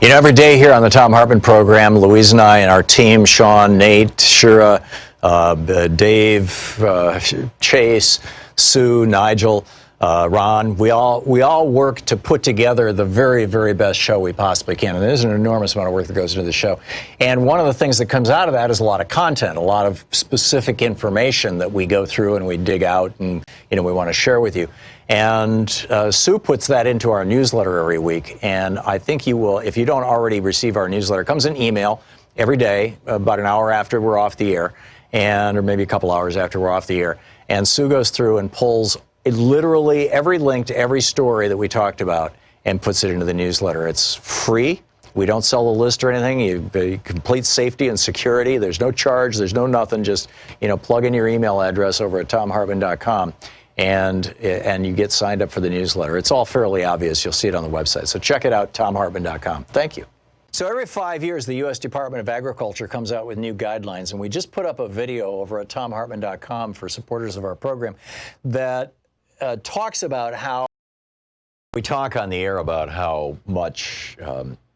You know, every day here on the Thom Hartmann Program, Louise and I and our team, Sean, Nate, Shira, Dave, Chase, Sue, Nigel, Ron, we all work to put together the very, very best show we possibly can. And there's an enormous amount of work that goes into the show. And one of the things that comes out of that is a lot of content, a lot of specific information that we go through and we dig out and, we want to share with you. And Sue puts that into our newsletter every week. And I think you will, if you don't already receive our newsletter, it comes in email every day, about an hour after we're off the air, or maybe a couple hours after we're off the air. And Sue goes through and pulls literally every link to every story that we talked about and puts it into the newsletter. It's free. We don't sell the list or anything. You complete safety and security. There's no charge. There's no nothing. Just, plug in your email address over at thomhartmann.com. And you get signed up for the newsletter. It's all fairly obvious. You'll see it on the website. So check it out, thomhartmann.com. Thank you. So every 5 years, the U.S. Department of Agriculture comes out with new guidelines. And we just put up a video over at thomhartmann.com for supporters of our program that talks about how we talk on the air about how much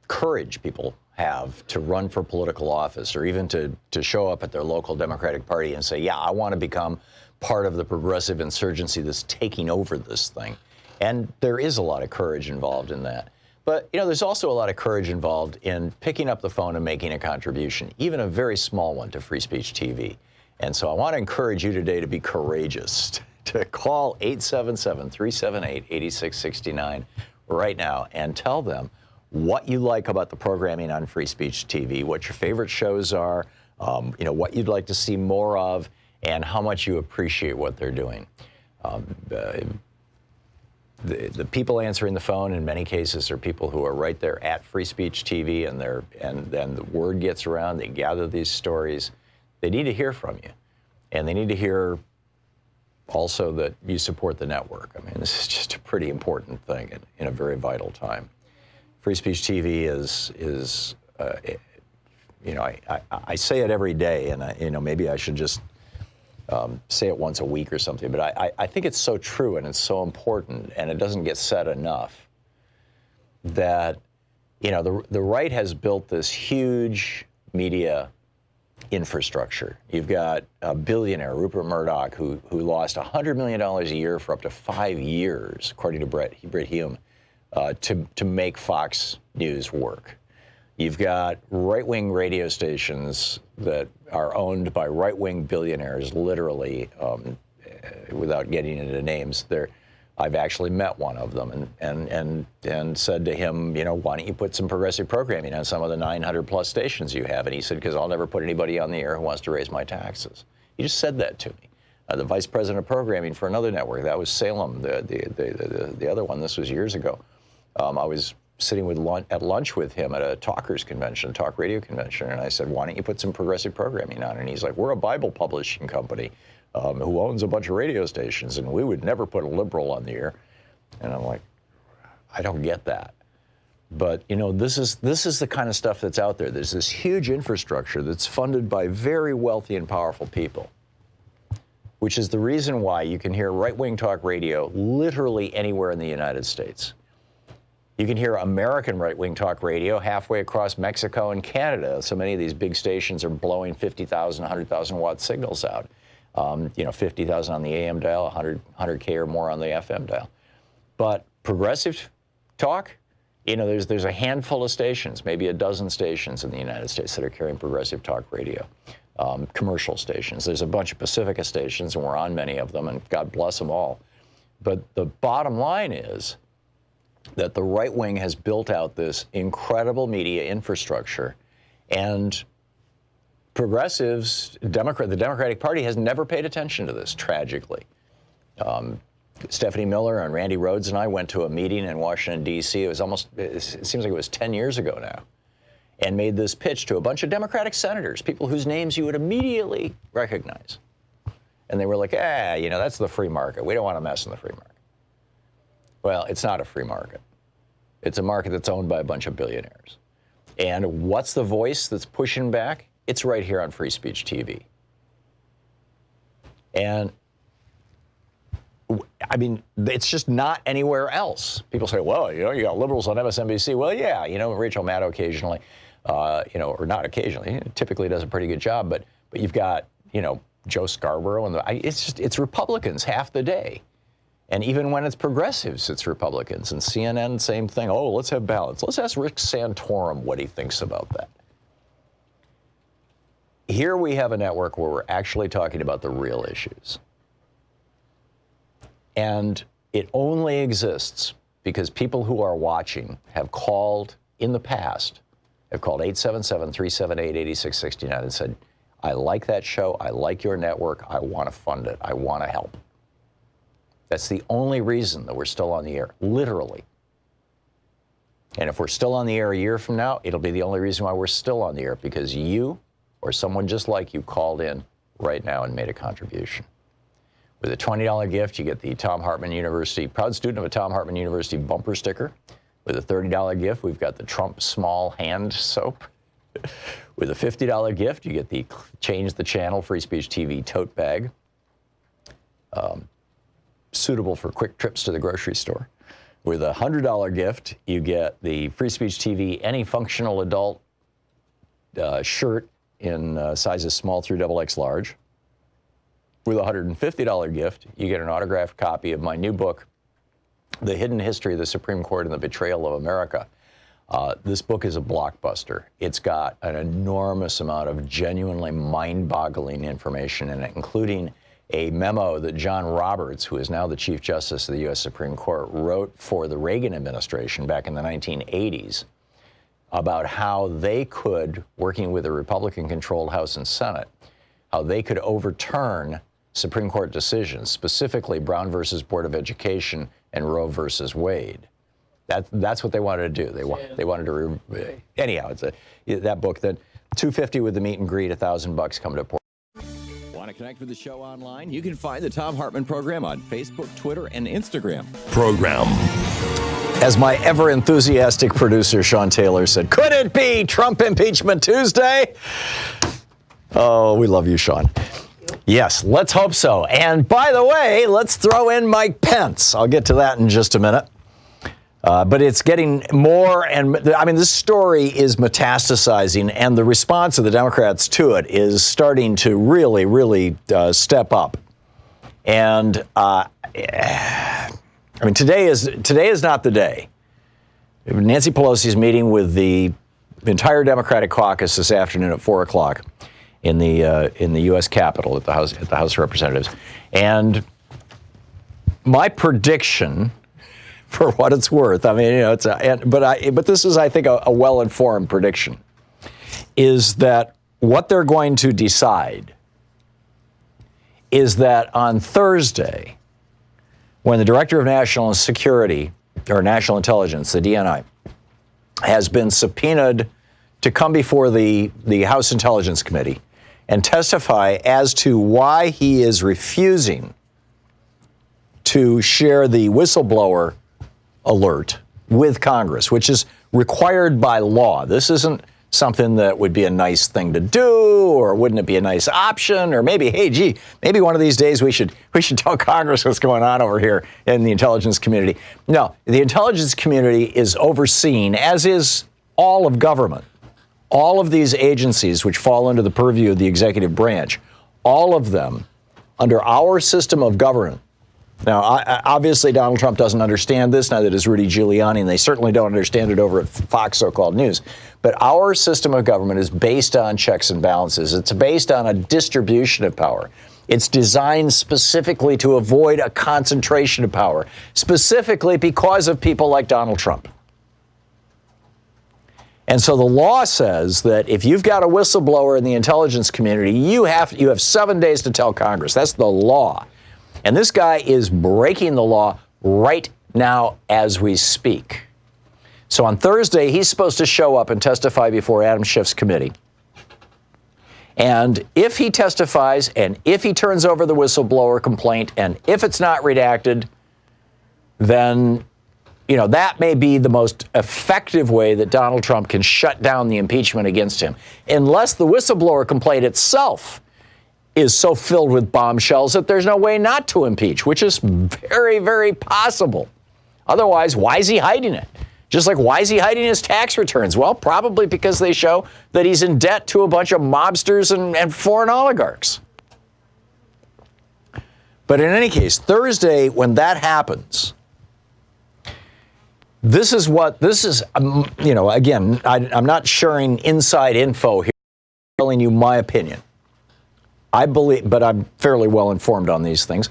courage people have to run for political office or even to show up at their local Democratic Party and say, yeah, I want to become part of the progressive insurgency that's taking over this thing. And there is a lot of courage involved in that. But, there's also a lot of courage involved in picking up the phone and making a contribution, even a very small one, to Free Speech TV. And so I want to encourage you today to be courageous, to call 877-378-8669 right now and tell them what you like about the programming on Free Speech TV, what your favorite shows are, what you'd like to see more of, and how much you appreciate what they're doing. The people answering the phone in many cases are people who are right there at Free Speech TV, and then the word gets around. They gather these stories. They need to hear from you, and they need to hear also that you support the network. I mean, this is just a pretty important thing in a very vital time. Free Speech TV is I say it every day, and maybe I should just say it once a week or something, but I think it's so true and it's so important, and it doesn't get said enough, that the right has built this huge media infrastructure. You've got a billionaire, Rupert Murdoch, who lost $100 million a year for up to 5 years, according to Bret Hume, to make Fox News work. You've got right-wing radio stations that are owned by right-wing billionaires, literally, without getting into names. I've actually met one of them and said to him, why don't you put some progressive programming on some of the 900-plus stations you have? And he said, because I'll never put anybody on the air who wants to raise my taxes. He just said that to me. The vice president of programming for another network, that was Salem, the other one. This was years ago. I was sitting at lunch with him at a talkers convention, talk radio convention, and I said, why don't you put some progressive programming on? And he's like, we're a Bible publishing company who owns a bunch of radio stations, and we would never put a liberal on the air. And I'm like, I don't get that. But, this is the kind of stuff that's out there. There's this huge infrastructure that's funded by very wealthy and powerful people, which is the reason why you can hear right-wing talk radio literally anywhere in the United States. You can hear American right-wing talk radio halfway across Mexico and Canada. So many of these big stations are blowing 50,000, 100,000 watt signals out. 50,000 on the AM dial, 100K or more on the FM dial. But progressive talk, there's a handful of stations, maybe a dozen stations in the United States that are carrying progressive talk radio. Commercial stations. There's a bunch of Pacifica stations, and we're on many of them, and God bless them all. But the bottom line is that the right wing has built out this incredible media infrastructure, and progressives, the Democratic Party has never paid attention to this, tragically. Stephanie Miller and Randy Rhodes and I went to a meeting in Washington, D.C. It seems like it was 10 years ago now, and made this pitch to a bunch of Democratic senators, people whose names you would immediately recognize. And they were like, that's the free market. We don't want to mess in the free market. Well, it's not a free market. It's a market that's owned by a bunch of billionaires. And what's the voice that's pushing back? It's right here on Free Speech TV. And I mean, it's just not anywhere else. People say, well, you got liberals on MSNBC. Well, yeah, Rachel Maddow occasionally, or not occasionally, typically does a pretty good job. But you've got, Joe Scarborough, and it's Republicans half the day. And even when it's progressives, it's Republicans. And CNN, same thing. Oh, let's have balance. Let's ask Rick Santorum what he thinks about that. Here we have a network where we're actually talking about the real issues. And it only exists because people who are watching have called in the past, have called 877-378-8669 and said, I like that show. I like your network. I want to fund it. I want to help. That's the only reason that we're still on the air, literally. And if we're still on the air a year from now, it'll be the only reason why we're still on the air, because you or someone just like you called in right now and made a contribution. With a $20 gift, you get the Thom Hartmann University, proud student of a Thom Hartmann University bumper sticker. With a $30 gift, we've got the Trump small hand soap. With a $50 gift, you get the Change the Channel Free Speech TV tote bag. Suitable for quick trips to the grocery store. With a $100 gift, you get the Free Speech TV Any Functional Adult shirt in sizes small through XXX large. With a $150 gift, you get an autographed copy of my new book, The Hidden History of the Supreme Court and the Betrayal of America. This book is a blockbuster. It's got an enormous amount of genuinely mind-boggling information in it, including a memo that John Roberts, who is now the Chief Justice of the U.S. Supreme Court, wrote for the Reagan administration back in the 1980s about how they could, working with a Republican-controlled House and Senate, how they could overturn Supreme Court decisions, specifically Brown versus Board of Education and Roe versus Wade. That's what they wanted to do. They wanted to, anyhow, it's that book, that $250 with the meet and greet, $1,000 coming to Port. Want to connect with the show online? You can find the Thom Hartmann Program on Facebook, Twitter, and Instagram. Program. As my ever-enthusiastic producer, Sean Taylor, said, could it be Trump Impeachment Tuesday? Oh, we love you, Sean. Yes, let's hope so. And by the way, let's throw in Mike Pence. I'll get to that in just a minute. But it's getting more, and I mean, this story is metastasizing, and the response of the Democrats to it is starting to really, really step up. And I mean, today is not the day. Nancy Pelosi is meeting with the entire Democratic caucus this afternoon at 4:00 in the U.S. Capitol at the House of Representatives, and my prediction, for what it's worth, I mean, but this is, I think, a well-informed prediction, is that what they're going to decide is that on Thursday, when the Director of National Security, or National Intelligence, the DNI, has been subpoenaed to come before the House Intelligence Committee and testify as to why he is refusing to share the whistleblower alert with Congress, which is required by law. This isn't something that would be a nice thing to do, or wouldn't it be a nice option, or maybe, hey, gee, maybe one of these days we should tell Congress what's going on over here in the intelligence community. No, the intelligence community is overseen, as is all of government. All of these agencies which fall under the purview of the executive branch, all of them under our system of government. Now, obviously, Donald Trump doesn't understand this, neither does Rudy Giuliani, and they certainly don't understand it over at Fox so-called news. But our system of government is based on checks and balances. It's based on a distribution of power. It's designed specifically to avoid a concentration of power, specifically because of people like Donald Trump. And so the law says that if you've got a whistleblower in the intelligence community, you have 7 days to tell Congress. That's the law. And this guy is breaking the law right now as we speak. So on Thursday, he's supposed to show up and testify before Adam Schiff's committee. And if he testifies, and if he turns over the whistleblower complaint, and if it's not redacted, then, that may be the most effective way that Donald Trump can shut down the impeachment against him. Unless the whistleblower complaint itself is so filled with bombshells that there's no way not to impeach, which is very, very possible. Otherwise, why is he hiding it? Just like, why is he hiding his tax returns? Well, probably because they show that he's in debt to a bunch of mobsters and foreign oligarchs. But in any case, Thursday, when that happens, this is, again, I'm not sharing inside info here, I'm telling you my opinion. I believe, but I'm fairly well informed on these things.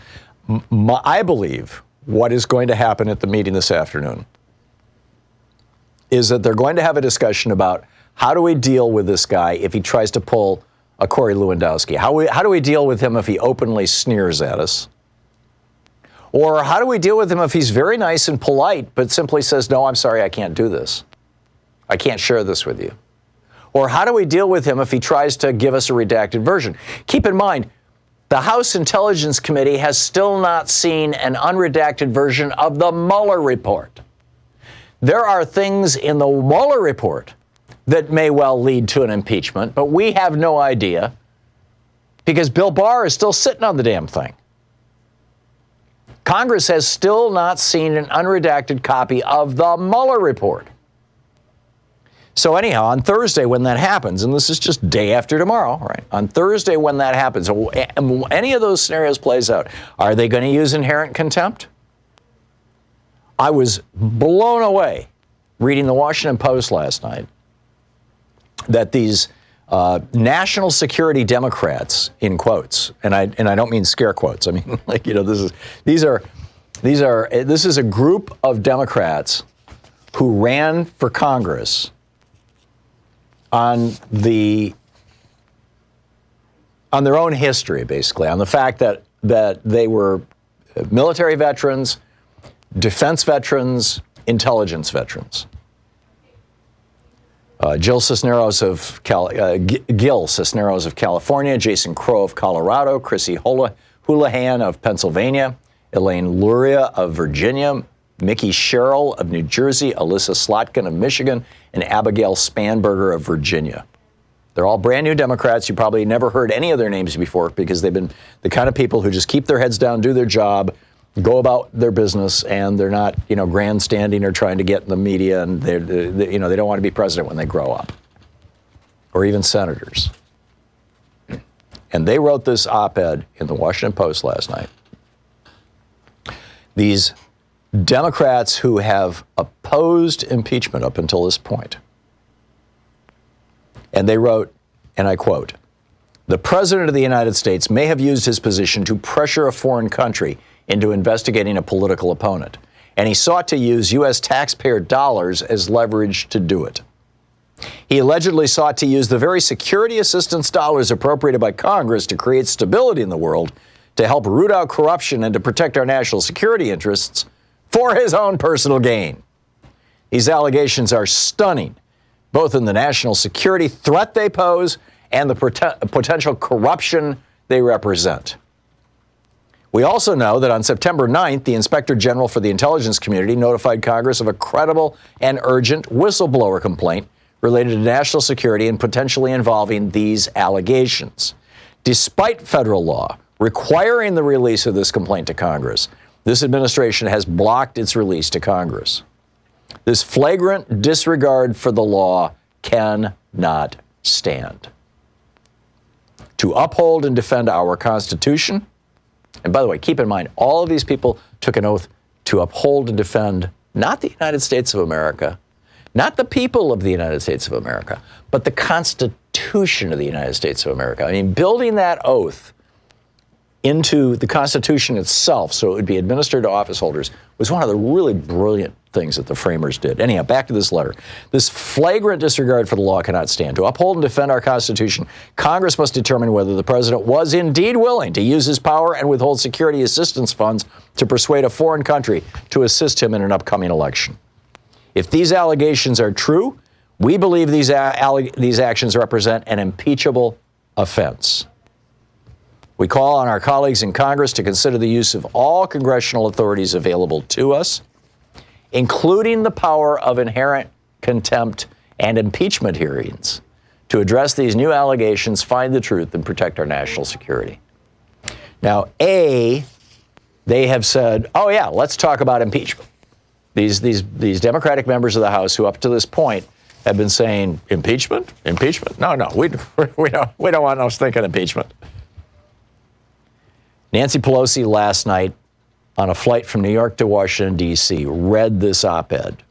I believe what is going to happen at the meeting this afternoon is that they're going to have a discussion about how do we deal with this guy if he tries to pull a Corey Lewandowski? How do we deal with him if he openly sneers at us? Or how do we deal with him if he's very nice and polite, but simply says, no, I'm sorry, I can't do this. I can't share this with you. Or how do we deal with him if he tries to give us a redacted version? Keep in mind, the House Intelligence Committee has still not seen an unredacted version of the Mueller report. There are things in the Mueller report that may well lead to an impeachment, but we have no idea because Bill Barr is still sitting on the damn thing. Congress has still not seen an unredacted copy of the Mueller report. So anyhow, on Thursday when that happens, and this is just day after tomorrow, right? On Thursday when that happens, any of those scenarios plays out, are they going to use inherent contempt? I was blown away reading the Washington Post last night that these national security Democrats, in quotes, and I don't mean scare quotes. I mean, like, this is a group of Democrats who ran for Congress on their own history, basically, on the fact that they were military veterans, defense veterans, intelligence veterans. Gil Cisneros of California, Jason Crow of Colorado, Chrissy Houlihan of Pennsylvania, Elaine Luria of Virginia, Mickey Sherrill of New Jersey, Alyssa Slotkin of Michigan, and Abigail Spanberger of Virginia. They're all brand new Democrats. You probably never heard any of their names before because they've been the kind of people who just keep their heads down, do their job, go about their business, and they're not, grandstanding or trying to get in the media, and they don't want to be president when they grow up, or even senators. And they wrote this op-ed in the Washington Post last night. These Democrats who have opposed impeachment up until this point. And they wrote, and I quote, "The President of the United States may have used his position to pressure a foreign country into investigating a political opponent, and he sought to use U.S. taxpayer dollars as leverage to do it. He allegedly sought to use the very security assistance dollars appropriated by Congress to create stability in the world, to help root out corruption and to protect our national security interests for his own personal gain. These allegations are stunning, both in the national security threat they pose and the potential corruption they represent. We also know that on September 9th, the Inspector General for the Intelligence Community notified Congress of a credible and urgent whistleblower complaint related to national security and potentially involving these allegations. Despite federal law requiring the release of this complaint to Congress, this administration has blocked its release to Congress. This flagrant disregard for the law cannot stand. To uphold and defend our Constitution, and by the way, keep in mind, all of these people took an oath to uphold and defend not the United States of America, not the people of the United States of America, but the Constitution of the United States of America. I mean, building that oath into the Constitution itself so it would be administered to office holders was one of the really brilliant things that the framers did. Anyhow, back to this letter. This flagrant disregard for the law cannot stand. To uphold and defend our Constitution, Congress must determine whether the president was indeed willing to use his power and withhold security assistance funds to persuade a foreign country to assist him in an upcoming election. If these allegations are true, we believe these actions represent an impeachable offense. We call on our colleagues in Congress to consider the use of all congressional authorities available to us, including the power of inherent contempt and impeachment hearings, to address these new allegations, find the truth, and protect our national security. Now, they have said, oh yeah, let's talk about impeachment. These Democratic members of the House who up to this point have been saying, impeachment? Impeachment? No, we don't want no stinking impeachment. Nancy Pelosi last night on a flight from New York to Washington, D.C., read this op-ed.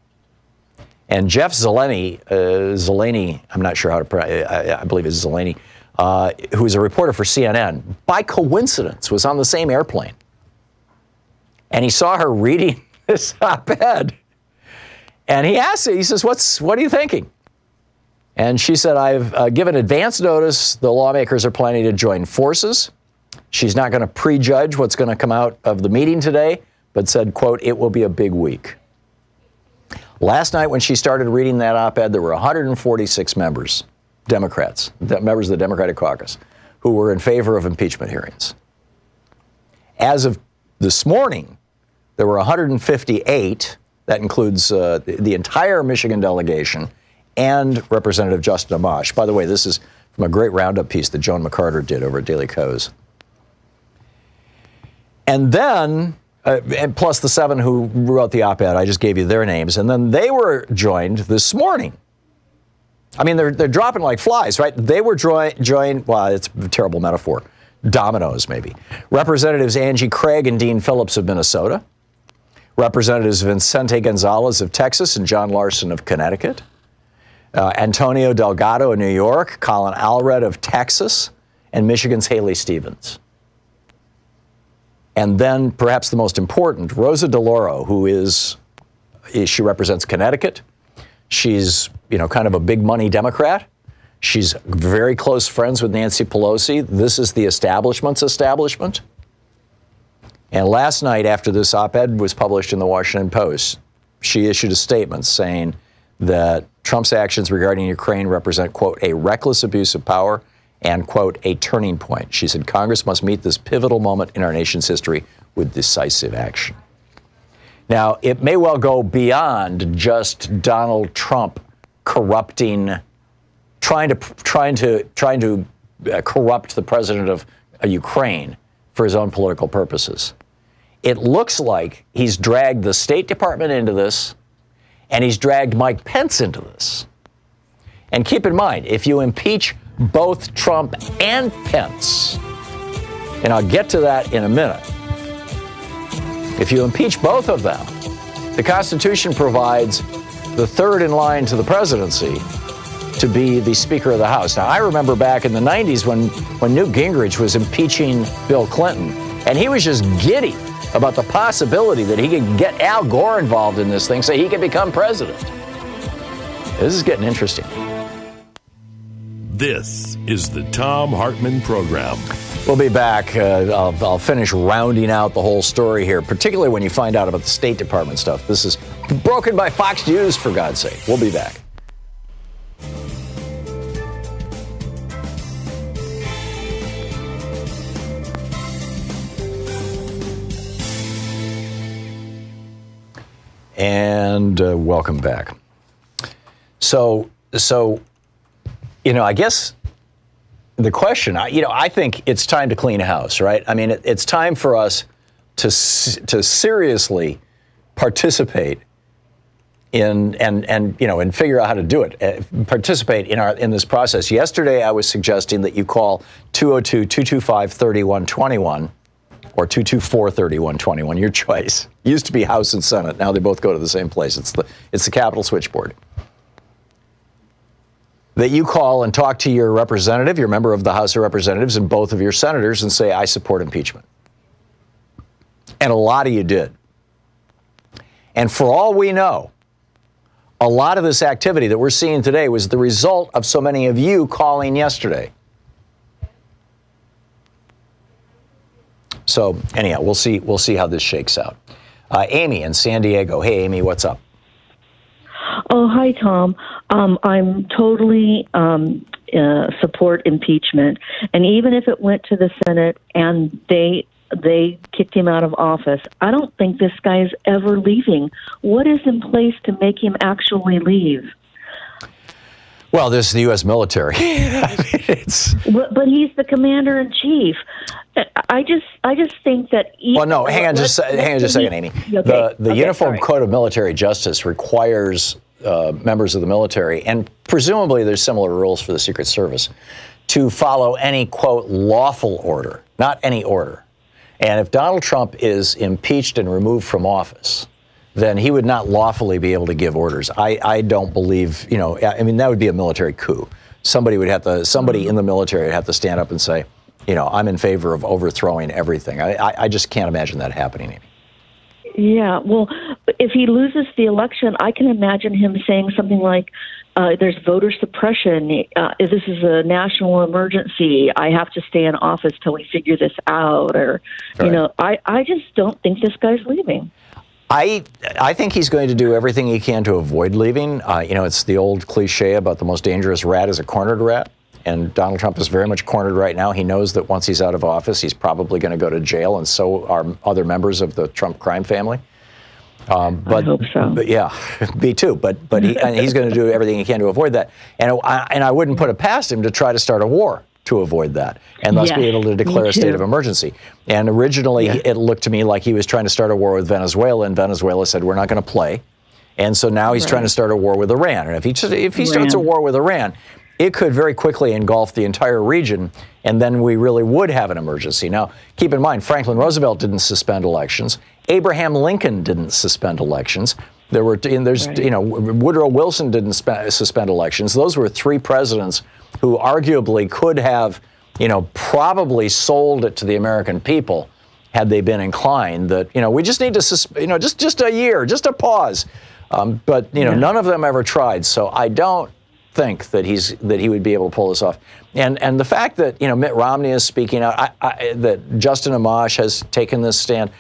And Jeff Zeleny, I'm not sure how to pronounce, I believe it's Zeleny, who is a reporter for CNN, by coincidence was on the same airplane. And he saw her reading this op-ed. And he asked her, he says, what are you thinking? And she said, I've given advance notice the lawmakers are planning to join forces. She's not going to prejudge what's going to come out of the meeting today, but said, quote, it will be a big week. Last night when she started reading that op-ed, there were 146 members, Democrats, members of the Democratic caucus, who were in favor of impeachment hearings. As of this morning, there were 158. That includes the entire Michigan delegation and Representative Justin Amash. By the way, this is from a great roundup piece that Joan McCarter did over at Daily Kos. And then, and plus the 7 who wrote the op-ed, I just gave you their names, and then they were joined this morning. I mean, they're dropping like flies, right? They were joined, well, it's a terrible metaphor, dominoes maybe. Representatives Angie Craig and Dean Phillips of Minnesota, Representatives Vicente Gonzalez of Texas and John Larson of Connecticut, Antonio Delgado of New York, Colin Allred of Texas, and Michigan's Haley Stevens. And then, perhaps the most important, Rosa DeLauro, she represents Connecticut. She's, kind of a big money Democrat. She's very close friends with Nancy Pelosi. This is the establishment's establishment. And last night, after this op-ed was published in the Washington Post, she issued a statement saying that Trump's actions regarding Ukraine represent, quote, a reckless abuse of power and, quote, a turning point. She said Congress must meet this pivotal moment in our nation's history with decisive action. Now, it may well go beyond just Donald Trump corrupting, trying to corrupt the president of Ukraine for his own political purposes. It looks like he's dragged the State Department into this, and he's dragged Mike Pence into this. And keep in mind, if you impeach both Trump and Pence, and I'll get to that in a minute, if you impeach both of them, the Constitution provides the third in line to the presidency to be the Speaker of the House. Now, I remember back in the 90s when Newt Gingrich was impeaching Bill Clinton, and he was just giddy about the possibility that he could get Al Gore involved in this thing so he could become president. This is getting interesting. This is the Thom Hartmann Program. We'll be back. I'll finish rounding out the whole story here, particularly when you find out about the State Department stuff. This is broken by Fox News, for God's sake. We'll be back. And welcome back. So, I guess the question, I think it's time to clean house, right? I mean, it's time for us to seriously participate in and figure out how to do it. Participate in this process. Yesterday, I was suggesting that you call 202-225-3121 or 224-3121, your choice. Used to be House and Senate. Now they both go to the same place. It's the Capitol switchboard. That you call and talk to your representative, your member of the House of Representatives, and both of your senators and say, I support impeachment. And a lot of you did. And for all we know, a lot of this activity that we're seeing today was the result of so many of you calling yesterday. So anyhow, we'll see how this shakes out. Amy in San Diego. Hey, Amy, what's up? Oh, hi, Tom. I'm totally support impeachment. And even if it went to the Senate and they kicked him out of office, I don't think this guy's ever leaving. What is in place to make him actually leave? Well, this is the U.S. military. It's... But he's the commander in chief. I just think that. Well, no, hang on just a second, Amy. Okay. The Uniform Code of Military Justice requires members of the military, and presumably there's similar rules for the Secret Service, to follow any, quote, lawful order, not any order. And if Donald Trump is impeached and removed from office, then he would not lawfully be able to give orders. I don't believe, I mean, that would be a military coup. Somebody in the military would have to stand up and say, I'm in favor of overthrowing everything. I just can't imagine that happening, Amy. Yeah, well, if he loses the election, I can imagine him saying something like, there's voter suppression. This is a national emergency. I have to stay in office till we figure this out. Or, right. I just don't think this guy's leaving. I think he's going to do everything he can to avoid leaving. It's the old cliche about the most dangerous rat is a cornered rat. And Donald Trump is very much cornered right now. He knows that once he's out of office, he's probably going to go to jail, and so are other members of the Trump crime family. I hope so. But yeah, me too. But he's going to do everything he can to avoid that. And I wouldn't put it past him to try to start a war to avoid that, and thus be able to declare a state of emergency. And originally, it looked to me like he was trying to start a war with Venezuela, and Venezuela said, we're not going to play. And so now he's trying to start a war with Iran. And if he starts a war with Iran, it could very quickly engulf the entire region, and then we really would have an emergency. Now, keep in mind, Franklin Roosevelt didn't suspend elections. Abraham Lincoln didn't suspend elections. Woodrow Wilson didn't suspend elections. Those were three presidents who arguably could have, probably sold it to the American people had they been inclined that, we just need to, just a year, just a pause. But none of them ever tried. So I don't think that he would be able to pull this off. And the fact that, Mitt Romney is speaking out, that Justin Amash has taken this stand,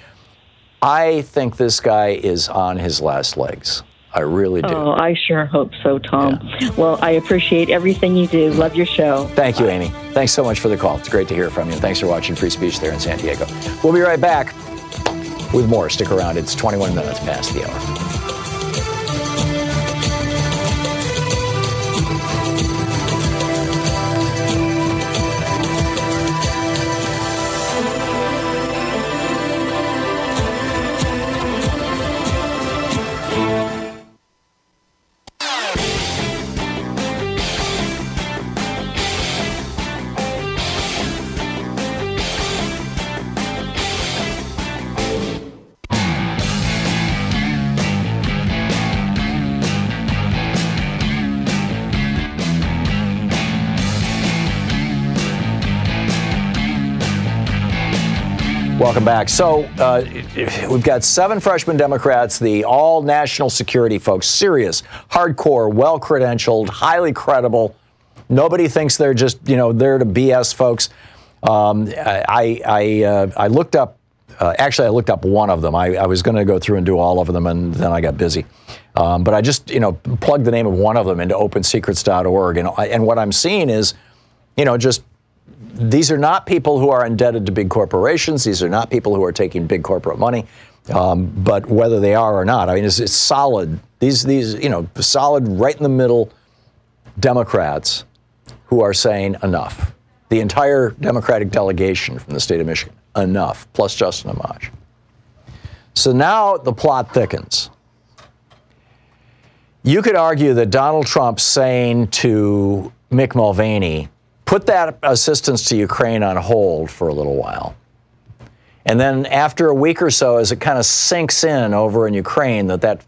I think this guy is on his last legs. I really do. Oh, I sure hope so, Tom. Yeah. Well, I appreciate everything you do. Love your show. Thank you, Amy. Thanks so much for the call. It's great to hear from you. Thanks for watching Free Speech there in San Diego. We'll be right back with more. Stick around. It's 21 minutes past the hour. Welcome back. So we've got 7 freshman Democrats, the all national security folks, serious, hardcore, well-credentialed, highly credible. Nobody thinks they're just, there to BS folks. I looked up, actually I looked up one of them. I was going to go through and do all of them, and then I got busy. But I just, plugged the name of one of them into opensecrets.org. And what I'm seeing is, just these are not people who are indebted to big corporations. These are not people who are taking big corporate money. But whether they are or not, I mean, it's solid. These solid, right in the middle Democrats who are saying enough. The entire Democratic delegation from the state of Michigan, enough, plus Justin Amash. So now the plot thickens. You could argue that Donald Trump saying to Mick Mulvaney, put that assistance to Ukraine on hold for a little while. And then after a week or so, as it kind of sinks in over in Ukraine that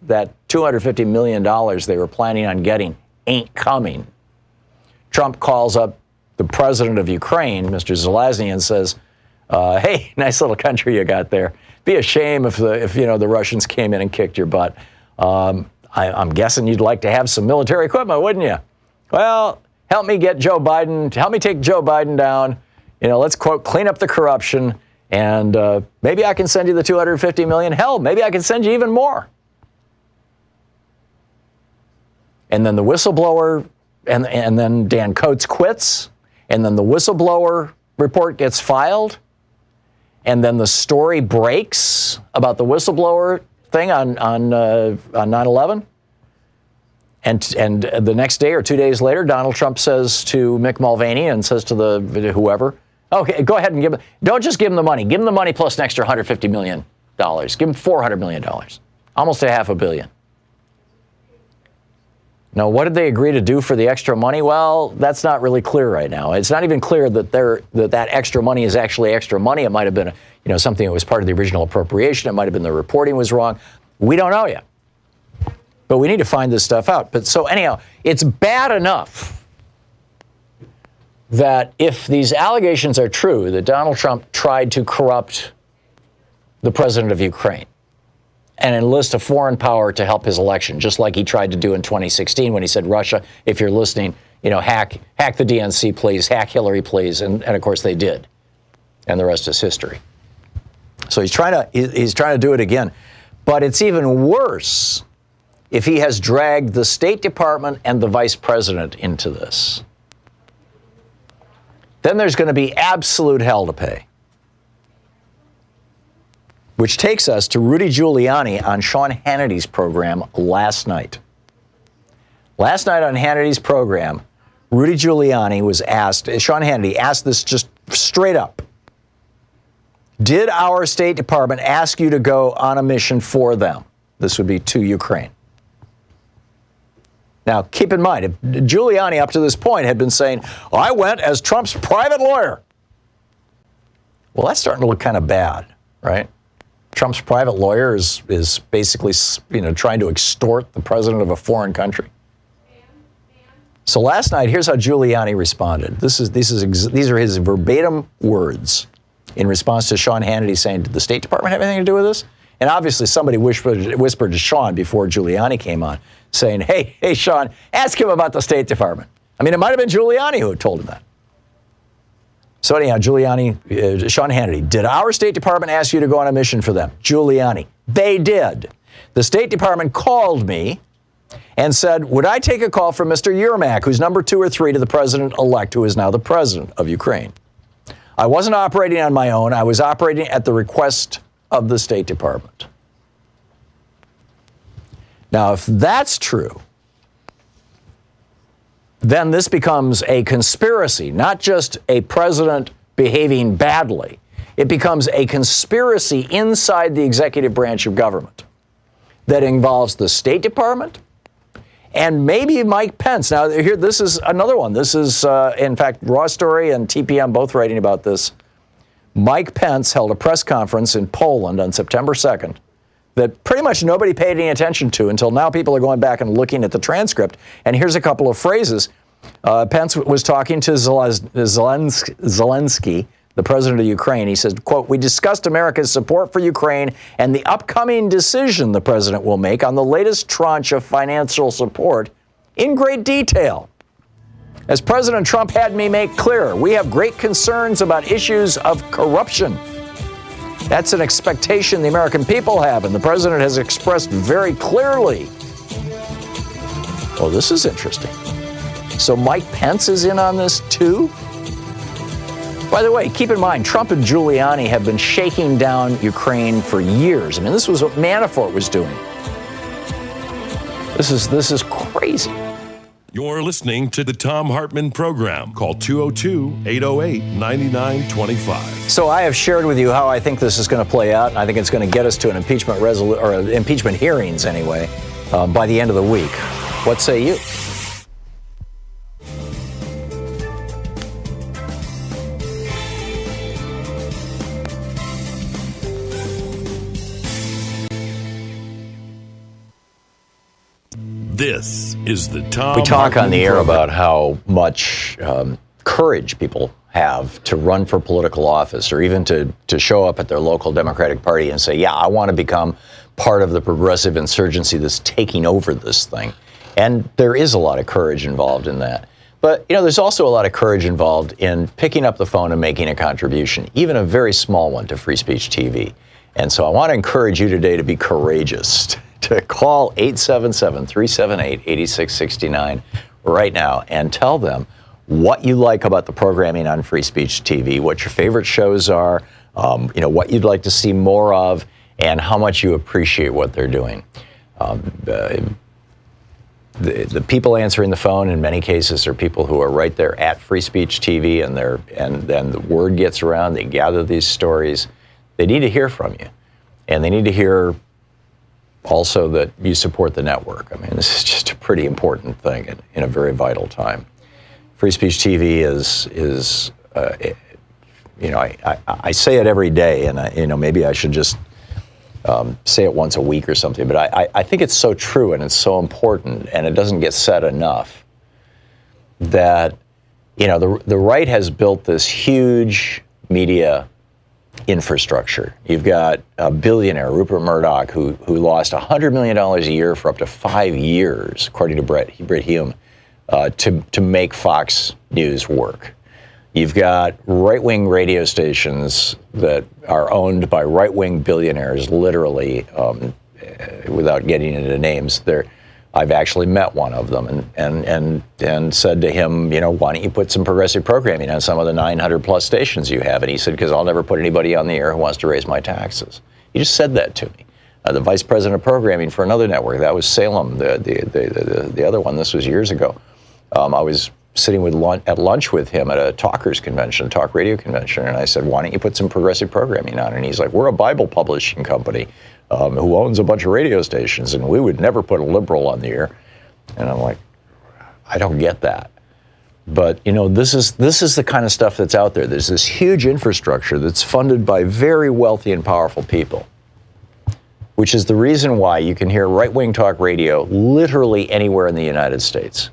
$250 million they were planning on getting ain't coming, Trump calls up the president of Ukraine, Mr. Zelensky, and says, hey, nice little country you got there. Be a shame if the Russians came in and kicked your butt. I'm guessing you'd like to have some military equipment, wouldn't you? Well, help me take Joe Biden down. Let's, quote, clean up the corruption, and maybe I can send you the $250 million. Hell, maybe I can send you even more. And then the whistleblower, and then Dan Coates quits, and then the whistleblower report gets filed, and then the story breaks about the whistleblower thing on 9/11. And the next day or 2 days later, Donald Trump says to Mick Mulvaney and says to whoever, okay, go ahead and don't just give him the money. Give him the money plus an extra $150 million. Give him $400 million. Almost $500 million. Now, what did they agree to do for the extra money? Well, that's not really clear right now. It's not even clear that that extra money is actually extra money. It might have been something that was part of the original appropriation. It might have been the reporting was wrong. We don't know yet. But we need to find this stuff out. But so anyhow, it's bad enough that if these allegations are true, that Donald Trump tried to corrupt the president of Ukraine and enlist a foreign power to help his election, just like he tried to do in 2016 when he said, Russia, if you're listening, hack the DNC, please, hack Hillary, please. And of course they did. And the rest is history. So he's trying to do it again. But it's even worse if he has dragged the State Department and the vice president into this. Then there's going to be absolute hell to pay. Which takes us to Rudy Giuliani on Sean Hannity's program last night. Last night on Hannity's program, Rudy Giuliani was asked, Sean Hannity asked this just straight up. Did our State Department ask you to go on a mission for them? This would be to Ukraine. Now, keep in mind, if Giuliani up to this point had been saying, I went as Trump's private lawyer. Well, that's starting to look kind of bad, right? Trump's private lawyer is basically, trying to extort the president of a foreign country. So last night, here's how Giuliani responded. These are his verbatim words in response to Sean Hannity saying, did the State Department have anything to do with this? And obviously somebody whispered to Sean before Giuliani came on, saying, hey, Sean, ask him about the State Department. I mean, it might have been Giuliani who had told him that. So anyhow, Sean Hannity, did our State Department ask you to go on a mission for them? Giuliani, they did. The State Department called me and said, would I take a call from Mr. Yermak, who's number 2 or 3 to the president-elect, who is now the president of Ukraine? I wasn't operating on my own. I was operating at the request of the State Department. Now, if that's true, then this becomes a conspiracy, not just a president behaving badly. It becomes a conspiracy inside the executive branch of government that involves the State Department and maybe Mike Pence. Now, here, this is another one. This is, in fact, Raw Story and TPM both writing about this. Mike Pence held a press conference in Poland on September 2nd that pretty much nobody paid any attention to until now. People are going back and looking at the transcript. And here's a couple of phrases. Pence was talking to Zelensky, the president of Ukraine. He said, quote, we discussed America's support for Ukraine and the upcoming decision the president will make on the latest tranche of financial support in great detail. As President Trump had me make clear, we have great concerns about issues of corruption. That's an expectation the American people have, and the president has expressed very clearly. Oh, this is interesting. So Mike Pence is in on this too? By the way, keep in mind, Trump and Giuliani have been shaking down Ukraine for years. I mean, this was what Manafort was doing. This is crazy. You're listening to the Thom Hartmann Program. Call 202-808-9925. So I have shared with you how I think this is going to play out, and I think it's going to get us to an impeachment impeachment hearings anyway by the end of the week. What say you? This is the Thom We talk Hartmann on the air Program. about how much courage people have to run for political office or even to show up at their local Democratic Party and say, yeah, I want to become part of the progressive insurgency that's taking over this thing. And there is a lot of courage involved in that. But, there's also a lot of courage involved in picking up the phone and making a contribution, even a very small one, to Free Speech TV. And so I want to encourage you today to be courageous, to call 877-378-8669 right now and tell them what you like about the programming on Free Speech TV, what your favorite shows are, what you'd like to see more of, and how much you appreciate what they're doing. the people answering the phone in many cases are people who are right there at Free Speech TV, and then the word gets around. They gather these stories. They need to hear from you, and they need to hear also that you support the network. I mean, this is just a pretty important thing in a very vital time. Free Speech TV is I say it every day, and maybe I should just say it once a week or something, but I think it's so true and it's so important, and it doesn't get said enough, that the right has built this huge media infrastructure. You've got a billionaire, Rupert Murdoch, who lost $100 million a year for up to 5 years, according to Bret Hume, to make Fox News work. You've got right-wing radio stations that are owned by right-wing billionaires, literally, without getting into names. I've actually met one of them and said to him, why don't you put some progressive programming on some of the 900-plus stations you have? And he said, because I'll never put anybody on the air who wants to raise my taxes. He just said that to me. The vice president of programming for another network, that was Salem, the other one. This was years ago. I was sitting at lunch with him at a talk radio convention, and I said, why don't you put some progressive programming on? And he's like, we're a Bible publishing company who owns a bunch of radio stations, and we would never put a liberal on the air. And I'm like, I don't get that. But, this is the kind of stuff that's out there. There's this huge infrastructure that's funded by very wealthy and powerful people, which is the reason why you can hear right-wing talk radio literally anywhere in the United States.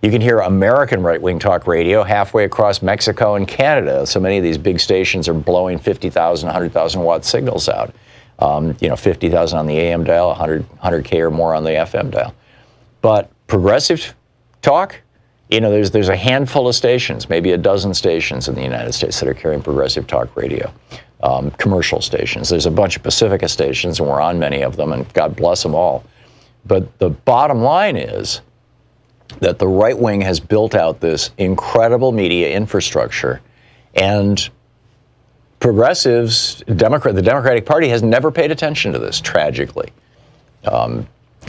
You can hear American right-wing talk radio halfway across Mexico and Canada. So many of these big stations are blowing 50,000, 100,000 watt signals out. 50,000 on the AM dial, 100K or more on the FM dial. But progressive talk, there's a handful of stations, maybe a dozen stations in the United States that are carrying progressive talk radio. Commercial stations. There's a bunch of Pacifica stations, and we're on many of them, and God bless them all. But the bottom line is that the right wing has built out this incredible media infrastructure, and progressives, the Democratic Party has never paid attention to this, tragically.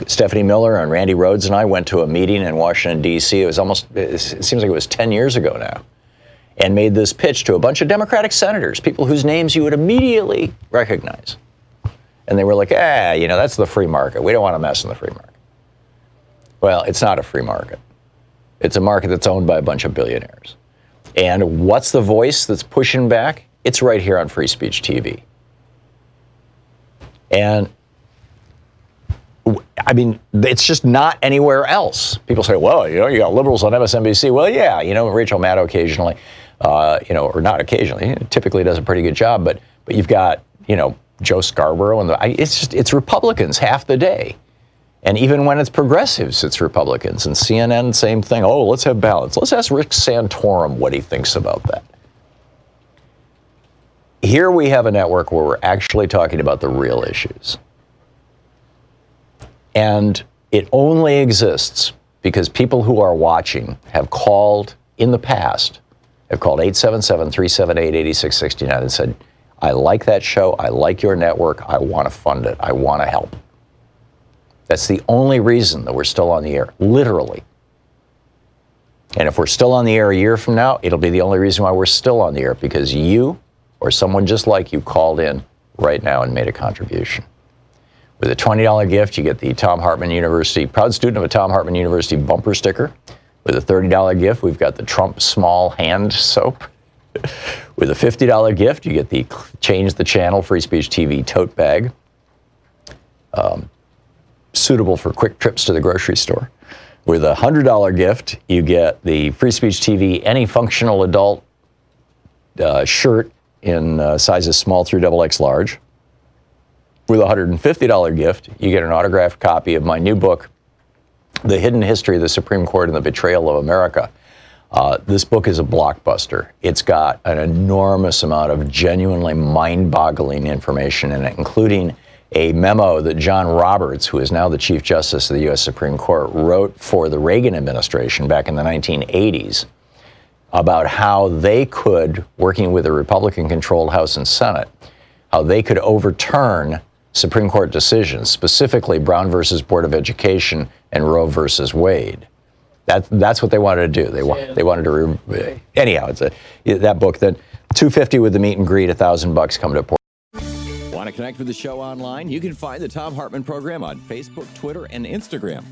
Stephanie Miller and Randy Rhodes and I went to a meeting in Washington, D.C. It seems like it was 10 years ago now, and made this pitch to a bunch of Democratic senators, people whose names you would immediately recognize. And they were like, that's the free market. We don't want to mess in the free market. Well, it's not a free market. It's a market that's owned by a bunch of billionaires. And what's the voice that's pushing back? It's right here on Free Speech TV. And I mean, it's just not anywhere else. People say, well, you got liberals on MSNBC. Well, yeah, Rachel Maddow occasionally, or not occasionally, typically does a pretty good job. But you've got, Joe Scarborough, and it's Republicans half the day. And even when it's progressives, it's Republicans. And CNN, same thing. Oh, let's have balance. Let's ask Rick Santorum what he thinks about that. Here we have a network where we're actually talking about the real issues. And it only exists because people who are watching have called in the past, have called 877-378-8669 and said, I like that show. I like your network. I want to fund it. I want to help. That's the only reason that we're still on the air, literally. And if we're still on the air a year from now, it'll be the only reason why we're still on the air, because you or someone just like you called in right now and made a contribution. With a $20 gift, you get the Thom Hartmann University, proud student of a Thom Hartmann University bumper sticker. With a $30 gift, we've got the Trump small hand soap. With a $50 gift, you get the Change the Channel Free Speech TV tote bag. Suitable for quick trips to the grocery store. With a $100 gift, you get the Free Speech TV Any Functional Adult shirt in sizes small through XXX large. With a $150 gift, you get an autographed copy of my new book, The Hidden History of the Supreme Court and the Betrayal of America. This book is a blockbuster. It's got an enormous amount of genuinely mind-boggling information in it, including a memo that John Roberts, who is now the Chief Justice of the U.S. Supreme Court, wrote for the Reagan administration back in the 1980s about how they could, working with a Republican-controlled House and Senate, how they could overturn Supreme Court decisions, specifically Brown versus Board of Education and Roe versus Wade. That's what they wanted to do. They wanted to anyhow. That book, that $250 with the meet and greet, $1,000 coming to Port. Want to connect with the show online? You can find the Thom Hartmann Program on Facebook, Twitter, and Instagram.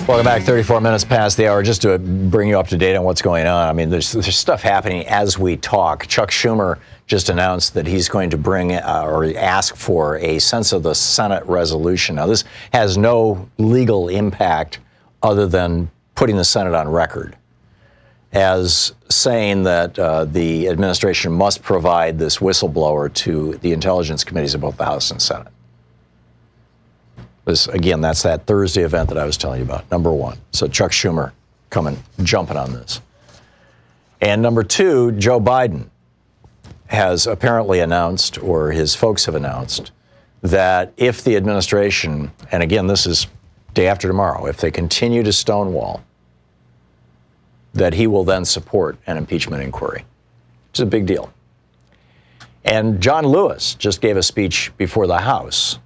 Welcome back. 34 minutes past the hour. Just to bring you up to date on what's going on. I mean, there's stuff happening as we talk. Chuck Schumer just announced that he's going to bring or ask for a sense of the Senate resolution. Now, this has no legal impact other than putting the Senate on record as saying that the administration must provide this whistleblower to the intelligence committees of both the House and Senate. Again, that's that Thursday event that I was telling you about, number one. So Chuck Schumer jumping on this. And number two, Joe Biden has apparently announced, or his folks have announced, that if the administration, and again, this is day after tomorrow, if they continue to stonewall, that he will then support an impeachment inquiry. It's a big deal. And John Lewis just gave a speech before the House.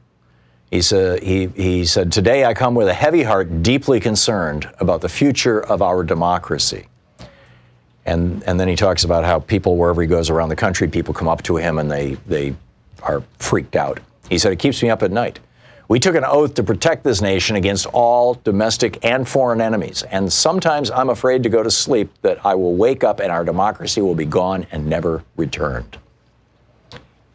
He said, today I come with a heavy heart, deeply concerned about the future of our democracy. And then he talks about how people, wherever he goes around the country, people come up to him and they are freaked out. He said, it keeps me up at night. We took an oath to protect this nation against all domestic and foreign enemies. And sometimes I'm afraid to go to sleep that I will wake up and our democracy will be gone and never returned.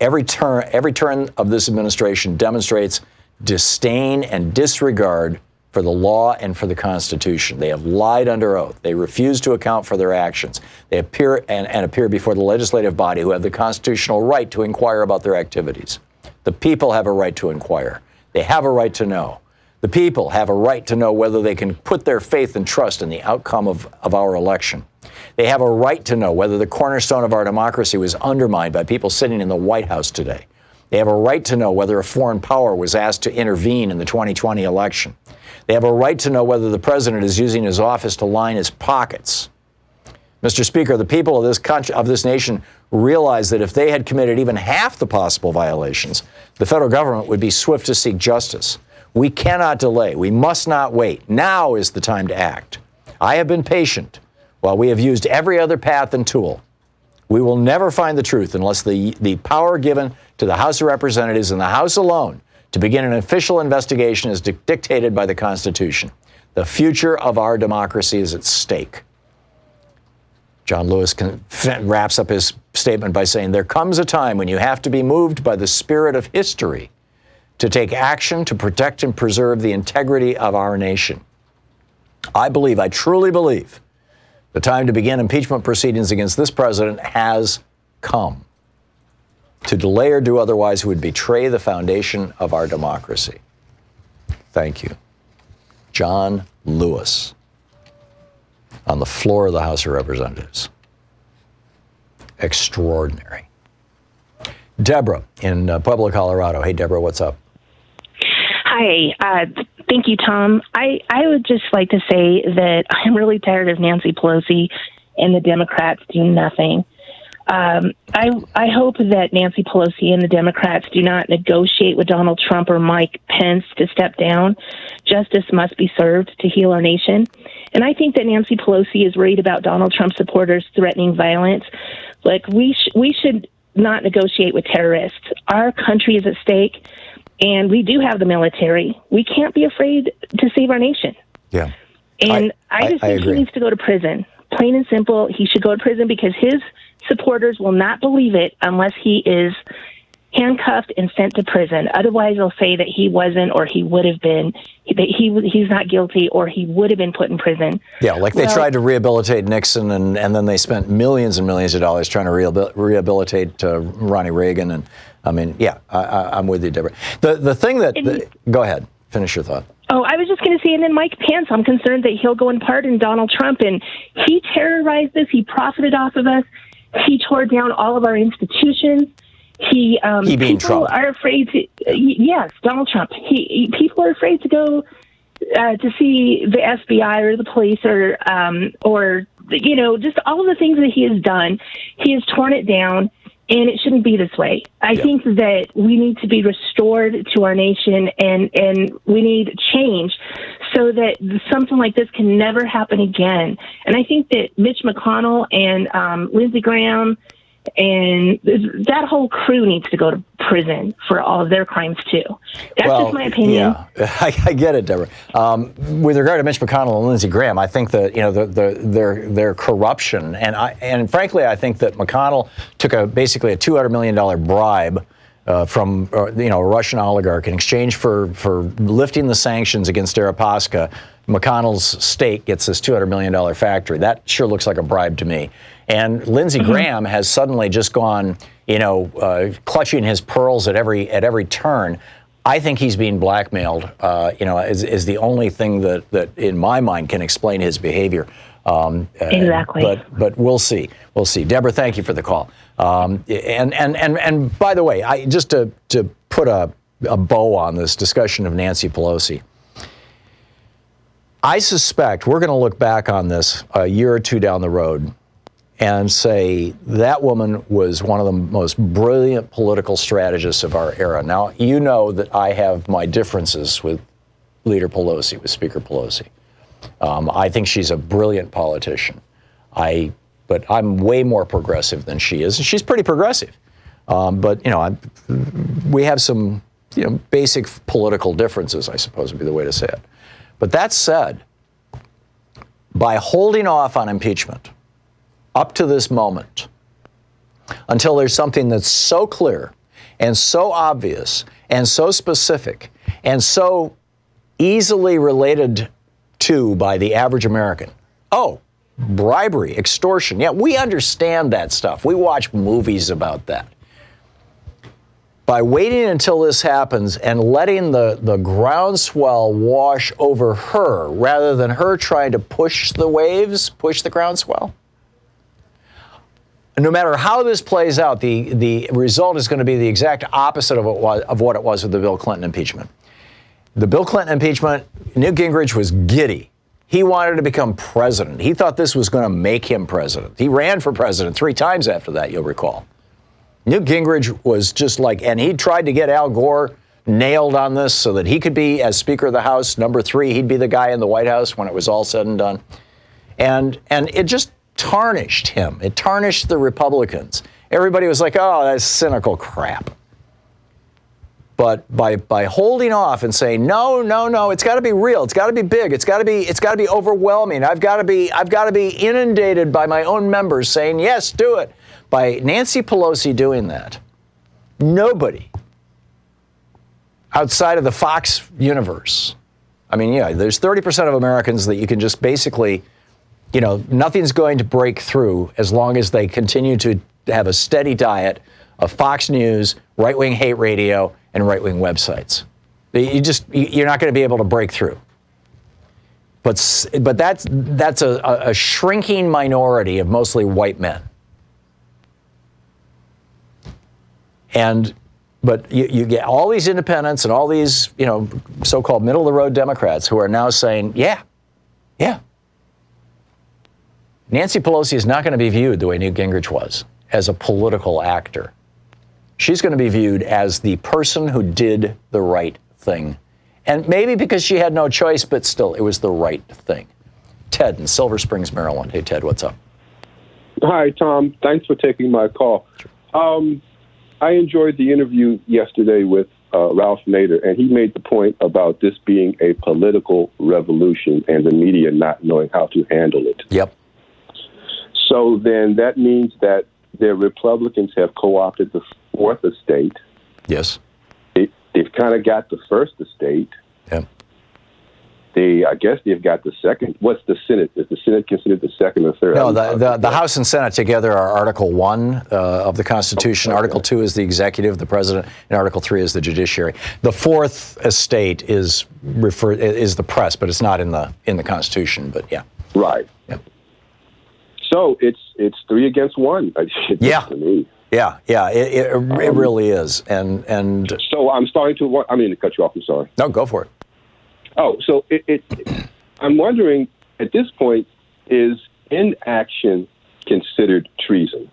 Every turn of this administration demonstrates disdain and disregard for the law and for the Constitution. They have lied under oath. They refuse to account for their actions. They appear before the legislative body, who have the constitutional right to inquire about their activities. The people have a right to inquire. They have a right to know. The people have a right to know whether they can put their faith and trust in the outcome of our election. They have a right to know whether the cornerstone of our democracy was undermined by people sitting in the White House today. They have a right to know whether a foreign power was asked to intervene in the 2020 election. They have a right to know whether the president is using his office to line his pockets. Mr. Speaker, the people of this nation realize that if they had committed even half the possible violations, the federal government would be swift to seek justice. We cannot delay. We must not wait. Now is the time to act. I have been patient while we have used every other path and tool. We will never find the truth unless the power given to the House of Representatives and the House alone to begin an official investigation is dictated by the Constitution. The future of our democracy is at stake. John Lewis wraps up his statement by saying, there comes a time when you have to be moved by the spirit of history to take action to protect and preserve the integrity of our nation. I truly believe, the time to begin impeachment proceedings against this president has come. To delay or do otherwise would betray the foundation of our democracy. Thank you. John Lewis on the floor of the House of Representatives. Extraordinary. Deborah in Pueblo, Colorado. Hey, Deborah, what's up? Hi. Thank you, Tom. I would just like to say that I'm really tired of Nancy Pelosi and the Democrats doing nothing. I hope that Nancy Pelosi and the Democrats do not negotiate with Donald Trump or Mike Pence to step down. Justice must be served to heal our nation. And I think that Nancy Pelosi is worried about Donald Trump supporters threatening violence. Like, we should not negotiate with terrorists. Our country is at stake, and we do have the military. We can't be afraid to save our nation. Yeah. And I just think he needs to go to prison. Plain and simple, he should go to prison because his supporters will not believe it unless he is handcuffed and sent to prison. Otherwise, they'll say that he wasn't, or he would have been, that he's not guilty, or he would have been put in prison. Yeah, like they tried to rehabilitate Nixon, and then they spent millions and millions of dollars trying to rehabilitate Ronnie Reagan. And I mean, yeah, I'm with you, Deborah. The thing that, go ahead, finish your thought. Oh, I was just going to say, and then Mike Pence, I'm concerned that he'll go and pardon Donald Trump, and he terrorized us, he profited off of us, he tore down all of our institutions, He being people Trump. are afraid to. Yes, Donald Trump. People are afraid to go to see the FBI or the police or just all of the things that he has done. He has torn it down, and it shouldn't be this way. I think that we need to be restored to our nation, and we need change so that something like this can never happen again. And I think that Mitch McConnell and Lindsey Graham and that whole crew needs to go to prison for all of their crimes too. That's just my opinion. Yeah, I get it, Deborah. With regard to Mitch McConnell and Lindsey Graham, I think that their corruption, and frankly, I think that McConnell took basically a $200 million bribe from a Russian oligarch in exchange for lifting the sanctions against Deripaska. McConnell's state gets this $200 million factory. That sure looks like a bribe to me. And Lindsey Graham has suddenly just gone, clutching his pearls at every turn. I think he's being blackmailed, is the only thing that in my mind can explain his behavior. Exactly. But we'll see. We'll see. Deborah, thank you for the call. And by the way, just to put a bow on this discussion of Nancy Pelosi, I suspect we're going to look back on this a year or two down the road and say that woman was one of the most brilliant political strategists of our era. Now, you know that I have my differences with Leader Pelosi, with Speaker Pelosi. I think she's a brilliant politician. But I'm way more progressive than she is, and she's pretty progressive. We have some, basic political differences, I suppose would be the way to say it. But that said, by holding off on impeachment up to this moment, until there's something that's so clear and so obvious and so specific and so easily related to by the average American. Oh, bribery, extortion. Yeah, we understand that stuff. We watch movies about that. By waiting until this happens and letting the groundswell wash over her rather than her trying to push the waves, push the groundswell, no matter how this plays out, the result is going to be the exact opposite of what it was with the Bill Clinton impeachment. The Bill Clinton impeachment, Newt Gingrich was giddy. He wanted to become president. He thought this was going to make him president. He ran for president 3 times after that, you'll recall. Newt Gingrich was just and he tried to get Al Gore nailed on this so that he could be, as Speaker of the House, number 3, he'd be the guy in the White House when it was all said and done. And it just tarnished him. It tarnished the Republicans. Everybody was like, oh, that's cynical crap. But by holding off and saying, no, it's got to be real. It's got to be big. It's got to be overwhelming. I've got to be inundated by my own members saying, yes, do it. By Nancy Pelosi doing that, nobody outside of the Fox universe, there's 30% of Americans that you can just basically, nothing's going to break through as long as they continue to have a steady diet of Fox News, right-wing hate radio, and right-wing websites. You're not going to be able to break through. But that's a shrinking minority of mostly white men. But you get all these independents and all these, so-called middle-of-the-road Democrats who are now saying, yeah. Nancy Pelosi is not going to be viewed the way Newt Gingrich was, as a political actor. She's going to be viewed as the person who did the right thing. And maybe because she had no choice, but still, it was the right thing. Ted in Silver Springs, Maryland. Hey, Ted, what's up? Hi, Tom. Thanks for taking my call. I enjoyed the interview yesterday with Ralph Nader, and he made the point about this being a political revolution and the media not knowing how to handle it. Yep. So then that means that the Republicans have co-opted the 4th estate. Yes. They've kind of got the 1st estate. Yep. I guess they've got the 2nd. What's the Senate? Is the Senate considered the 2nd or 3rd? No, the House and Senate together are Article 1 of the Constitution. Okay. Article 2 is the executive, the president, and Article 3 is the judiciary. The 4th estate is the press, but it's not in the Constitution. But yeah. Right. Yep. So it's 3 against 1. Yeah. To me. Yeah, it really is. And So I'm starting to. I mean to cut you off. I'm sorry. no, go for it. Oh, so I'm wondering at this point, is inaction considered treason?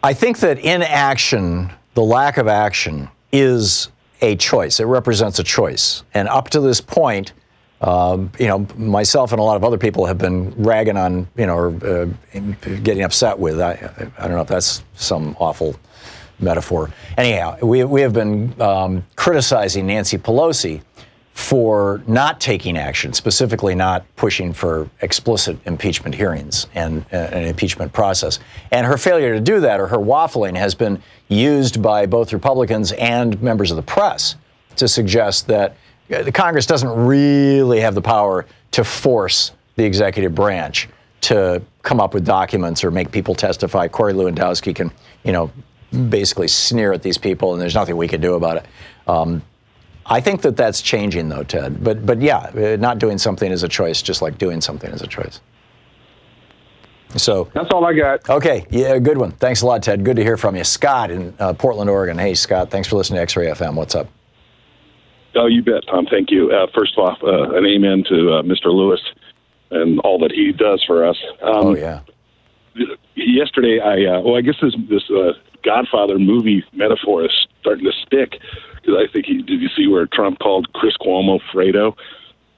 I think that inaction, the lack of action, is a choice. It represents a choice. And up to this point, myself and a lot of other people have been ragging on, or getting upset with. I don't know if that's some awful metaphor. Anyhow, we have been criticizing Nancy Pelosi for not taking action, specifically not pushing for explicit impeachment hearings and an impeachment process. And her failure to do that, or her waffling, has been used by both Republicans and members of the press to suggest that the Congress doesn't really have the power to force the executive branch to come up with documents or make people testify. Corey Lewandowski can, basically sneer at these people, and there's nothing we can do about it. I think that that's changing, though, Ted. But yeah, not doing something is a choice, just like doing something is a choice. So that's all I got. Okay, yeah, good one. Thanks a lot, Ted. Good to hear from you. Scott in Portland, Oregon. Hey, Scott, thanks for listening to X-Ray FM. What's up? Oh, you bet, Tom. Thank you. First off, an amen to Mr. Lewis and all that he does for us. Oh, yeah. Yesterday, I guess this Godfather movie metaphor is starting to stick, because I think did you see where Trump called Chris Cuomo Fredo?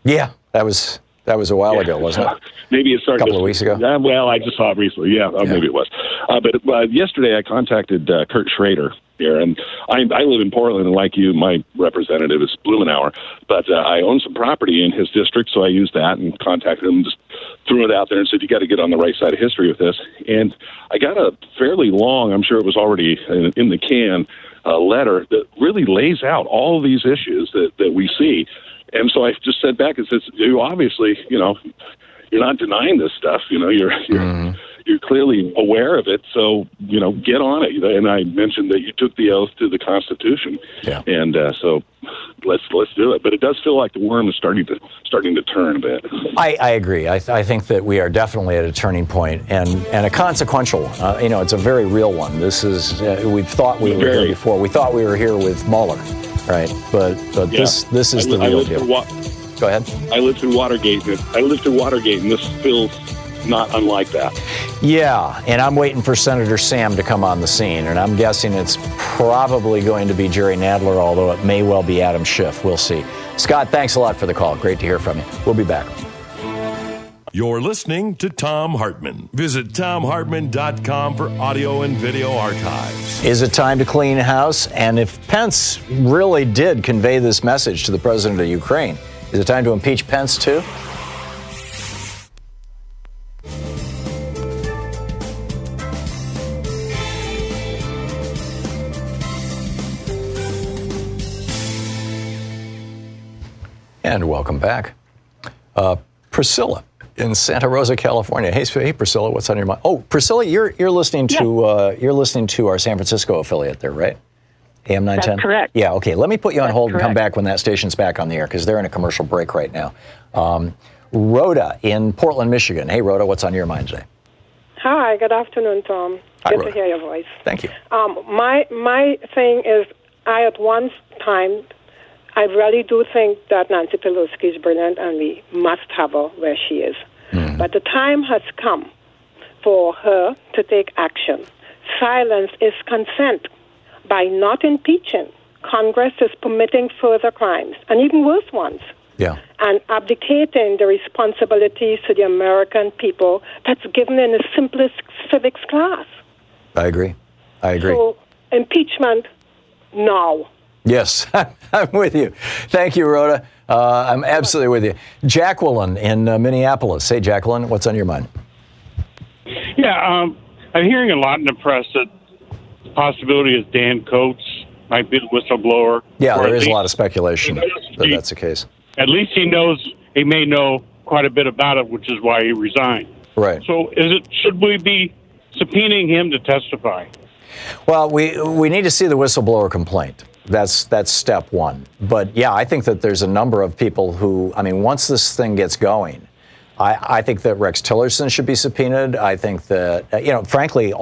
Yeah, that was a while ago, wasn't it? Maybe it started a couple of weeks ago. Well, I just saw it recently. Yeah, maybe it was. But yesterday I contacted Kurt Schrader here, and I live in Portland, and like you, my representative is Blumenauer. But I own some property in his district, so I used that and contacted him, just threw it out there and said, you got to get on the right side of history with this. And I got a fairly long, I'm sure it was already in the can, letter that really lays out all of these issues that we see. And so I just said back and said, you obviously, you're not denying this stuff. You're clearly aware of it. So, get on it. And I mentioned that you took the oath to the Constitution. Yeah. And so let's do it. But it does feel like the worm is starting to turn a bit. I agree. I think that we are definitely at a turning point, and a consequential one. It's a very real one. This is we thought we were here before. We thought we were here with Mueller, right? But this is the real deal. Go ahead. I lived through Watergate, and this feels not unlike that. Yeah, and I'm waiting for Senator Sam to come on the scene, and I'm guessing it's probably going to be Jerry Nadler, although it may well be Adam Schiff. We'll see. Scott, thanks a lot for the call. Great to hear from you. We'll be back. You're listening to Thom Hartmann. Visit thomhartmann.com for audio and video archives. Is it time to clean house? And if Pence really did convey this message to the president of Ukraine, is it time to impeach Pence too? And welcome back. Priscilla in Santa Rosa, California. Hey, Priscilla, what's on your mind? Oh, Priscilla, you're listening to our San Francisco affiliate there, right? AM 910? That's correct. Yeah, okay. Let me put you on hold and come correct. back when that station's back on the air, because they're in a commercial break right now. Rhoda in Portland, Michigan. Hey, Rhoda, what's on your mind today? Hi, good afternoon, Tom. Hi, Good Rhoda. to hear your voice. Thank you. My thing is, I at one time, I really do think that Nancy Pelosi is brilliant, and we must have her where she is. Mm-hmm. But the time has come for her to take action. Silence is consent. By not impeaching, Congress is permitting further crimes, and even worse ones. Yeah. And abdicating the responsibilities to the American people that's given in the simplest civics class. I agree. So, impeachment now. Yes, I'm with you. Thank you, Rhoda. I'm absolutely with you. Jacqueline in Minneapolis. Hey, Jacqueline, what's on your mind? Yeah, I'm hearing a lot in the press that the possibility is Dan Coates might be the whistleblower. Yeah, there is a lot of speculation that that's the case. At least he may know quite a bit about it, which is why he resigned. Right. So should we be subpoenaing him to testify? Well, we need to see the whistleblower complaint. That's step one. But yeah, I think that there's a number of people who, once this thing gets going, I think that Rex Tillerson should be subpoenaed. I think that, frankly,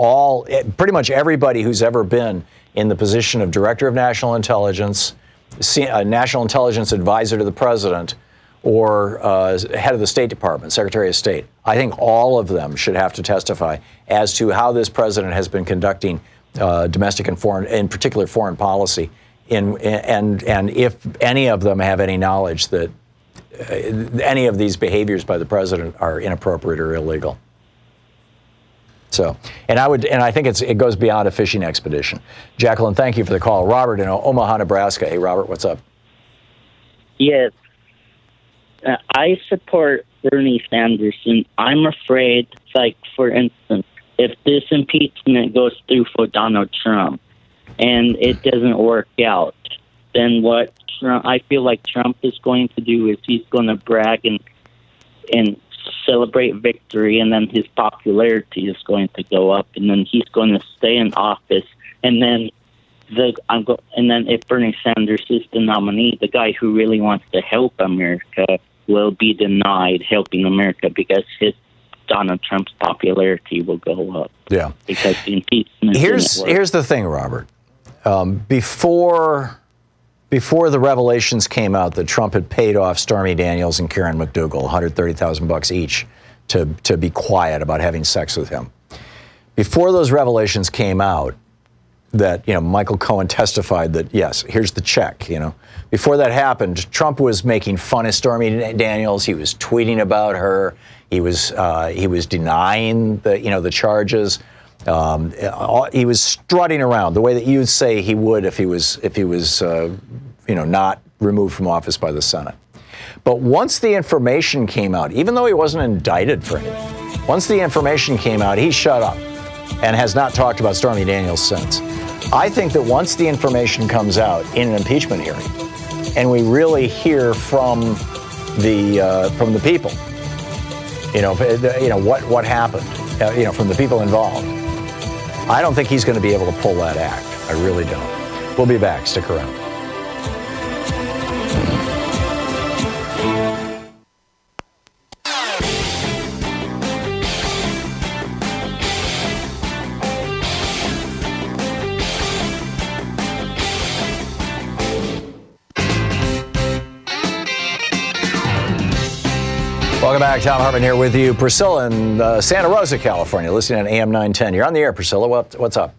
pretty much everybody who's ever been in the position of Director of National Intelligence, National Intelligence Advisor to the President, or head of the State Department, Secretary of State. I think all of them should have to testify as to how this president has been conducting domestic and foreign, in particular foreign policy, and if any of them have any knowledge that any of these behaviors by the president are inappropriate or illegal. So, and I think it goes beyond a fishing expedition. Jacqueline, thank you for the call. Robert in Omaha, Nebraska. Hey, Robert, what's up? Yes. I support Bernie Sanders, and I'm afraid, like, for instance, if this impeachment goes through for Donald Trump and it doesn't work out, then what I feel like Trump is going to do is he's going to brag and celebrate victory, and then his popularity is going to go up, and then he's going to stay in office, and then if Bernie Sanders is the nominee, the guy who really wants to help America will be denied helping America because Donald Trump's popularity will go up. Yeah. Because the impeachment. Here's the thing, Robert. Before the revelations came out that Trump had paid off Stormy Daniels and Karen McDougal $130,000 each to be quiet about having sex with him. Before those revelations came out, that Michael Cohen testified that yes, here's the check. Before that happened, Trump was making fun of Stormy Daniels. He was tweeting about her. He was denying the charges. He was strutting around the way that you'd say he would if he was not removed from office by the Senate. But once the information came out, even though he wasn't indicted for anything, once the information came out, he shut up and has not talked about Stormy Daniels since. I think that once the information comes out in an impeachment hearing, and we really hear from the people, what happened, from the people involved, I don't think he's going to be able to pull that act. I really don't. We'll be back. Stick around. Welcome back. Thom Hartmann here with you. Priscilla in Santa Rosa, California, listening on AM 910. You're on the air, Priscilla. What's up?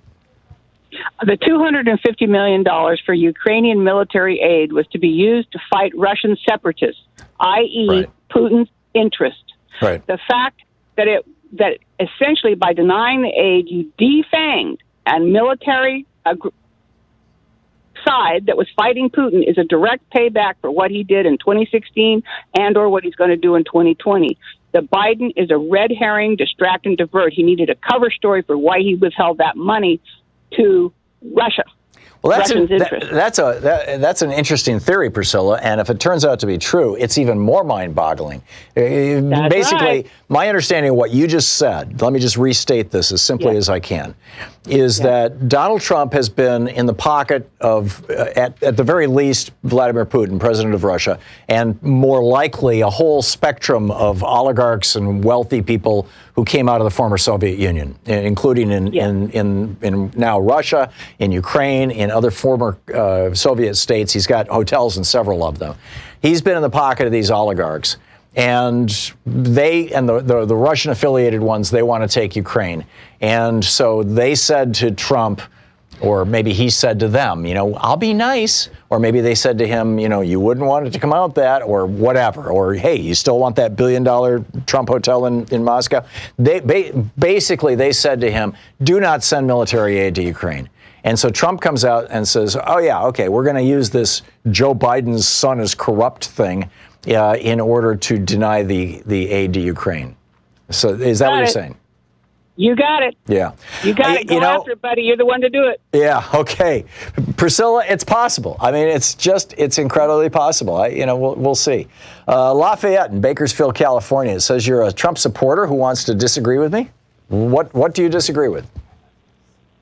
The $250 million for Ukrainian military aid was to be used to fight Russian separatists, i.e. Putin's interest. Right. The fact that that essentially by denying the aid, you defanged and military side that was fighting Putin is a direct payback for what he did in 2016 and or what he's going to do in 2020. The Biden is a red herring, distract and divert. He needed a cover story for why he withheld that money to Russia. Well, that's an interesting theory, Priscilla, and if it turns out to be true, it's even more mind-boggling. Basically, right. My understanding of what you just said, let me just restate this as simply as I can, is that Donald Trump has been in the pocket of, at the very least, Vladimir Putin, president of Russia, and more likely a whole spectrum of oligarchs and wealthy people who came out of the former Soviet Union, including in now Russia, in Ukraine, in other former Soviet states. He's got hotels in several of them. He's been in the pocket of these oligarchs. And the Russian affiliated ones, they want to take Ukraine. And so they said to Trump, or maybe he said to them, I'll be nice. Or maybe they said to him, you wouldn't want it to come out that, or whatever. Or, hey, you still want that $1 billion Trump hotel in Moscow? Basically, they said to him, do not send military aid to Ukraine. And so Trump comes out and says, oh, yeah, okay, we're going to use this Joe Biden's son is corrupt thing in order to deny the aid to Ukraine. So is that what you're saying? You got it. Yeah. You got it. Go after it, buddy. You're the one to do it. Yeah. Okay. Priscilla, it's possible. I mean, it's incredibly possible. We'll see. Lafayette in Bakersfield, California. It says you're a Trump supporter who wants to disagree with me. What do you disagree with?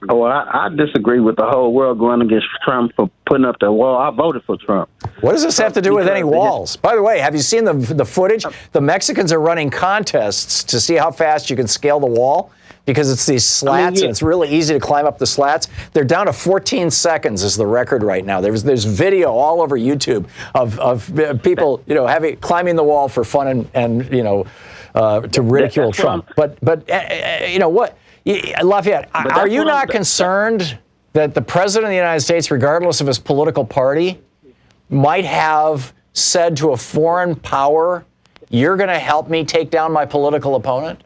Oh, well, I disagree with the whole world going against Trump for putting up the wall. I voted for Trump. What does this have to do with any walls? By the way, have you seen the footage? The Mexicans are running contests to see how fast you can scale the wall because it's these slats and it's really easy to climb up the slats. They're down to 14 seconds is the record right now. There's video all over YouTube of people climbing the wall for fun and to ridicule Trump. But you know what? Lafayette, are you not concerned that the President of the United States, regardless of his political party, might have said to a foreign power, you're going to help me take down my political opponent?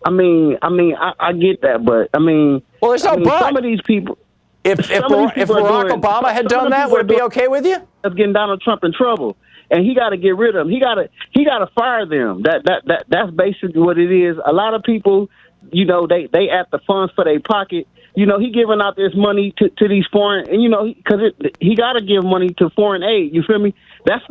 I get that, but well, there's no but. Some of these people. If Barack Obama had done that, would it be okay with you? That's getting Donald Trump in trouble, and he got to get rid of them. He got to fire them. That's basically what it is. A lot of people, they at the funds for their pocket. He giving out this money to these foreign, and because he got to give money to foreign aid. You feel me? That's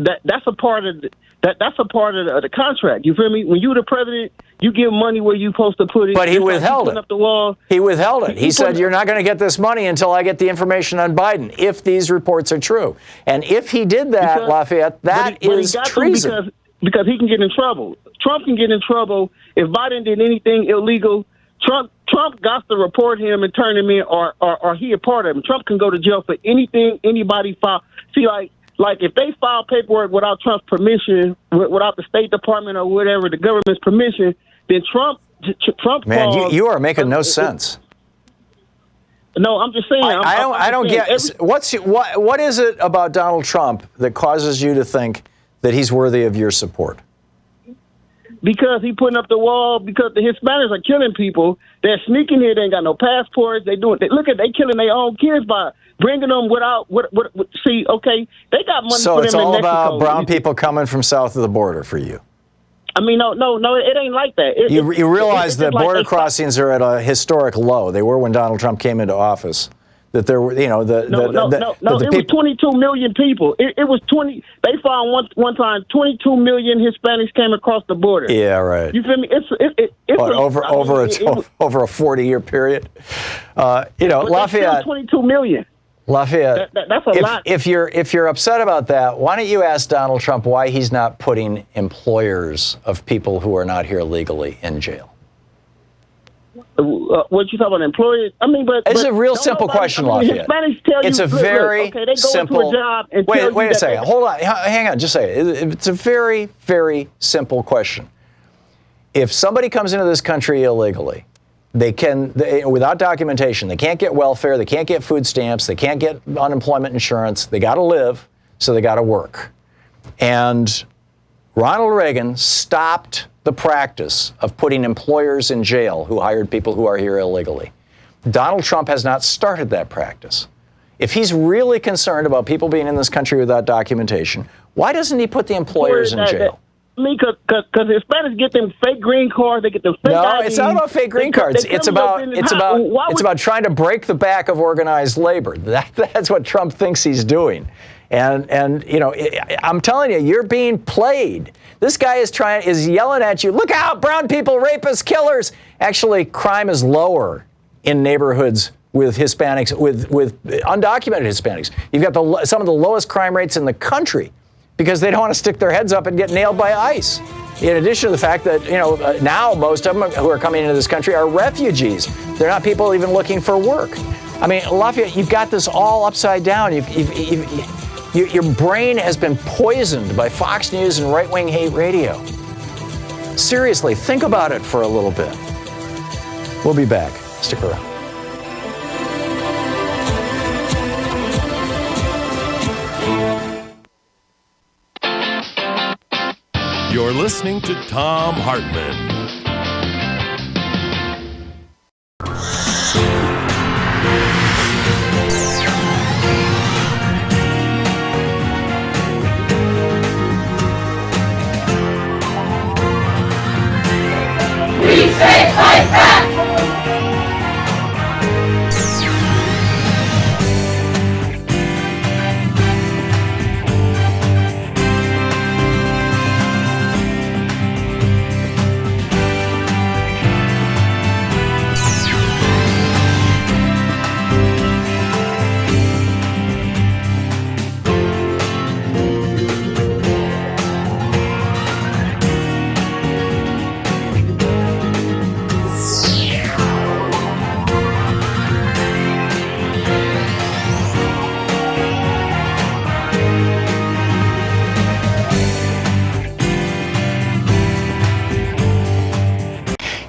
a part of that's a part of the contract. You feel me? When you the president, you give money where you supposed to put it. But he withheld it. Up the wall. He withheld it. He said, "You're not going to get this money until I get the information on Biden, if these reports are true." And if he did that, Lafayette, that is treason. Because he can get in trouble. Trump can get in trouble if Biden did anything illegal. Trump got to report him and turn him in, or he a part of him. Trump can go to jail for anything anybody file. See, like if they file paperwork without Trump's permission, without the State Department or whatever, the government's permission, then Trump. Man, you are making no sense. No, I'm just saying. I don't get. What is it about Donald Trump that causes you to think that he's worthy of your support? Because he putting up the wall. Because the Hispanics are killing people. They're sneaking here. They ain't got no passports. They killing their own kids by bringing them without. See, okay, they got money. So for it's them all in Mexico. about brown people coming from south of the border for you. No, it ain't like that. You realize that border crossings are at a historic low. They were when Donald Trump came into office. That there were, it was 22 million people. It was 20. They found one time 22 million Hispanics came across the border. Yeah, right. You feel me? Over a 40-year period. Lafayette. 22 million. Lafayette, that's a lot. If you're upset about that, why don't you ask Donald Trump why he's not putting employers of people who are not here legally in jail? What you talking about, employers? It's a real simple question, Lafayette. It's a very simple. Wait a second. Hold on. Hang on. Just say it. It's a very, very simple question. If somebody comes into this country illegally, without documentation, they can't get welfare, they can't get food stamps, they can't get unemployment insurance. They got to live, so they got to work. And Ronald Reagan stopped the practice of putting employers in jail who hired people who are here illegally. Donald Trump has not started that practice. If he's really concerned about people being in this country without documentation, why doesn't he put the employers in jail? Because Hispanics get them fake green cards, they get them fake IDs. It's not about fake green cards. It's about trying to break the back of organized labor. That's what Trump thinks he's doing. And I'm telling you, you're being played. This guy is yelling at you, look out, brown people, rapists, killers. Actually, crime is lower in neighborhoods with Hispanics, with undocumented Hispanics. You've got some of the lowest crime rates in the country because they don't want to stick their heads up and get nailed by ICE. In addition to the fact that, now most of them who are coming into this country are refugees. They're not people even looking for work. Lafayette, you've got this all upside down. Your brain has been poisoned by Fox News and right-wing hate radio. Seriously, think about it for a little bit. We'll be back. Stick around. You're listening to Thom Hartmann.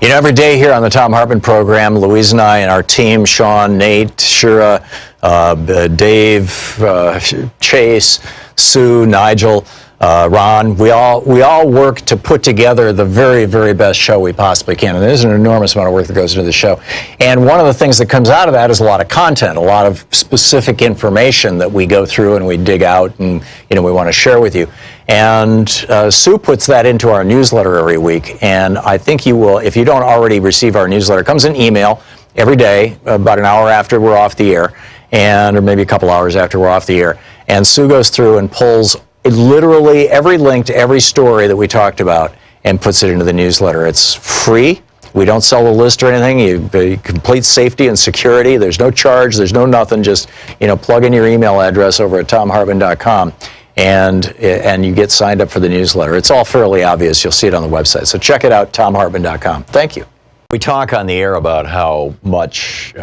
You know, every day here on the Thom Hartmann Program, Louise and I and our team, Sean, Nate, Shira, Dave, Chase, Sue, Nigel, Ron, we all work to put together the very, very best show we possibly can. And there's an enormous amount of work that goes into the show. And one of the things that comes out of that is a lot of content, a lot of specific information that we go through and we dig out and, you know, we want to share with you. And Sue puts that into our newsletter every week. And I think you will, if you don't already receive our newsletter, it comes in email every day, about an hour after we're off the air, or maybe a couple hours after we're off the air. And Sue goes through and pulls literally every link to every story that we talked about and puts it into the newsletter. It's free. We don't sell the list or anything. You complete safety and security. There's no charge. There's no nothing. Just, you know, plug in your email address over at thomhartmann.com and you get signed up for the newsletter. It's all fairly obvious. You'll see it on the website. So check it out, thomhartmann.com. Thank you. We talk on the air about how much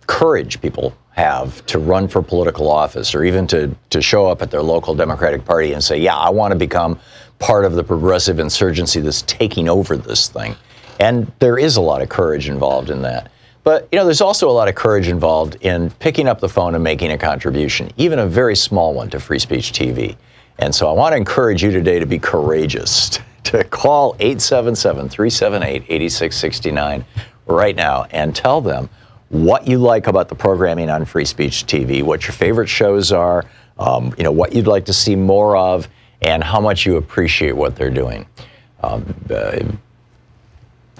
courage people have to run for political office, or even to show up at their local Democratic Party and say, yeah, I want to become part of the progressive insurgency that's taking over this thing. And there is a lot of courage involved in that. But, you know, there's also a lot of courage involved in picking up the phone and making a contribution, even a very small one, to Free Speech TV. And so I want to encourage you today to be courageous, to call 877-378-8669 right now and tell them what you like about the programming on Free Speech TV, what your favorite shows are, you know, what you'd like to see more of, and how much you appreciate what they're doing.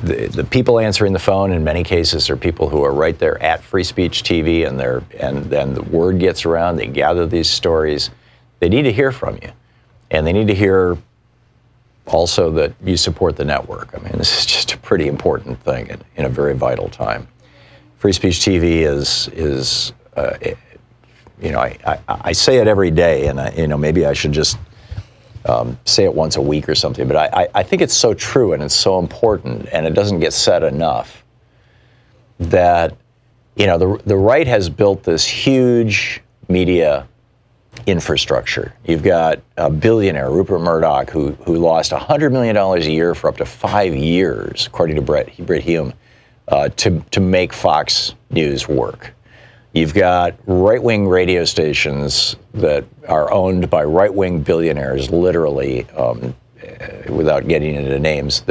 The people answering the phone in many cases are people who are right there at Free Speech TV, and then the word gets around. They gather these stories. They need to hear from you, and they need to hear also that you support the network. I mean, this is just a pretty important thing in a very vital time. Free Speech TV is you know, I say it every day, and you know, maybe I should just say it once a week or something, but I think it's so true and it's so important, and it doesn't get said enough, that, you know, the right has built this huge media infrastructure. You've got a billionaire, Rupert Murdoch, who lost $100 million a year for up to 5 years, according to Bret Hume, to make Fox News work. You've got right-wing radio stations that are owned by right-wing billionaires, literally, without getting into names.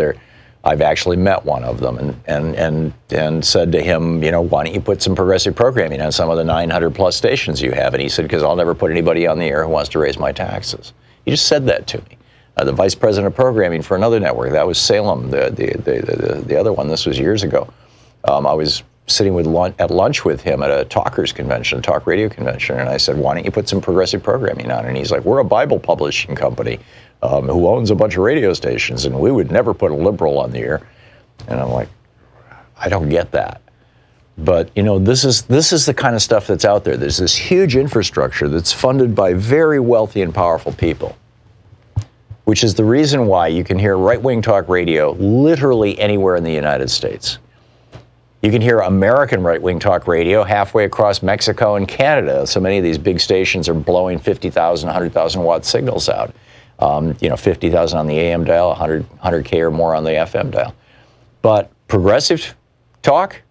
I've actually met one of them and said to him, you know, why don't you put some progressive programming on some of the 900 plus stations you have? And he said, because I'll never put anybody on the air who wants to raise my taxes. He just said that to me. The vice president of programming for another network, that was Salem, the other one. This was years ago. I was sitting at lunch with him at a talkers convention, talk radio convention, and I said, why don't you put some progressive programming on? And he's like, we're a Bible publishing company who owns a bunch of radio stations, and we would never put a liberal on the air. And I'm like, I don't get that. But, you know, this is the kind of stuff that's out there. There's this huge infrastructure that's funded by very wealthy and powerful people, which is the reason why you can hear right-wing talk radio literally anywhere in the United States. You can hear American right-wing talk radio halfway across Mexico and Canada. So many of these big stations are blowing 50,000, 100,000 watt signals out. You know, 50,000 on the AM dial, 100K or more on the FM dial. But progressive talk,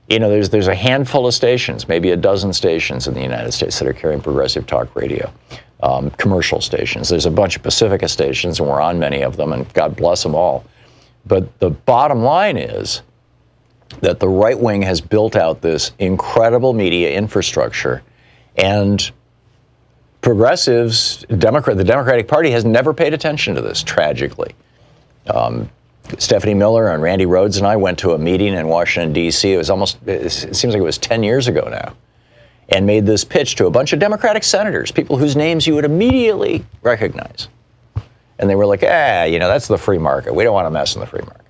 you know, there's a handful of stations, maybe a dozen stations in the United States that are carrying progressive talk radio. Commercial stations. There's a bunch of Pacifica stations, and we're on many of them, and God bless them all. But the bottom line is that the right wing has built out this incredible media infrastructure, and progressives, the Democratic Party has never paid attention to this, tragically. Stephanie Miller and Randy Rhodes and I went to a meeting in Washington, D.C. It seems like it was 10 years ago now, and made this pitch to a bunch of Democratic senators, people whose names you would immediately recognize. And they were like, you know, that's the free market. We don't want to mess in the free market.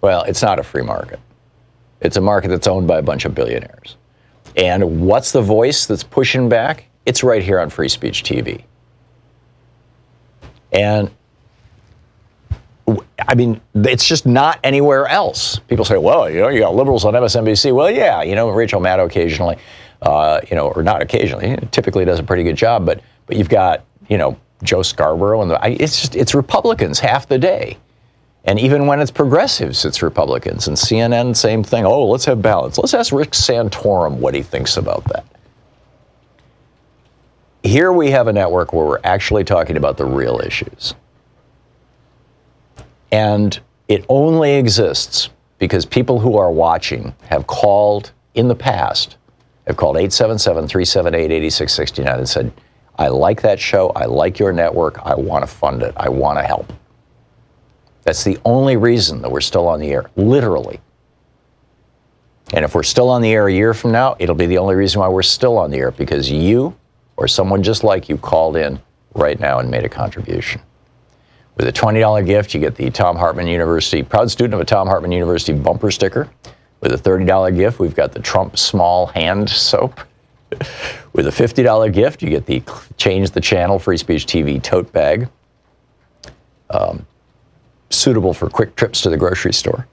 Well, it's not a free market. It's a market that's owned by a bunch of billionaires. And what's the voice that's pushing back? It's right here on Free Speech TV. And I mean, it's just not anywhere else. People say, well, you know, you got liberals on MSNBC. Well, yeah, you know, Rachel Maddow occasionally, you know, or not occasionally, typically does a pretty good job, but you've got, you know, Joe Scarborough, and it's Republicans half the day. And even when it's progressives, it's Republicans. And CNN, same thing. Oh, let's have balance. Let's ask Rick Santorum what he thinks about that. Here we have a network where we're actually talking about the real issues. And it only exists because people who are watching have called in the past, have called 877-378-8669 and said, I like that show, I like your network, I want to fund it, I want to help. That's the only reason that we're still on the air, literally. And if we're still on the air a year from now, it'll be the only reason why we're still on the air, because you or someone just like you called in right now and made a contribution. With a $20 gift, you get the Thom Hartmann University, proud student of a Thom Hartmann University bumper sticker. With a $30 gift, we've got the Trump small hand soap. With a $50 gift, you get the Change the Channel Free Speech TV tote bag. Suitable for quick trips to the grocery store.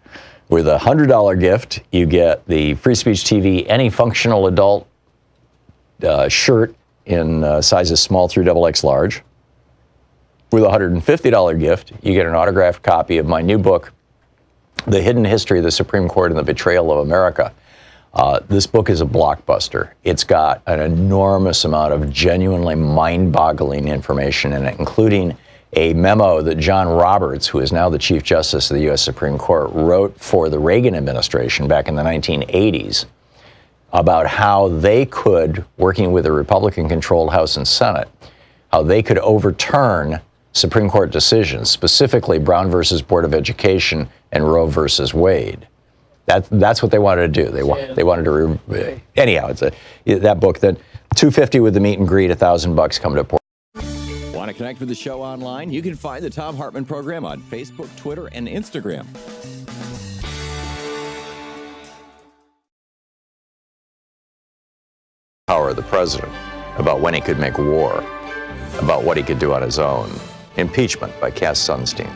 With a $100 gift, you get the Free Speech TV Any Functional Adult shirt in sizes small through XXL large. With a $150 gift, you get an autographed copy of my new book, The Hidden History of the Supreme Court and the Betrayal of America. This book is a blockbuster. It's got an enormous amount of genuinely mind-boggling information in it, including a memo that John Roberts, who is now the Chief Justice of the U.S. Supreme Court, wrote for the Reagan administration back in the 1980s about how they could, working with a Republican-controlled House and Senate, how they could overturn Supreme Court decisions, specifically Brown versus Board of Education and Roe versus Wade. That's what they wanted to do. They wanted to anyhow. It's that book. Then $250 with the meet and greet, $1,000 coming to Port. Want to connect with the show online? You can find the Thom Hartmann Program on Facebook, Twitter, and Instagram. Power of the president about when he could make war, about what he could do on his own. Impeachment by Cass Sunstein.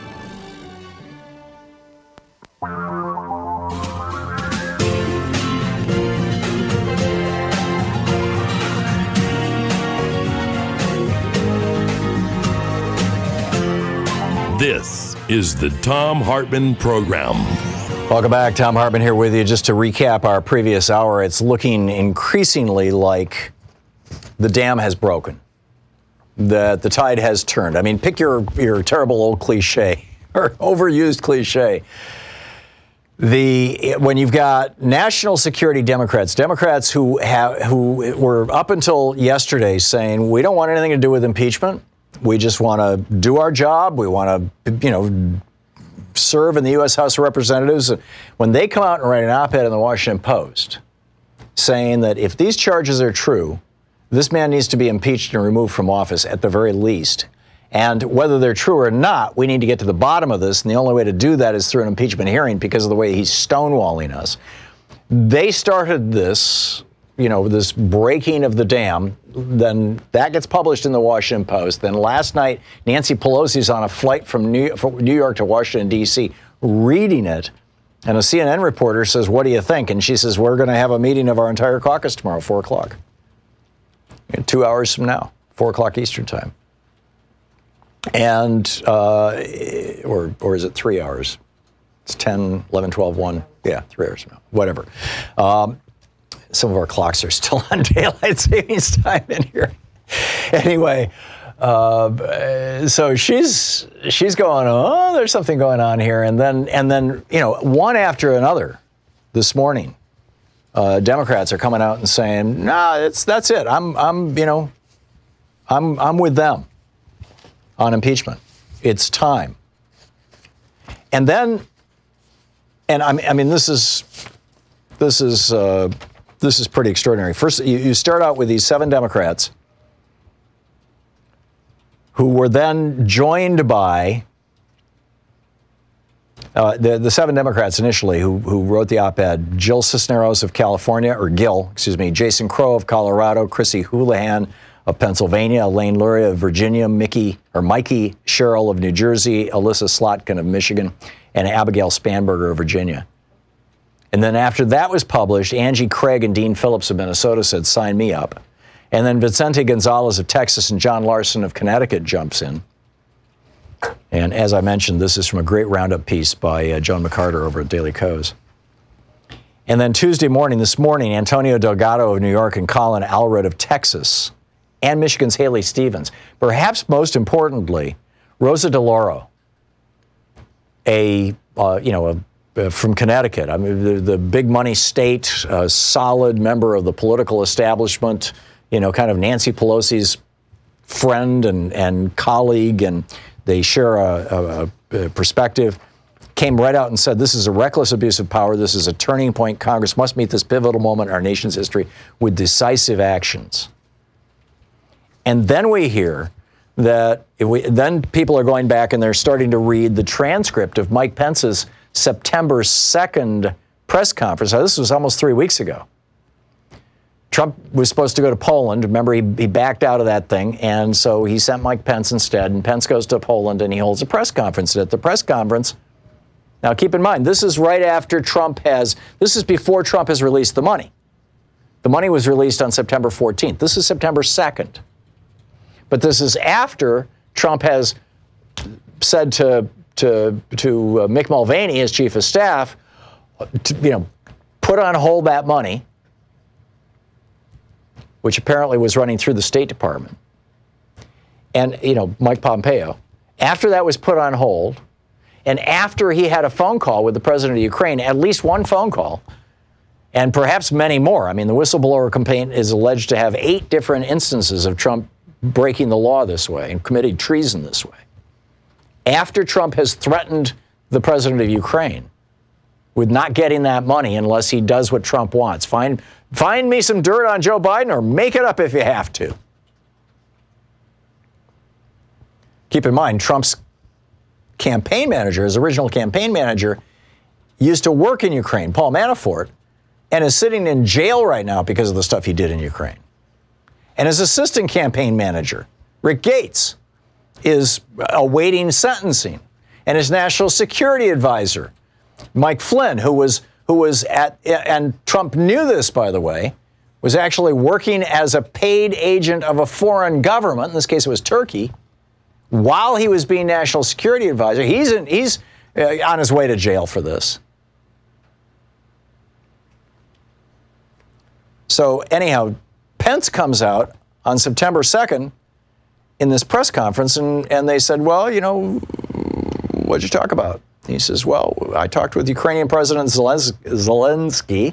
This is the Thom Hartmann Program. Welcome back. Thom Hartmann here with you. Just to recap our previous hour, it's looking increasingly like the dam has broken, that the tide has turned. I mean, pick your terrible old cliche or overused cliche. When you've got national security Democrats who were up until yesterday saying we don't want anything to do with impeachment. We just want to do our job. We want to, serve in the U.S. House of Representatives. When they come out and write an op-ed in the Washington Post saying that if these charges are true, this man needs to be impeached and removed from office at the very least. And whether they're true or not, we need to get to the bottom of this. And the only way to do that is through an impeachment hearing because of the way he's stonewalling us. They started this, this breaking of the dam. Then that gets published in the Washington Post. Then last night, Nancy Pelosi's on a flight from New York to Washington, D.C., reading it. And a CNN reporter says, what do you think? And she says, we're going to have a meeting of our entire caucus tomorrow, 4 o'clock. 2 hours from now, 4 o'clock Eastern time. And, or is it 3 hours? It's 10, 11, 12, 1. Yeah, 3 hours from now, whatever. Some of our clocks are still on daylight savings time in here. Anyway, so she's going, oh, there's something going on here. And then, one after another this morning, Democrats are coming out and saying, nah, that's it. I'm with them on impeachment. It's time. And then, this is pretty extraordinary. First, you start out with these 7 Democrats who were then joined by the 7 Democrats initially who wrote the op-ed: Jill Cisneros of California, Jason Crow of Colorado, Chrissy Houlihan of Pennsylvania, Elaine Luria of Virginia, Mikey Sherrill of New Jersey, Alyssa Slotkin of Michigan, and Abigail Spanberger of Virginia. And then after that was published, Angie Craig and Dean Phillips of Minnesota said, sign me up. And then Vicente Gonzalez of Texas and John Larson of Connecticut jumps in. And as I mentioned, this is from a great roundup piece by Joan McCarter over at Daily Kos. And then this morning, Antonio Delgado of New York and Colin Allred of Texas, and Michigan's Haley Stevens. Perhaps most importantly, Rosa DeLauro, from Connecticut. I mean, the big money state, a solid member of the political establishment, kind of Nancy Pelosi's friend and colleague, and they share a perspective, came right out and said, this is a reckless abuse of power. This is a turning point. Congress must meet this pivotal moment in our nation's history with decisive actions. And then we hear that then people are going back and they're starting to read the transcript of Mike Pence's September 2nd press conference. Now, this was almost 3 weeks ago. Trump was supposed to go to Poland. Remember, he backed out of that thing, and so he sent Mike Pence instead, and Pence goes to Poland, and he holds a press conference. And at the press conference, now keep in mind, this is right after this is before Trump has released the money. The money was released on September 14th. This is September 2nd. But this is after Trump has said to Mick Mulvaney, his chief of staff, put on hold that money, which apparently was running through the State Department. And, Mike Pompeo, after that was put on hold, and after he had a phone call with the president of Ukraine, at least one phone call, and perhaps many more. I mean, the whistleblower complaint is alleged to have 8 different instances of Trump breaking the law this way and committing treason this way. After Trump has threatened the president of Ukraine with not getting that money unless he does what Trump wants. Find me some dirt on Joe Biden or make it up if you have to. Keep in mind, Trump's campaign manager, his original campaign manager, used to work in Ukraine, Paul Manafort, and is sitting in jail right now because of the stuff he did in Ukraine. And his assistant campaign manager, Rick Gates, is awaiting sentencing. And his national security advisor, Mike Flynn, who was and Trump knew this, by the way, was actually working as a paid agent of a foreign government, in this case it was Turkey, while he was being national security advisor. He's on his way to jail for this. So anyhow, Pence comes out on September 2nd in this press conference, and they said, well, what'd you talk about? He says, well, I talked with Ukrainian President Zelensky,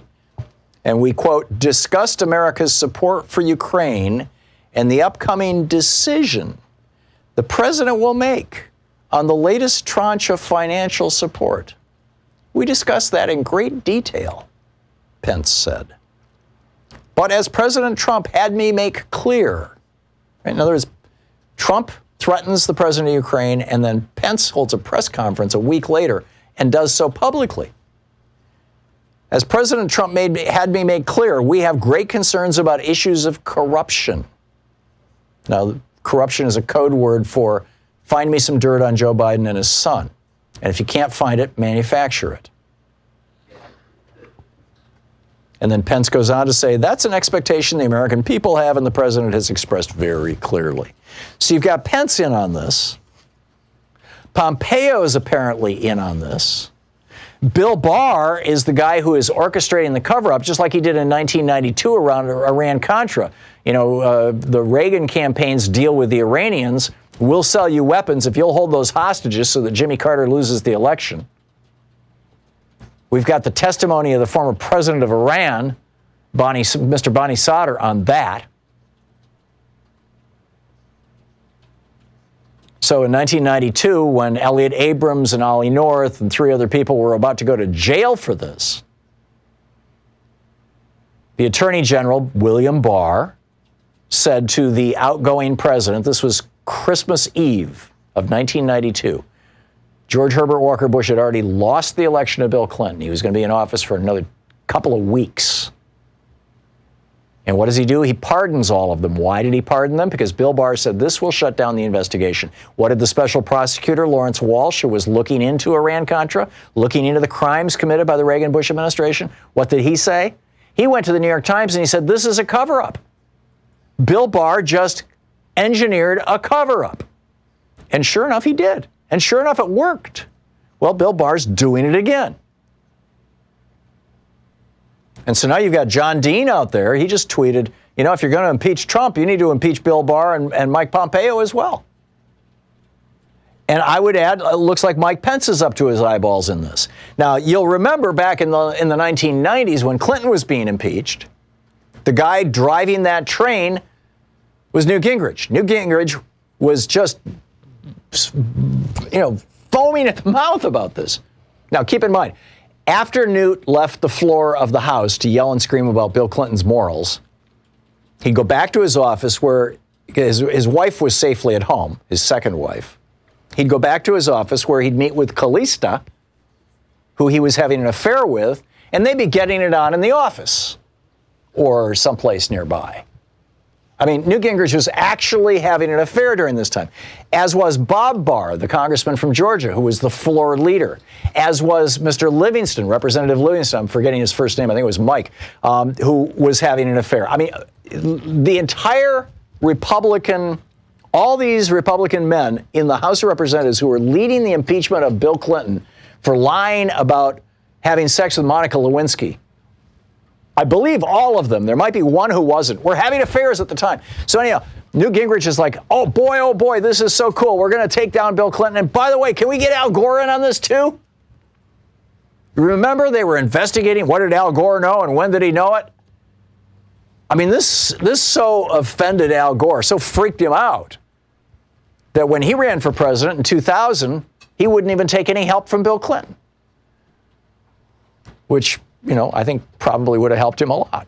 and we, quote, discussed America's support for Ukraine and the upcoming decision the president will make on the latest tranche of financial support. We discussed that in great detail, Pence said. But as President Trump had me make clear, in other words, Trump threatens the president of Ukraine, and then Pence holds a press conference a week later and does so publicly. As President Trump had me make clear, we have great concerns about issues of corruption. Now, corruption is a code word for find me some dirt on Joe Biden and his son. And if you can't find it, manufacture it. And then Pence goes on to say, that's an expectation the American people have and the president has expressed very clearly. So you've got Pence in on this. Pompeo is apparently in on this. Bill Barr is the guy who is orchestrating the cover-up, just like he did in 1992 around Iran-Contra. The Reagan campaign's deal with the Iranians, we'll sell you weapons if you'll hold those hostages so that Jimmy Carter loses the election. We've got the testimony of the former president of Iran, Mr. Bonnie Sauter, on that. So in 1992, when Elliot Abrams and Ollie North and 3 other people were about to go to jail for this, the Attorney General, William Barr, said to the outgoing president, this was Christmas Eve of 1992, George Herbert Walker Bush had already lost the election to Bill Clinton. He was going to be in office for another couple of weeks. And what does he do? He pardons all of them. Why did he pardon them? Because Bill Barr said this will shut down the investigation. What did the special prosecutor, Lawrence Walsh, who was looking into Iran-Contra, looking into the crimes committed by the Reagan-Bush administration, what did he say? He went to the New York Times and he said, this is a cover-up. Bill Barr just engineered a cover-up. And sure enough, he did. And sure enough, it worked. Well, Bill Barr's doing it again. And so now you've got John Dean out there. He just tweeted, if you're going to impeach Trump, you need to impeach Bill Barr and Mike Pompeo as well. And I would add, it looks like Mike Pence is up to his eyeballs in this. Now, you'll remember back in the 1990s when Clinton was being impeached, the guy driving that train was Newt Gingrich. Newt Gingrich was just, foaming at the mouth about this. Now, keep in mind, after Newt left the floor of the House to yell and scream about Bill Clinton's morals, he'd go back to his office where his wife was safely at home, his second wife. He'd go back to his office where he'd meet with Calista, who he was having an affair with, and they'd be getting it on in the office or someplace nearby. I mean, Newt Gingrich was actually having an affair during this time, as was Bob Barr, the congressman from Georgia, who was the floor leader, as was Mr. Livingston, Representative Livingston, I'm forgetting his first name, I think it was Mike, who was having an affair. I mean, the entire Republican, all these Republican men in the House of Representatives who were leading the impeachment of Bill Clinton for lying about having sex with Monica Lewinsky, I believe all of them, there might be one who wasn't, were having affairs at the time. So anyhow, Newt Gingrich is like, oh boy, this is so cool. We're going to take down Bill Clinton. And by the way, can we get Al Gore in on this too? Remember, they were investigating what did Al Gore know and when did he know it? I mean, this so offended Al Gore, so freaked him out, that when he ran for president in 2000, he wouldn't even take any help from Bill Clinton, which, I think probably would have helped him a lot.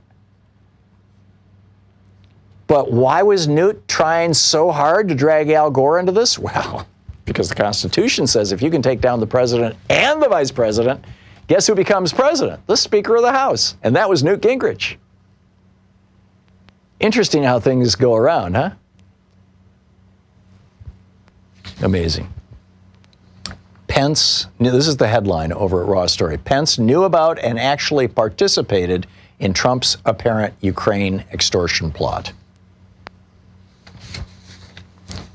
But why was Newt trying so hard to drag Al Gore into this? Well, because the Constitution says if you can take down the president and the vice president, guess who becomes president? The Speaker of the House. And that was Newt Gingrich. Interesting how things go around, huh? Amazing. Pence, this is the headline over at Raw Story. Pence knew about and actually participated in Trump's apparent Ukraine extortion plot.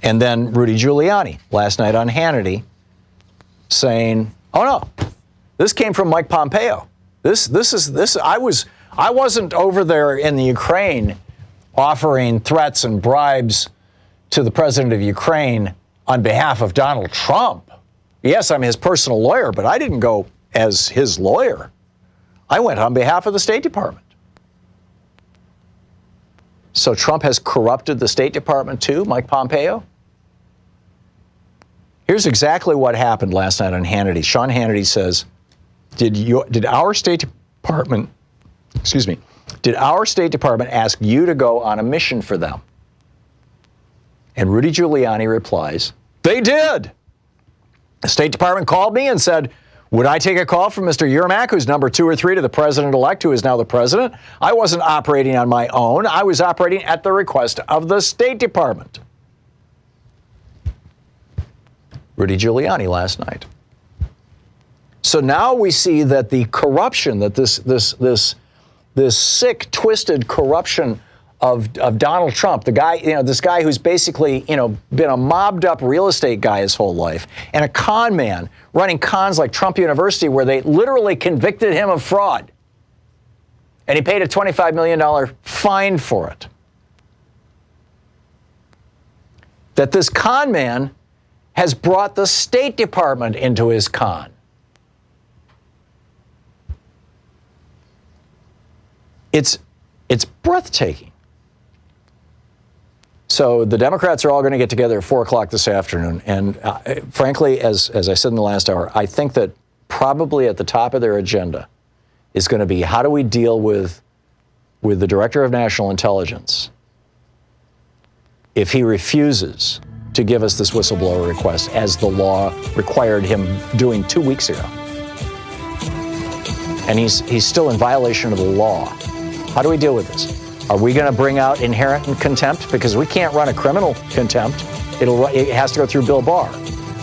And then Rudy Giuliani last night on Hannity saying, oh no, this came from Mike Pompeo. I wasn't over there in the Ukraine offering threats and bribes to the president of Ukraine on behalf of Donald Trump. Yes, I'm his personal lawyer, but I didn't go as his lawyer. I went on behalf of the State Department. So Trump has corrupted the State Department too, Mike Pompeo? Here's exactly what happened last night on Hannity. Sean Hannity says, did our State Department ask you to go on a mission for them? And Rudy Giuliani replies, they did. The State Department called me and said, would I take a call from Mr. Yermak, who's number 2 or 3 to the president-elect, who is now the president? I wasn't operating on my own. I was operating at the request of the State Department. Rudy Giuliani last night. So now we see that the corruption, that this sick, twisted corruption of Donald Trump, the guy, this guy who's basically, been a mobbed up real estate guy his whole life and a con man running cons like Trump University where they literally convicted him of fraud. And he paid a $25 million fine for it. That this con man has brought the State Department into his con. It's breathtaking. So the Democrats are all going to get together at 4 o'clock this afternoon. And frankly, as I said in the last hour, I think that probably at the top of their agenda is going to be how do we deal with the Director of National Intelligence if he refuses to give us this whistleblower request as the law required him doing 2 weeks ago. And he's still in violation of the law. How do we deal with this? Are we going to bring out inherent contempt? Because we can't run a criminal contempt. It has to go through Bill Barr.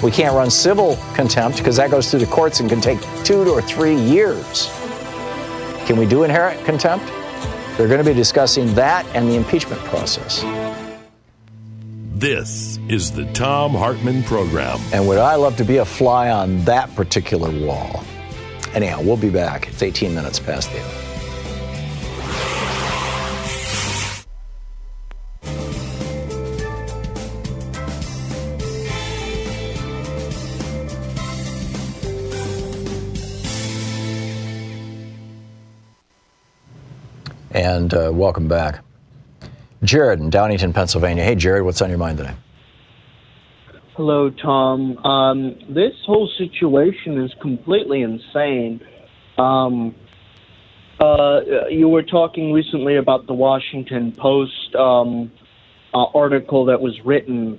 We can't run civil contempt because that goes through the courts and can take 2 or 3 years. Can we do inherent contempt? They're going to be discussing that and the impeachment process. This is the Thom Hartmann Program. And would I love to be a fly on that particular wall? Anyhow, we'll be back. It's 18 minutes past the hour. And welcome back. Jared in Downingtown, Pennsylvania. Hey, Jared, what's on your mind today? Hello, Tom. This whole situation is completely insane. You were talking recently about the Washington Post article that was written.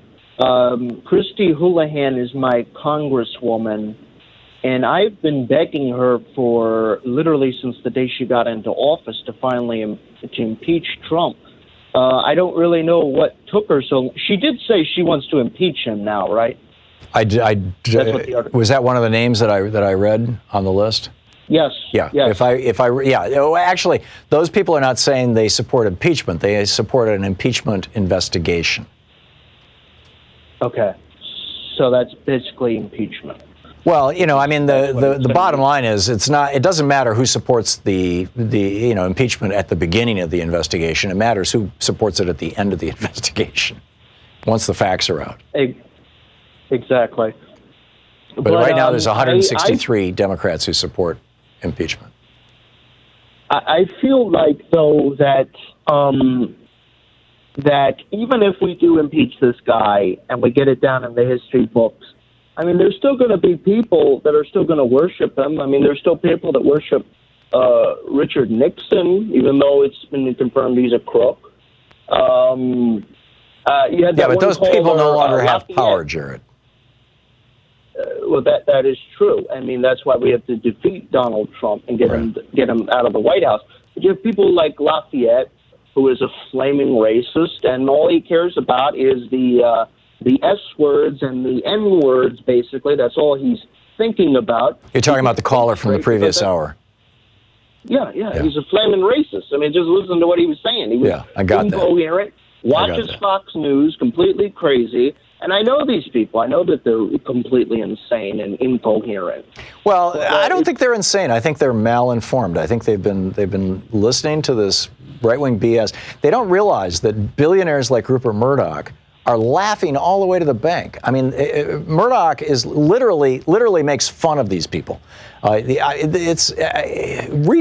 Christy Houlihan is my congresswoman, and I've been begging her for literally since the day she got into office to finally to impeach Trump. I don't really know what took her so. She did say she wants to impeach him now, right? Was that one of the names that I read on the list? Yes. Yeah. Yes. Actually, those people are not saying they support impeachment. They support an impeachment investigation. Okay. So that's basically impeachment. Well, I mean, the bottom line is it doesn't matter who supports the impeachment at the beginning of the investigation. It matters who supports it at the end of the investigation, once the facts are out. Exactly. But right now there's 163 Democrats who support impeachment. I feel like, though, that even if we do impeach this guy and we get it down in the history books, I mean, there's still going to be people that are still going to worship him. I mean, there's still people that worship Richard Nixon, even though it's been confirmed he's a crook. But those people no longer have power, Jared. Well, that is true. I mean, that's why we have to defeat Donald Trump and get him out of the White House. But you have people like Lafayette, who is a flaming racist, and all he cares about is the S words and the N words, basically. That's all he's thinking about. You're talking about the caller from the previous hour. Yeah. He's a flaming racist. I mean, just listen to what he was saying. He was incoherent, watches Fox News, completely crazy. And I know these people. I know that they're completely insane and incoherent. Well, I don't think they're insane. I think they're malinformed. I think they've been listening to this right-wing BS. They don't realize that billionaires like Rupert Murdoch are laughing all the way to the bank. I mean, Murdoch is literally makes fun of these people. Read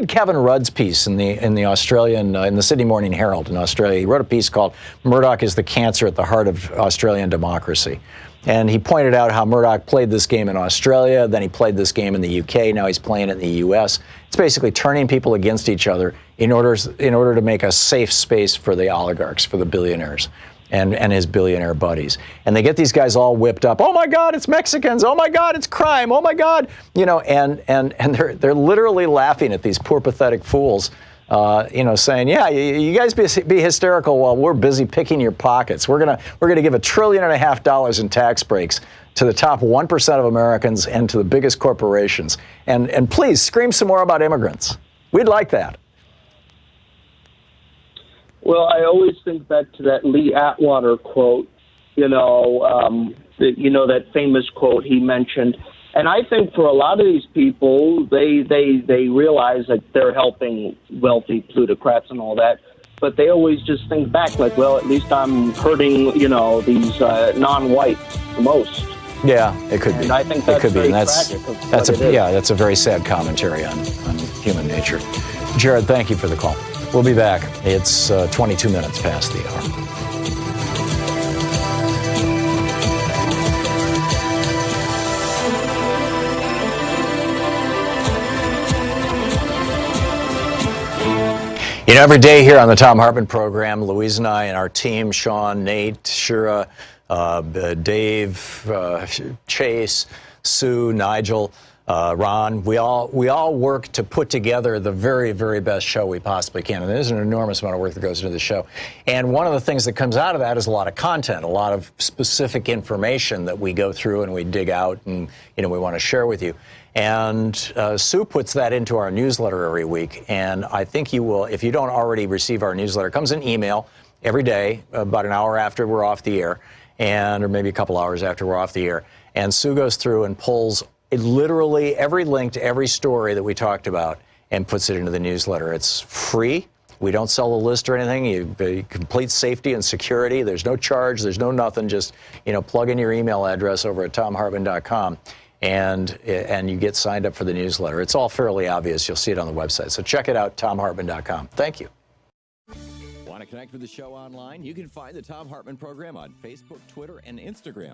Kevin Rudd's piece in the Australian in the Sydney Morning Herald in Australia. He wrote a piece called "Murdoch is the Cancer at the Heart of Australian Democracy," and he pointed out how Murdoch played this game in Australia, then he played this game in the UK, now he's playing it in the US. It's basically turning people against each other in order to make a safe space for the oligarchs, for the billionaires. And his billionaire buddies. And they get these guys all whipped up. Oh my God, it's Mexicans. Oh my God, it's crime. Oh my God. And they're literally laughing at these poor, pathetic fools, saying, yeah, you guys be hysterical while we're busy picking your pockets. We're gonna give $1.5 trillion in tax breaks to the top 1% of Americans and to the biggest corporations. And please scream some more about immigrants. We'd like that. Well, I always think back to that Lee Atwater quote, that famous quote he mentioned. And I think for a lot of these people, they realize that they're helping wealthy plutocrats and all that. But they always just think back like, well, at least I'm hurting, these non-whites the most. Yeah, it could be. And I think that's very tragic. That's a very sad commentary on human nature. Jared, thank you for the call. We'll be back. It's 22 minutes past the hour. Every day here on the Thom Hartmann Program, Louise and I and our team, Sean, Nate, Shira, Dave, Chase, Sue, Nigel, Ron, we all work to put together the very, very best show we possibly can. And there's an enormous amount of work that goes into the show. And one of the things that comes out of that is a lot of content, a lot of specific information that we go through and we dig out and, we want to share with you. And Sue puts that into our newsletter every week. And I think you will, if you don't already receive our newsletter, it comes in email every day, about an hour after we're off the air. or maybe a couple hours after we're off the air. And Sue goes through and pulls literally every link to every story that we talked about and puts it into the newsletter. It's free. We don't sell a list or anything. You complete safety and security. There's no charge. There's no nothing. Just, plug in your email address over at thomhartmann.com and you get signed up for the newsletter. It's all fairly obvious. You'll see it on the website. So check it out, thomhartmann.com. Thank you. Want to connect with the show online? You can find the Thom Hartmann Program on Facebook, Twitter, and Instagram.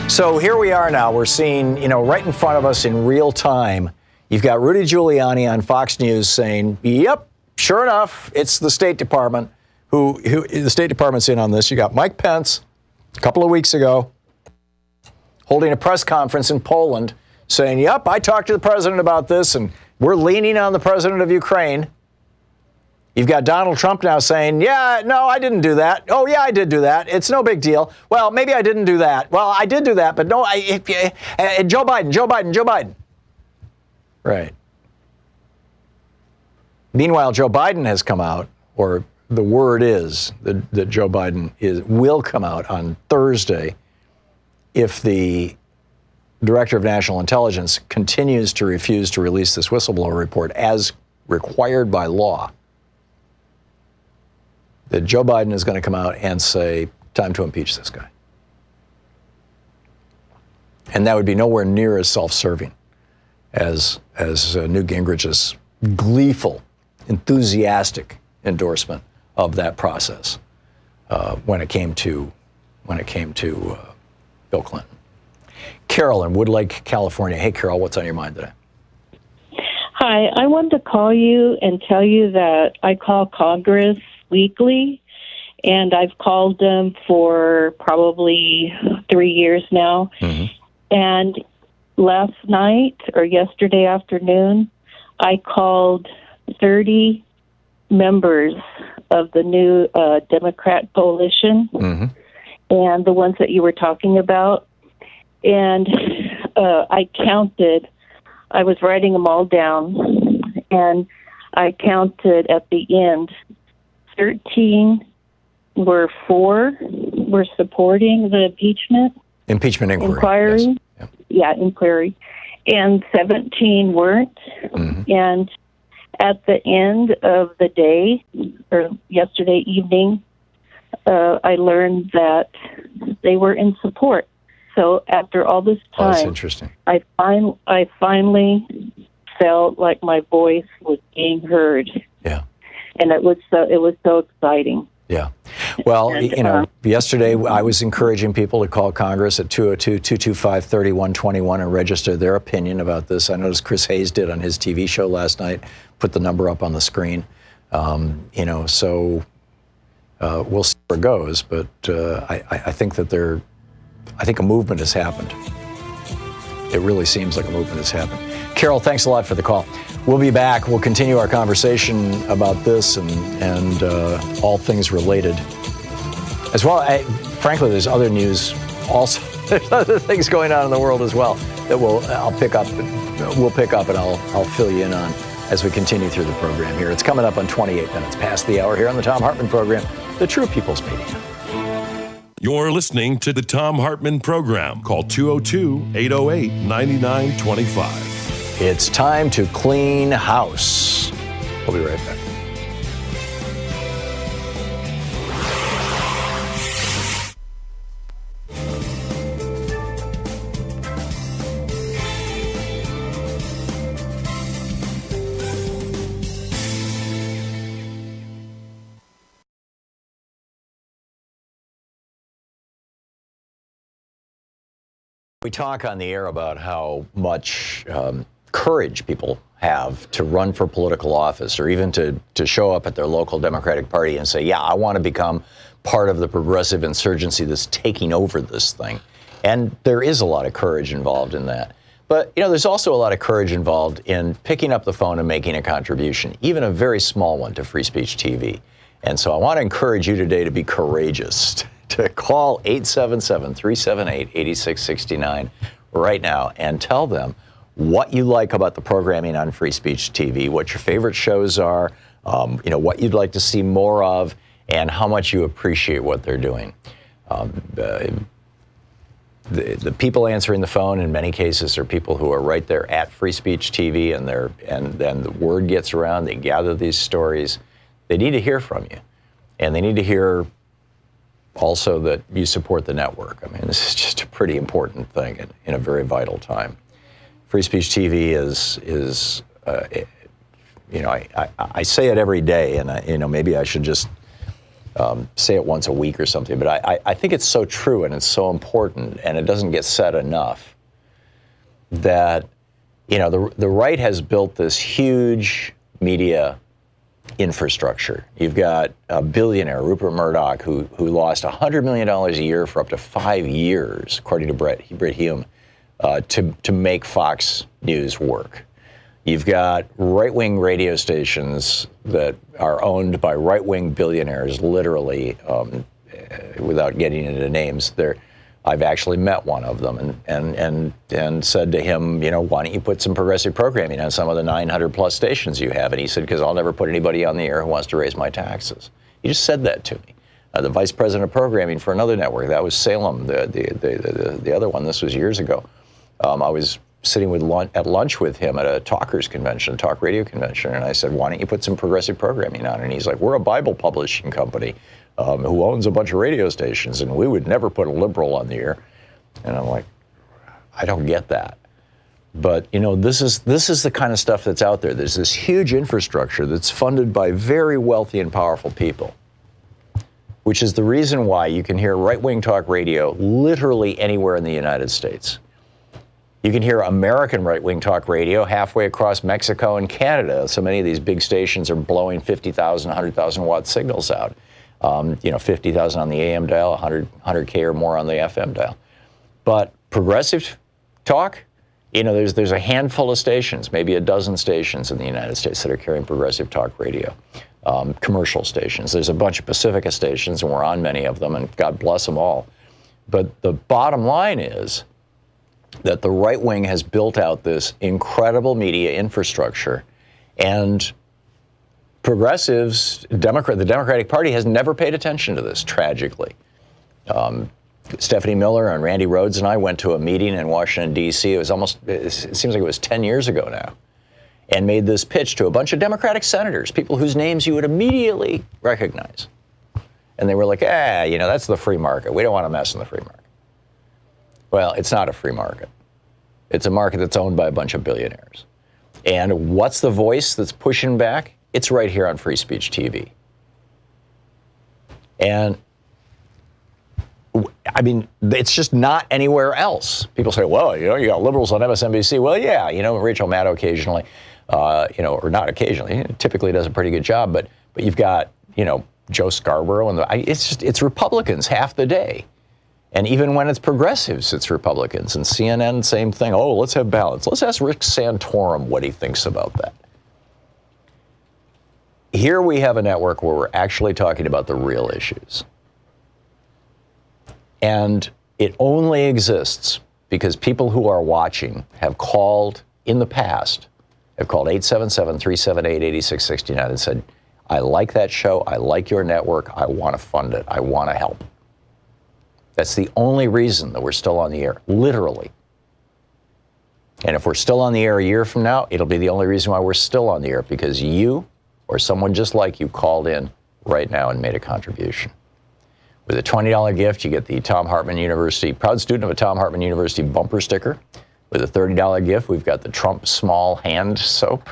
So here we are now. We're seeing, right in front of us in real time, you've got Rudy Giuliani on Fox News saying, yep, sure enough, it's the State Department who the State Department's in on this. You got Mike Pence a couple of weeks ago holding a press conference in Poland saying, yep, I talked to the president about this and we're leaning on the president of Ukraine. You've got Donald Trump now saying, yeah, no, I didn't do that. Oh, yeah, I did do that. It's no big deal. Well, maybe I didn't do that. Well, I did do that, but no, Joe Biden. Right. Meanwhile, Joe Biden has come out, or the word is that Joe Biden will come out on Thursday if the Director of National Intelligence continues to refuse to release this whistleblower report as required by law. That Joe Biden is going to come out and say, time to impeach this guy. And that would be nowhere near as self-serving as Newt Gingrich's gleeful, enthusiastic endorsement of that process when it came to Bill Clinton. Carol in Woodlake, California. Hey, Carol, what's on your mind today? Hi, I wanted to call you and tell you that I call Congress weekly, and I've called them for probably 3 years now. Mm-hmm. And last night or yesterday afternoon, I called 30 members of the new Democrat coalition, mm-hmm. and the ones that you were talking about. And I counted, I was writing them all down, and I counted at the end, 13 were supporting the impeachment inquiry. Yes. Yeah, inquiry. And 17 weren't. Mm-hmm. And at the end of the day, or yesterday evening, I learned that they were in support. So after all this time, that's interesting. I finally felt like my voice was being heard. Yeah. And it was so exciting. Yeah. Well, and, yesterday I was encouraging people to call Congress at 202-225-3121 and register their opinion about this. I noticed Chris Hayes did on his TV show last night, put the number up on the screen. So we'll see where it goes. But I think that I think a movement has happened. It really seems like a movement has happened. Carol, thanks a lot for the call. We'll be back. We'll continue our conversation about this and all things related. As well, frankly, there's other news also. There's other things going on in the world as well that we'll pick up and I'll fill you in on as we continue through the program here. It's coming up on 28 minutes past the hour here on the Thom Hartmann Program, the True People's Media. You're listening to the Thom Hartmann Program. Call 202-808-9925. It's time to clean house. We'll be right back. We talk on the air about how much courage people have to run for political office or even to show up at their local Democratic Party and say, yeah, I want to become part of the progressive insurgency that's taking over this thing. And there is a lot of courage involved in that. But, there's also a lot of courage involved in picking up the phone and making a contribution, even a very small one, to Free Speech TV. And so I want to encourage you today to be courageous, to call 877-378-8669 right now and tell them what you like about the programming on Free Speech TV, what your favorite shows are, what you'd like to see more of, and how much you appreciate what they're doing. The people answering the phone in many cases are people who are right there at Free Speech TV, and then the word gets around. They gather these stories. They need to hear from you, and they need to hear also that you support the network. I mean, this is just a pretty important thing in a very vital time. Free Speech TV is I say it every day, and maybe I should just say it once a week or something, but I think it's so true and it's so important, and it doesn't get said enough, that the right has built this huge media infrastructure. You've got a billionaire, Rupert Murdoch, who lost $100 million a year for up to 5 years, according to Bret Hume, to make Fox News work. You've got right-wing radio stations that are owned by right-wing billionaires, literally, without getting into names. I've actually met one of them and said to him, why don't you put some progressive programming on some of the 900-plus stations you have? And he said, because I'll never put anybody on the air who wants to raise my taxes. He just said that to me. The vice president of programming for another network, that was Salem, the other one. This was years ago. I was sitting at lunch with him at a talkers convention, talk radio convention, and I said, why don't you put some progressive programming on? And he's like, we're a Bible publishing company who owns a bunch of radio stations, and we would never put a liberal on the air. And I'm like, I don't get that. But, this is the kind of stuff that's out there. There's this huge infrastructure that's funded by very wealthy and powerful people, which is the reason why you can hear right-wing talk radio literally anywhere in the United States. You can hear American right-wing talk radio halfway across Mexico and Canada. So many of these big stations are blowing 50,000, 100,000 watt signals out. 50,000 on the AM dial, 100K or more on the FM dial. But progressive talk, there's a handful of stations, maybe a dozen stations in the United States that are carrying progressive talk radio. Commercial stations. There's a bunch of Pacifica stations, and we're on many of them, and God bless them all. But the bottom line is that the right wing has built out this incredible media infrastructure, and progressives, the Democratic Party has never paid attention to this, tragically. Stephanie Miller and Randy Rhodes and I went to a meeting in Washington, D.C. It seems like it was 10 years ago now, and made this pitch to a bunch of Democratic senators, people whose names you would immediately recognize. And they were like, that's the free market. We don't want to mess in the free market. Well, it's not a free market. It's a market that's owned by a bunch of billionaires. And what's the voice that's pushing back? It's right here on Free Speech TV. And I mean, it's just not anywhere else. People say, well, you got liberals on MSNBC. Well, yeah, Rachel Maddow occasionally, or not occasionally, typically does a pretty good job. But you've got, Joe Scarborough, and it's Republicans half the day. And even when it's progressives, it's Republicans. And CNN, same thing. Oh, let's have balance. Let's ask Rick Santorum what he thinks about that. Here we have a network where we're actually talking about the real issues. And it only exists because people who are watching have called in the past, have called 877-378-8669 and said, I like that show. I like your network. I want to fund it. I want to help. That's the only reason that we're still on the air, literally. And if we're still on the air a year from now, it'll be the only reason why we're still on the air, because you or someone just like you called in right now and made a contribution. With a $20 gift, you get the Thom Hartmann University, proud student of a Thom Hartmann University bumper sticker. With a $30 gift, we've got the Trump small hand soap.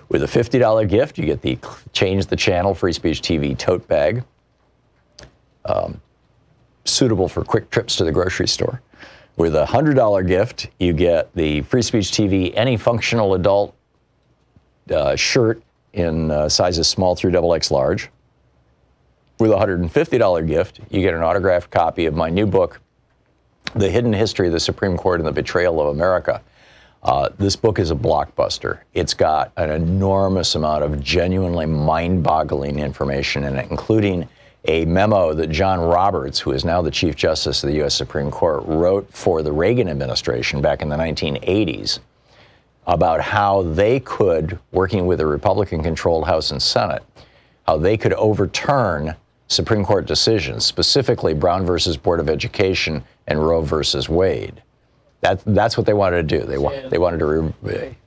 With a $50 gift, you get the Change the Channel Free Speech TV tote bag. Suitable for quick trips to the grocery store. With a $100 gift, you get the Free Speech TV Any Functional Adult shirt in sizes small through XXX large. With a $150 gift, you get an autographed copy of my new book, The Hidden History of the Supreme Court and the Betrayal of America. This book is a blockbuster. It's got an enormous amount of genuinely mind-boggling information in it, including a memo that John Roberts, who is now the Chief Justice of the U.S. Supreme Court, wrote for the Reagan administration back in the 1980s, about how they could, working with a Republican-controlled House and Senate, how they could overturn Supreme Court decisions, specifically Brown versus Board of Education and Roe versus Wade. That's what they wanted to do. They wanted to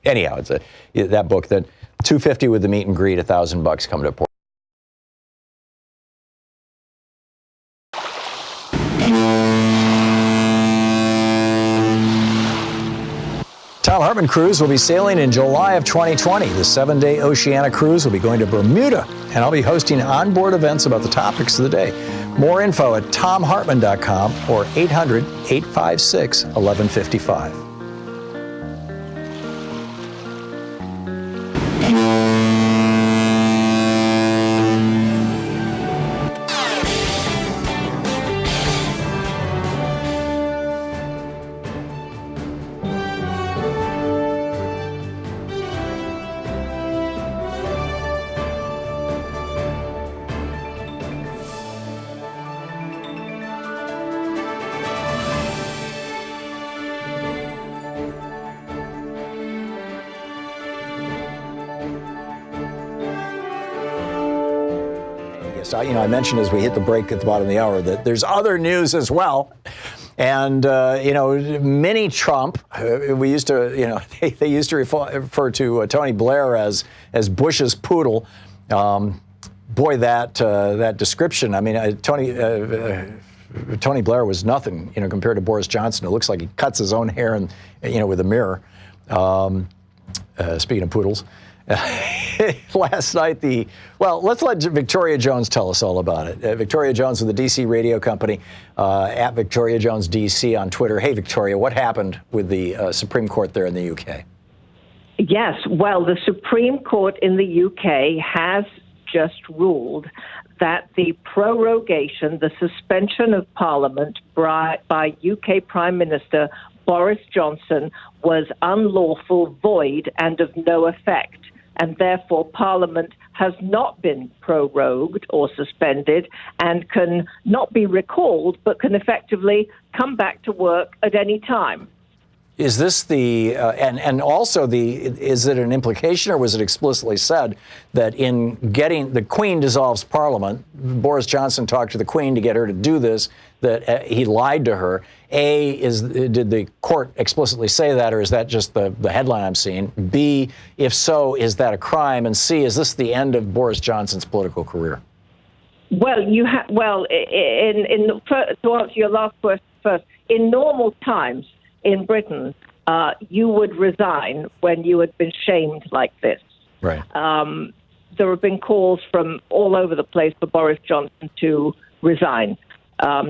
anyhow. It's that book that $250 with the meet and greet, $1,000 come to Port. Thom Hartmann cruise will be sailing in July of 2020. The 7-day Oceania cruise will be going to Bermuda, and I'll be hosting onboard events about the topics of the day. More info at thomhartmann.com or 800-856-1155. I mentioned as we hit the break at the bottom of the hour that there's other news as well. And, mini Trump, we used to, they used to refer to Tony Blair as Bush's poodle. Boy, that description, I mean, Tony Blair was nothing, compared to Boris Johnson. It looks like he cuts his own hair and, with a mirror. Speaking of poodles. Last night, let's let Victoria Jones tell us all about it. Victoria Jones with the DC radio company, at Victoria Jones DC on Twitter. Hey, Victoria, what happened with the Supreme Court there in the UK? Yes, well, the Supreme Court in the UK has just ruled that the prorogation, the suspension of Parliament by UK Prime Minister Boris Johnson was unlawful, void, and of no effect. And therefore, Parliament has not been prorogued or suspended and can not be recalled, but can effectively come back to work at any time. Is this and also is it an implication, or was it explicitly said that in getting the Queen dissolves Parliament, Boris Johnson talked to the Queen to get her to do this, that he lied to her? Did the court explicitly say that, or is that just the headline I'm seeing? B, if so, is that a crime? And C, is this the end of Boris Johnson's political career? Well, to answer your last question first, in normal times in Britain, you would resign when you had been shamed like this. Right. There have been calls from all over the place for Boris Johnson to resign.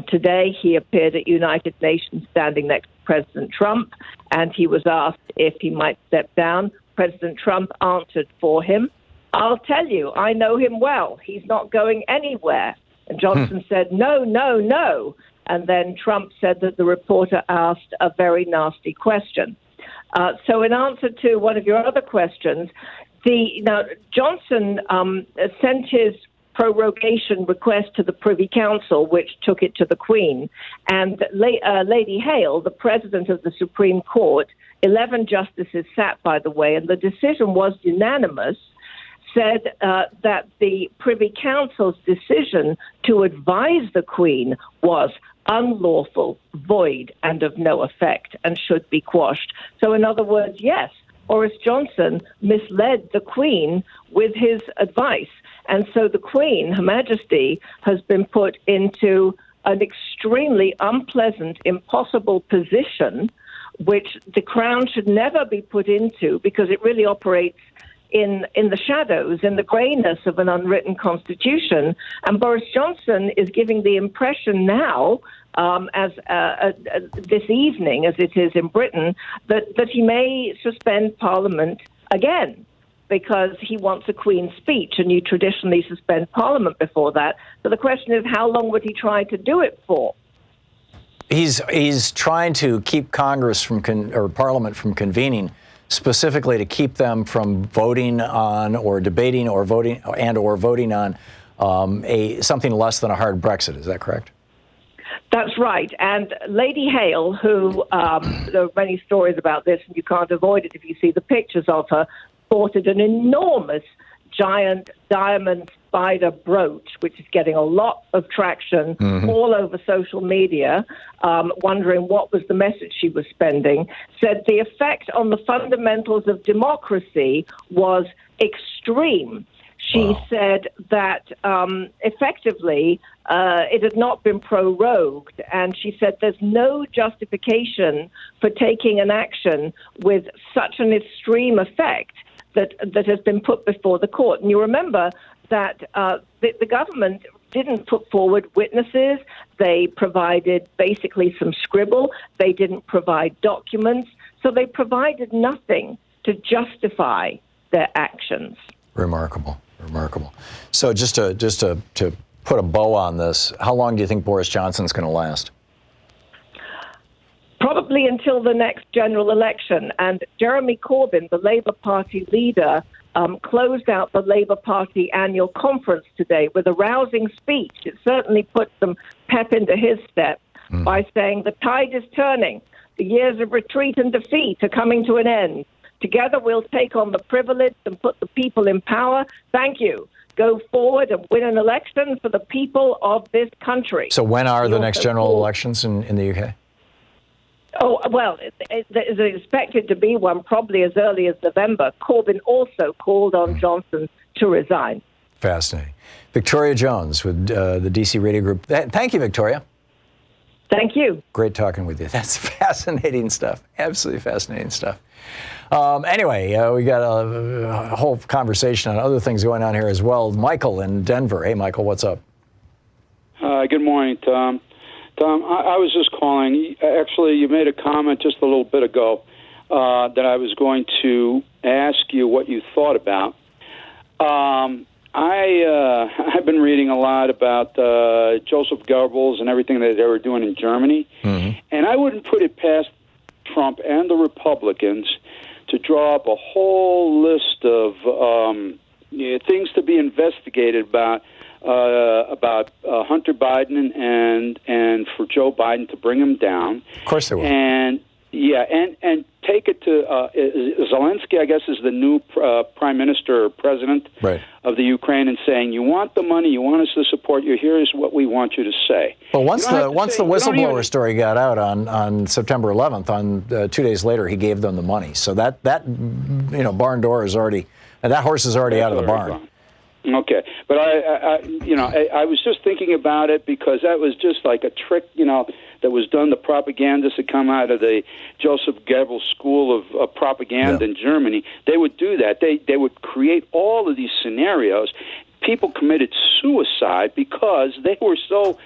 Today, he appeared at United Nations standing next to President Trump, and he was asked if he might step down. President Trump answered for him. I'll tell you, I know him well. He's not going anywhere. And Johnson said, no, no, no. And then Trump said that the reporter asked a very nasty question. So in answer to one of your other questions, Johnson sent his prorogation request to the Privy Council, which took it to the Queen. And Lady Hale, the president of the Supreme Court, 11 justices sat, by the way, and the decision was unanimous, said that the Privy Council's decision to advise the Queen was unlawful, void, and of no effect, and should be quashed. So in other words, yes, Boris Johnson misled the Queen with his advice. And so the Queen, Her Majesty, has been put into an extremely unpleasant, impossible position, which the Crown should never be put into, because it really operates in the shadows, in the grayness of an unwritten constitution. And Boris Johnson is giving the impression now, as this evening, as it is in Britain, that he may suspend Parliament again, because he wants a Queen's speech, and you traditionally suspend Parliament before that. So the question is, how long would he try to do it for? He's trying to keep Congress or Parliament from convening, specifically to keep them from voting on or debating or voting on something less than a hard Brexit. Is that correct? That's right. And Lady Hale, who, there are many stories about this, and you can't avoid it if you see the pictures of her, sported an enormous giant diamond spider brooch, which is getting a lot of traction all over social media, wondering what was the message she was sending, said the effect on the fundamentals of democracy was extreme. She said that effectively it had not been prorogued, and she said there's no justification for taking an action with such an extreme effect that has been put before the court. And you remember that the government didn't put forward witnesses. They provided basically some scribble. They didn't provide documents. So they provided nothing to justify their actions. Remarkable. So just to put a bow on this, how long do you think Boris Johnson's going to last? Probably until the next general election. And Jeremy Corbyn, the Labour Party leader, closed out the Labour Party annual conference today with a rousing speech. It certainly put some pep into his step by saying the tide is turning. The years of retreat and defeat are coming to an end. Together we'll take on the privileged and put the people in power. Thank you. Go forward and win an election for the people of this country. So when are the next general elections in the UK? Oh, well, there's expected to be one probably as early as November. Corbyn also called on Johnson to resign. Fascinating. Victoria Jones with the DC Radio Group. Thank you, Victoria. Thank you. Great talking with you. That's fascinating stuff. Absolutely fascinating stuff. Anyway, we got a whole conversation on other things going on here as well. Michael in Denver. Hey, Michael, what's up? Good morning, Tom. Tom, I was just calling. Actually, you made a comment just a little bit ago that I was going to ask you what you thought about. I've been reading a lot about Joseph Goebbels and everything that they were doing in Germany, and I wouldn't put it past Trump and the Republicans to draw up a whole list of things to be investigated about Hunter Biden and for Joe Biden to bring him down. Of course they will. And take it to Zelensky, I guess, is the new prime minister or president of the Ukraine, and saying, you want the money, you want us to support you, here's what we want you to say. Well, once the whistleblower story got out on September 11th, 2 days later, he gave them the money. So that barn door is already, that horse is already out of the barn. Gone. Okay, but I was just thinking about it because that was just like a trick, that was done. The propagandists that come out of the Joseph Goebbels school of propaganda in Germany, they would do that. They would create all of these scenarios. People committed suicide because they were so,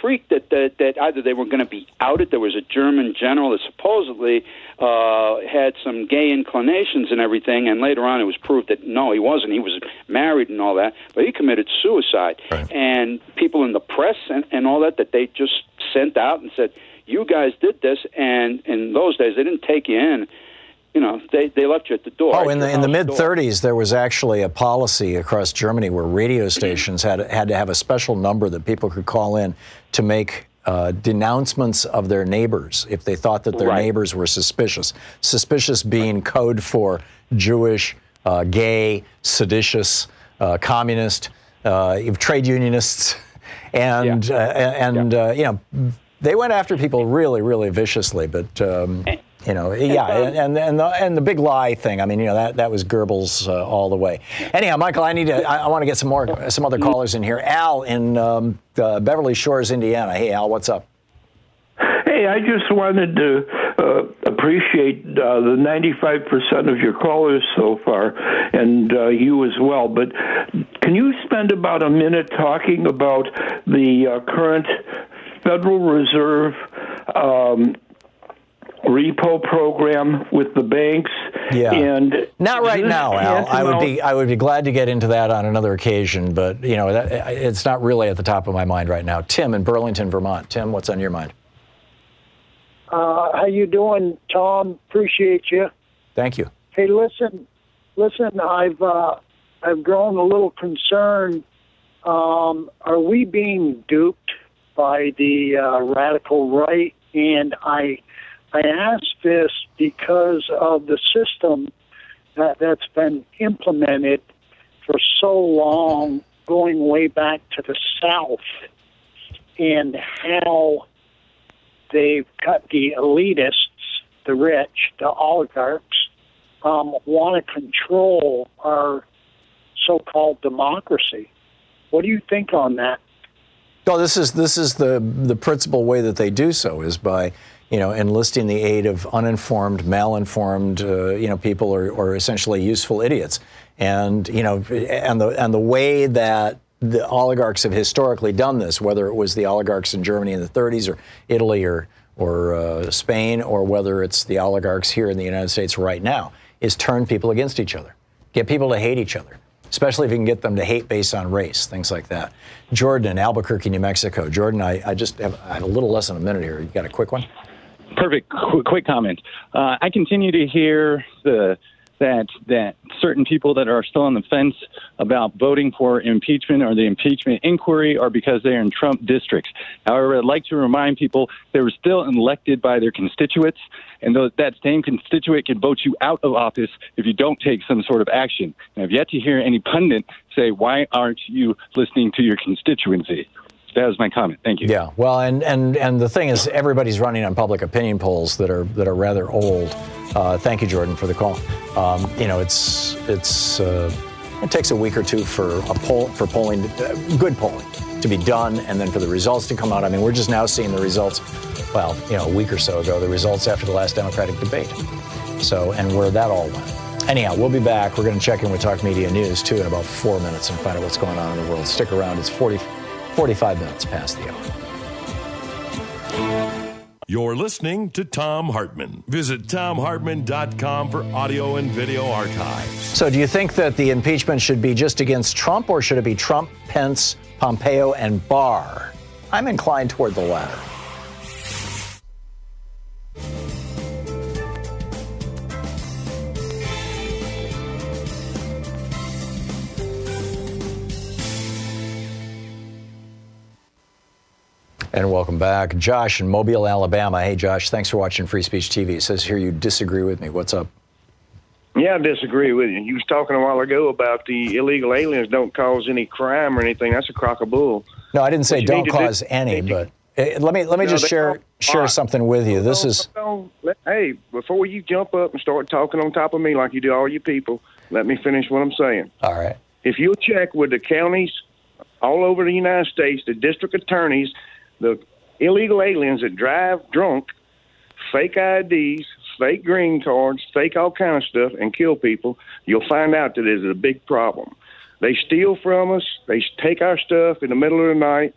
freaked that either they were going to be outed. There was a German general that supposedly had some gay inclinations and everything, and later on it was proved that no, he wasn't. He was married and all that, but he committed suicide. Right. And people in the press and all that they just sent out and said, you guys did this, and in those days they didn't take you in. They left you at the door. Oh, in the mid-'30s, there was actually a policy across Germany where radio stations had to have a special number that people could call in to make denouncements of their neighbors if they thought that their neighbors were suspicious. Suspicious being code for Jewish, gay, seditious, communist, trade unionists, and they went after people really, really viciously, but. And the big lie thing. I mean, that was Goebbels all the way. Anyhow, Michael, I want to get some other callers in here. Al in Beverly Shores, Indiana. Hey, Al, what's up? Hey, I just wanted to appreciate the 95% of your callers so far, and you as well. But can you spend about a minute talking about the current Federal Reserve repo program with the banks? And not right now, Al. I would be glad to get into that on another occasion, but it's not really at the top of my mind right now. Tim in Burlington, Vermont. Tim, what's on your mind? How you doing, Tom? Appreciate you. Thank you. Hey, listen. I've grown a little concerned. Are we being duped by the radical right, and I ask this because of the system that's been implemented for so long, going way back to the South, and how they've got the elitists, the rich, the oligarchs, want to control our so-called democracy. What do you think on that? Well, this is the principal way that they do so is by, enlisting the aid of uninformed, malinformed, people or essentially useful idiots. And, and the way that the oligarchs have historically done this, whether it was the oligarchs in Germany in the 30s or Italy or Spain, or whether it's the oligarchs here in the United States right now, is turn people against each other, get people to hate each other, especially if you can get them to hate based on race, things like that. Jordan in Albuquerque, New Mexico. Jordan, I have a little less than a minute here. You got a quick one? Perfect. Quick comment. I continue to hear that certain people that are still on the fence about voting for impeachment or the impeachment inquiry are because they're in Trump districts. However, I'd like to remind people they were still elected by their constituents, and that same constituent can vote you out of office if you don't take some sort of action. And I've yet to hear any pundit say, why aren't you listening to your constituency? That was my comment. Thank you. Yeah. Well, and the thing is, everybody's running on public opinion polls that are rather old. Thank you, Jordan, for the call. It takes a week or two for polling, good polling, to be done, and then for the results to come out. I mean, we're just now seeing the results. Well, a week or so ago, the results after the last Democratic debate. So, and where that all went. Anyhow, we'll be back. We're going to check in with Talk Media News too in about 4 minutes and find out what's going on in the world. Stick around. It's 45 minutes past the hour. You're listening to Thom Hartmann. Visit ThomHartmann.com for audio and video archives. So do you think that the impeachment should be just against Trump, or should it be Trump, Pence, Pompeo, and Barr? I'm inclined toward the latter. And welcome back. Josh in Mobile, Alabama. Hey, Josh, thanks for watching Free Speech TV. It says here you disagree with me. What's up? Yeah, I disagree with you. You was talking a while ago about the illegal aliens don't cause any crime or anything. That's a crock of bull. No, I didn't say don't cause any, but let me just share something with you. This is... Hey, before you jump up and start talking on top of me like you do all you people, let me finish what I'm saying. All right. If you'll check with the counties all over the United States, the district attorneys, the illegal aliens that drive drunk, fake IDs, fake green cards, fake all kind of stuff, and kill people, you'll find out that it's a big problem. They steal from us. They take our stuff in the middle of the night.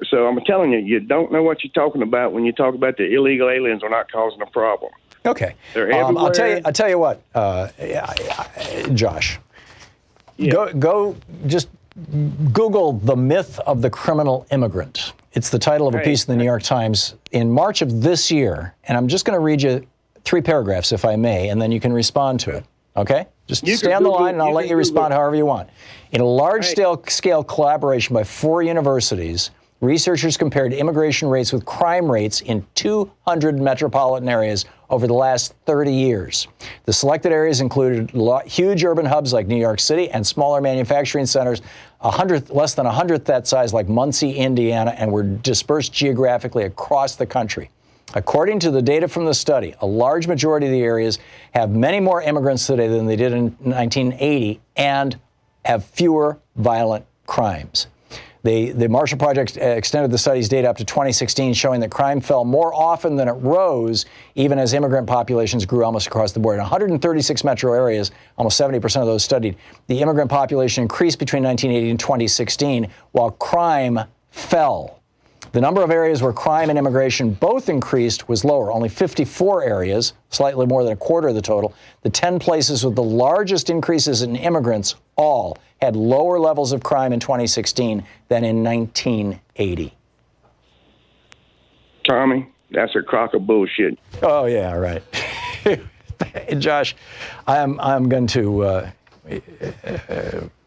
So I'm telling you, you don't know what you're talking about when you talk about the illegal aliens are not causing a problem. Okay. They're everywhere. I'll tell you what, Josh. Yeah. Go just Google the myth of the criminal immigrant. It's the title of a piece in the New York Times in March of this year, and I'm just going to read you 3 paragraphs, if I may, and then you can respond to it, okay? Just stay on the line, and I'll let you respond however you want. In a large-scale collaboration by 4 universities, researchers compared immigration rates with crime rates in 200 metropolitan areas over the last 30 years. The selected areas included huge urban hubs like New York City and smaller manufacturing centers, less than 100th that size like Muncie, Indiana, and were dispersed geographically across the country. According to the data from the study, a large majority of the areas have many more immigrants today than they did in 1980 and have fewer violent crimes. The Marshall Project extended the study's data up to 2016, showing that crime fell more often than it rose, even as immigrant populations grew almost across the board. In 136 metro areas, almost 70% of those studied, the immigrant population increased between 1980 and 2016, while crime fell. The number of areas where crime and immigration both increased was lower, only 54 areas, slightly more than a quarter of the total. The 10 places with the largest increases in immigrants all had lower levels of crime in 2016 than in 1980. Tommy, that's a crock of bullshit. Oh, yeah, right. Josh, I'm going to,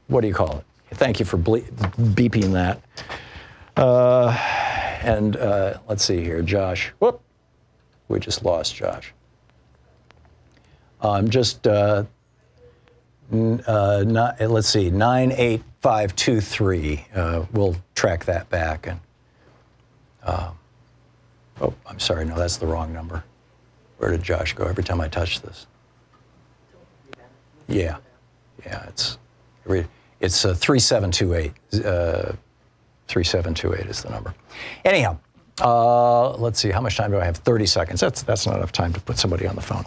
what do you call it? Thank you for beeping that. And let's see here, Josh. Whoop, we just lost Josh. Let's see, 98523. We'll track that back. And oh, I'm sorry, no, that's the wrong number. Where did Josh go every time I touch this? Yeah, it's 3728. 3728 is the number. Anyhow, let's see, how much time do I have? 30 seconds. That's not enough time to put somebody on the phone.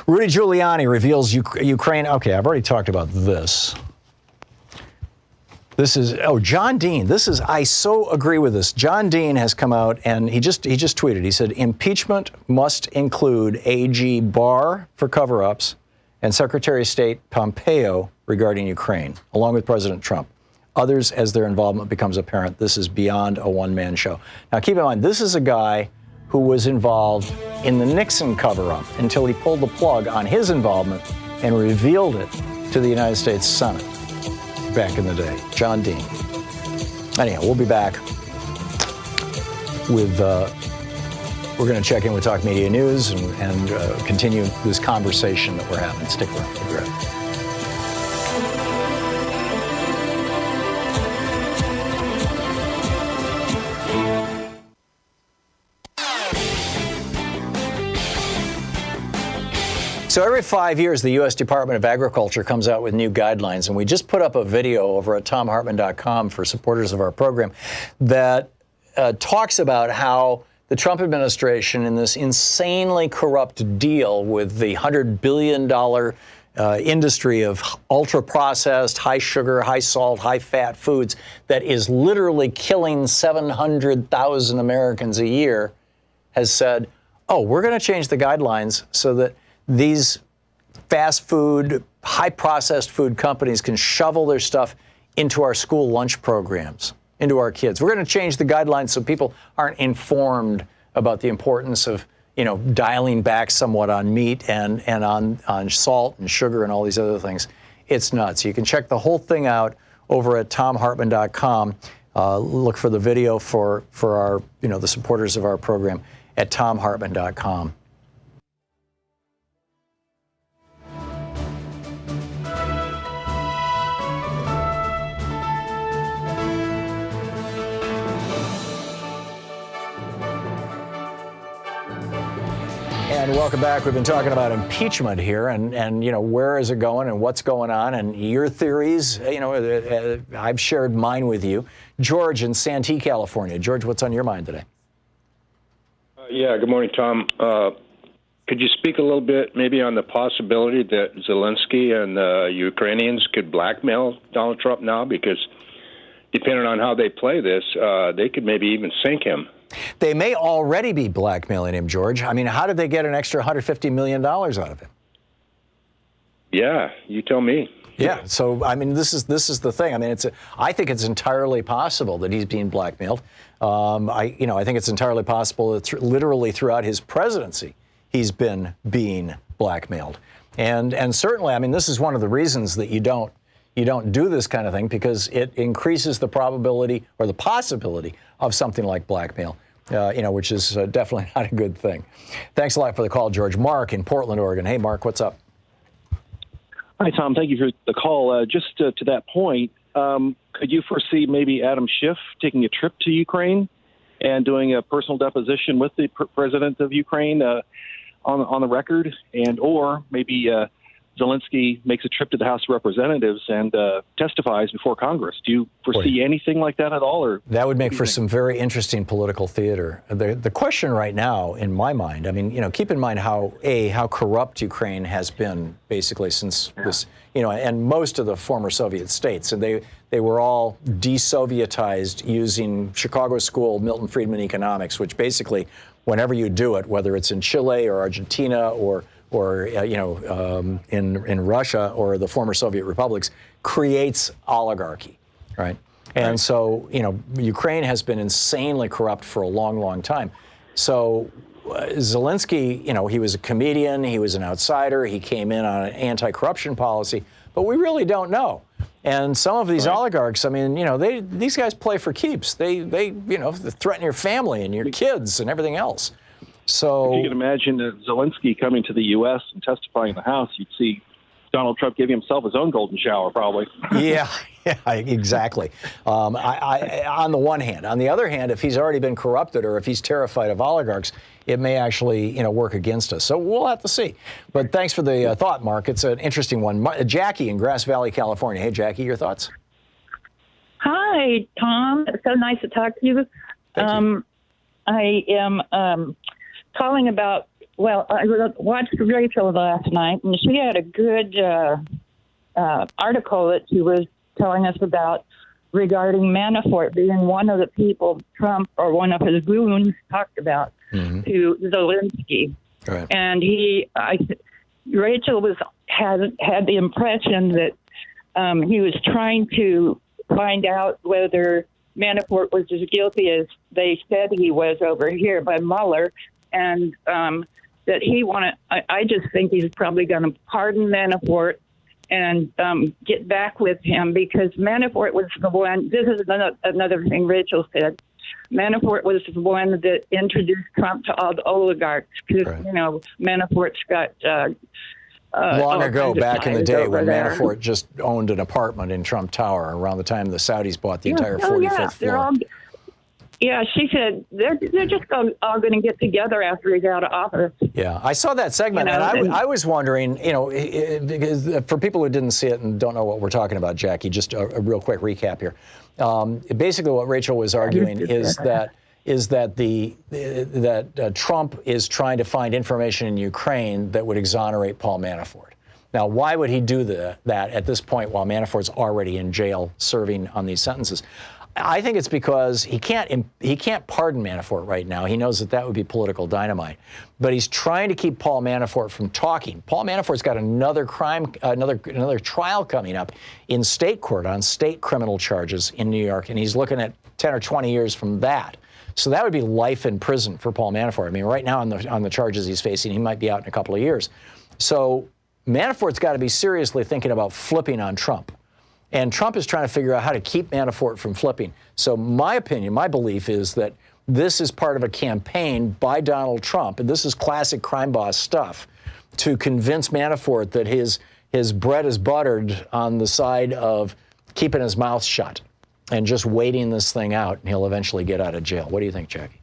Rudy Giuliani reveals Ukraine. Okay, I've already talked about this. This is, John Dean. I so agree with this. John Dean has come out and he just tweeted. He said, impeachment must include AG Barr for cover-ups and Secretary of State Pompeo regarding Ukraine, along with President Trump. Others as their involvement becomes apparent. This is beyond a one-man show. Now, keep in mind, this is a guy who was involved in the Nixon cover-up until he pulled the plug on his involvement and revealed it to the United States Senate back in the day. John Dean. Anyhow, we'll be back with, we're going to check in with Talk Media News and continue this conversation that we're having. Stick around. We'll be right back. So every 5 years, the U.S. Department of Agriculture comes out with new guidelines, and we just put up a video over at thomhartmann.com for supporters of our program that talks about how the Trump administration, in this insanely corrupt deal with the $100 billion industry of ultra-processed, high-sugar, high-salt, high-fat foods that is literally killing 700,000 Americans a year, has said, we're going to change the guidelines so that these fast food, high-processed food companies can shovel their stuff into our school lunch programs, into our kids. We're going to change the guidelines so people aren't informed about the importance of, dialing back somewhat on meat and on salt and sugar and all these other things. It's nuts. You can check the whole thing out over at thomhartmann.com. Look for the video for our, the supporters of our program at thomhartmann.com. And welcome back. We've been talking about impeachment here and where is it going and what's going on and your theories. I've shared mine with you. George in Santee, California. George, what's on your mind today? Good morning, Tom. Could you speak a little bit maybe on the possibility that Zelensky and the Ukrainians could blackmail Donald Trump now? Because depending on how they play this, they could maybe even sink him. They may already be blackmailing him, George. I mean, how did they get an extra $150 million out of him? Yeah, you tell me. Yeah, so I mean, this is the thing. I mean, I think it's entirely possible that he's being blackmailed. I think it's entirely possible that literally throughout his presidency, he's been being blackmailed. And certainly, I mean, this is one of the reasons that you don't do this kind of thing, because it increases the probability or the possibility of something like blackmail, which is definitely not a good thing. Thanks a lot for the call, George. Mark in Portland, Oregon. Hey, Mark, what's up? Hi, Tom. Thank you for the call. Just to that point, could you foresee maybe Adam Schiff taking a trip to Ukraine and doing a personal deposition with the president of Ukraine on the record, or maybe Zelensky makes a trip to the House of Representatives and testifies before Congress? Do you foresee anything like that at all? Or that would make for some very interesting political theater. The question right now, in my mind, I mean, keep in mind how corrupt Ukraine has been basically since this, and most of the former Soviet states, and they were all de-Sovietized using Chicago School Milton Friedman economics, which basically, whenever you do it, whether it's in Chile or Argentina or in Russia or the former Soviet republics, creates oligarchy, right? And so, Ukraine has been insanely corrupt for a long, long time. So Zelensky, he was a comedian, he was an outsider, he came in on an anti-corruption policy, but we really don't know. And some of these oligarchs, I mean, these guys play for keeps. They threaten your family and your kids and everything else. So if you can imagine Zelensky coming to the U.S. and testifying in the House, you'd see Donald Trump giving himself his own golden shower, probably. Yeah, exactly. On the one hand. On the other hand, if he's already been corrupted or if he's terrified of oligarchs, it may actually, work against us. So we'll have to see. But thanks for the thought, Mark. It's an interesting one. Jackie in Grass Valley, California. Hey, Jackie, your thoughts? Hi, Tom. It's so nice to talk to you. I am calling about, I watched Rachel last night, and she had a good article that she was telling us about regarding Manafort being one of the people Trump or one of his goons talked about to Zelensky. Right. And Rachel had the impression that he was trying to find out whether Manafort was as guilty as they said he was over here by Mueller, and that he wanted. I just think he's probably going to pardon Manafort and get back with him, because Manafort was the one. This is another thing Rachel said. Manafort was the one that introduced Trump to all the oligarchs, because Manafort's got. Long ago, back in the day when there. Manafort just owned an apartment in Trump Tower, around the time the Saudis bought the entire 45th floor. She said they're just all going to get together after he's out of office. Yeah, I saw that segment, and I was wondering, because for people who didn't see it and don't know what we're talking about, Jackie, just a real quick recap here. Basically, what Rachel was arguing is that Trump is trying to find information in Ukraine that would exonerate Paul Manafort. Now, why would he do that at this point while Manafort's already in jail serving on these sentences? I think it's because he can't pardon Manafort right now. He knows that would be political dynamite. But he's trying to keep Paul Manafort from talking. Paul Manafort's got another trial coming up in state court on state criminal charges in New York, and he's looking at 10 or 20 years from that. So that would be life in prison for Paul Manafort. I mean, right now on the charges he's facing, he might be out in a couple of years. So Manafort's got to be seriously thinking about flipping on Trump. And Trump is trying to figure out how to keep Manafort from flipping. So my opinion, my belief is that this is part of a campaign by Donald Trump, and this is classic crime boss stuff, to convince Manafort that his bread is buttered on the side of keeping his mouth shut and just waiting this thing out, and he'll eventually get out of jail. What do you think, Jackie?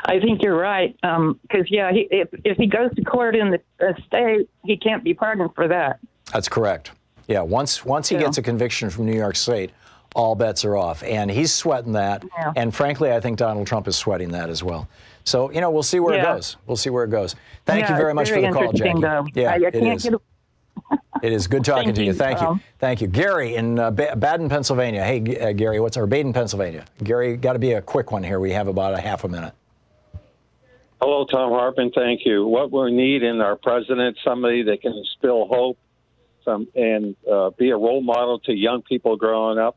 I think you're right, because, if he goes to court in the state, he can't be pardoned for that. That's correct. Yeah, once he gets a conviction from New York State, all bets are off. And he's sweating that. Yeah. And frankly, I think Donald Trump is sweating that as well. So, we'll see where it goes. We'll see where it goes. Thank you very much for the call, Jackie. Yeah, it is. It is good talking to you. Thank you. Thank you. Gary in Baden, Pennsylvania. Hey, Gary, Baden, Pennsylvania. Gary, got to be a quick one here. We have about a half a minute. Hello, Thom Hartmann. Thank you. What we need in our president, somebody that can instill hope and be a role model to young people growing up.